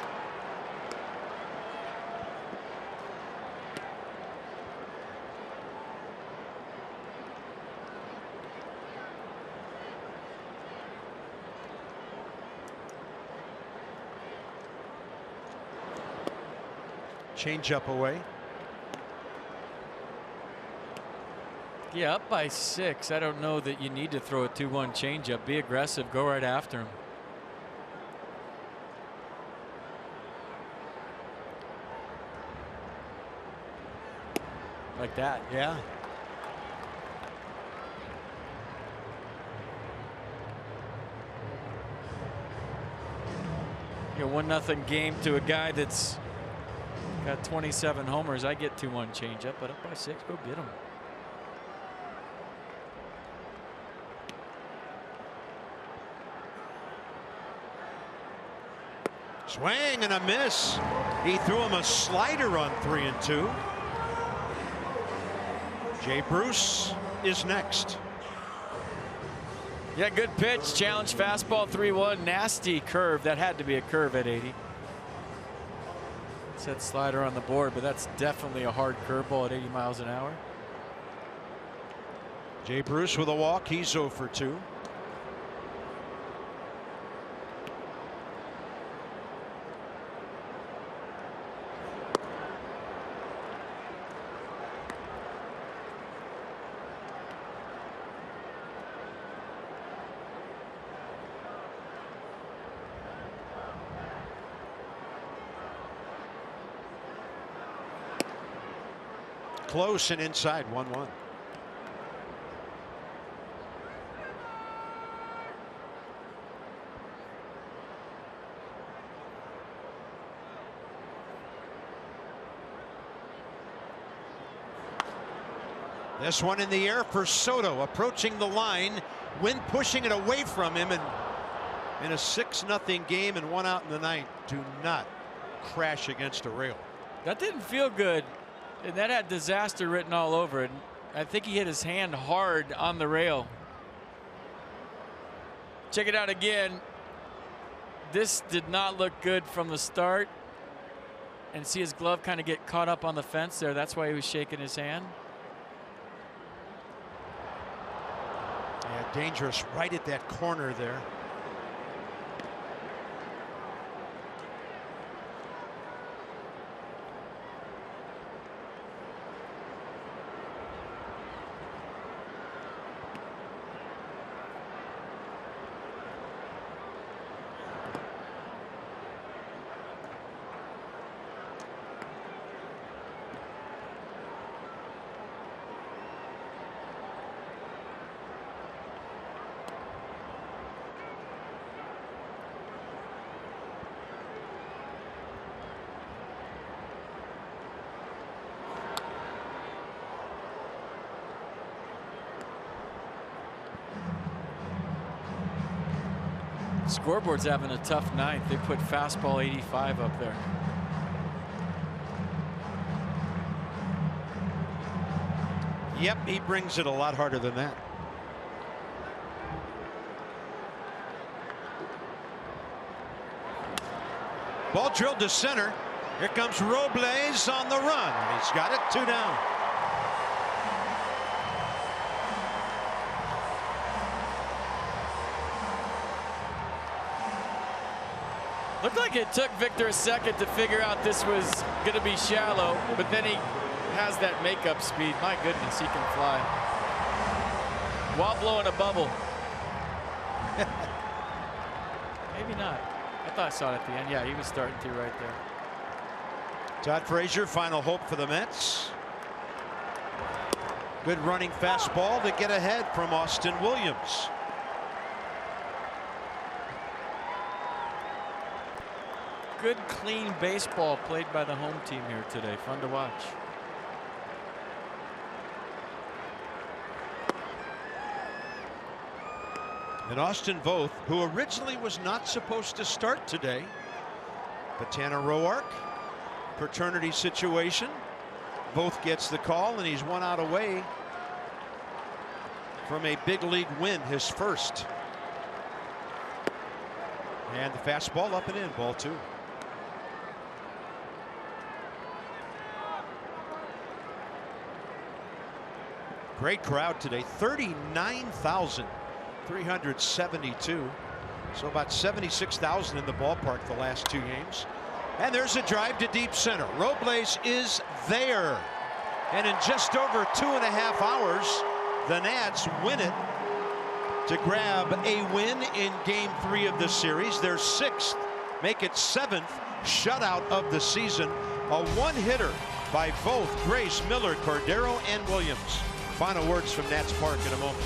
Change up away. Yeah, up by 6. I don't know that you need to throw a 2-1 changeup. Be aggressive. Go right after him. Like that. Yeah. You know, 1-0 game to a guy that's got 27 homers. I get 2-1 changeup, but up by 6, go get him. Swing and a miss. He threw him a slider on 3-2. Jay Bruce is next. Yeah, good pitch. Challenge fastball 3-1. Nasty curve. That had to be a curve at 80. Said slider on the board, but that's definitely a hard curveball at 80 miles an hour. Jay Bruce with a walk. He's 0 for 2. Close and inside, 1-1. This one in the air for Soto, approaching the line. Wind pushing it away from him, and in a 6-0 game and 1 out in the ninth, do not crash against a rail. That didn't feel good. And that had disaster written all over it. I think he hit his hand hard on the rail. Check it out again. This did not look good from the start. And see his glove kind of get caught up on the fence there. That's why he was shaking his hand. Yeah, dangerous right at that corner there. Scoreboard's having a tough night. They put fastball 85 up there. Yep, he brings it a lot harder than that. Ball drilled to center. Here comes Robles on the run. And he's got it, 2 down. Looked like it took Victor a second to figure out this was going to be shallow, but then he has that makeup speed. My goodness, he can fly while blowing a bubble. Maybe not. I thought I saw it at the end. Yeah, he was starting to right there. Todd Frazier, final hope for the Mets. Good running fastball to get ahead from Austin Williams. Good, clean baseball played by the home team here today. Fun to watch. And Austin Voth, who originally was not supposed to start today, but Tanner Roark, paternity situation. Voth gets the call, and he's 1 out away from a big league win, his first. And the fastball up and in, ball 2. Great crowd today, 39,372. So about 76,000 in the ballpark the last 2 games. And there's a drive to deep center. Robles is there. And in just over 2.5 hours, the Nats win it to grab a win in Game 3 of the series. Their 6th, make it 7th shutout of the season. A one-hitter by both Grace, Miller, Cordero, and Williams. Final words from Nats Park in a moment.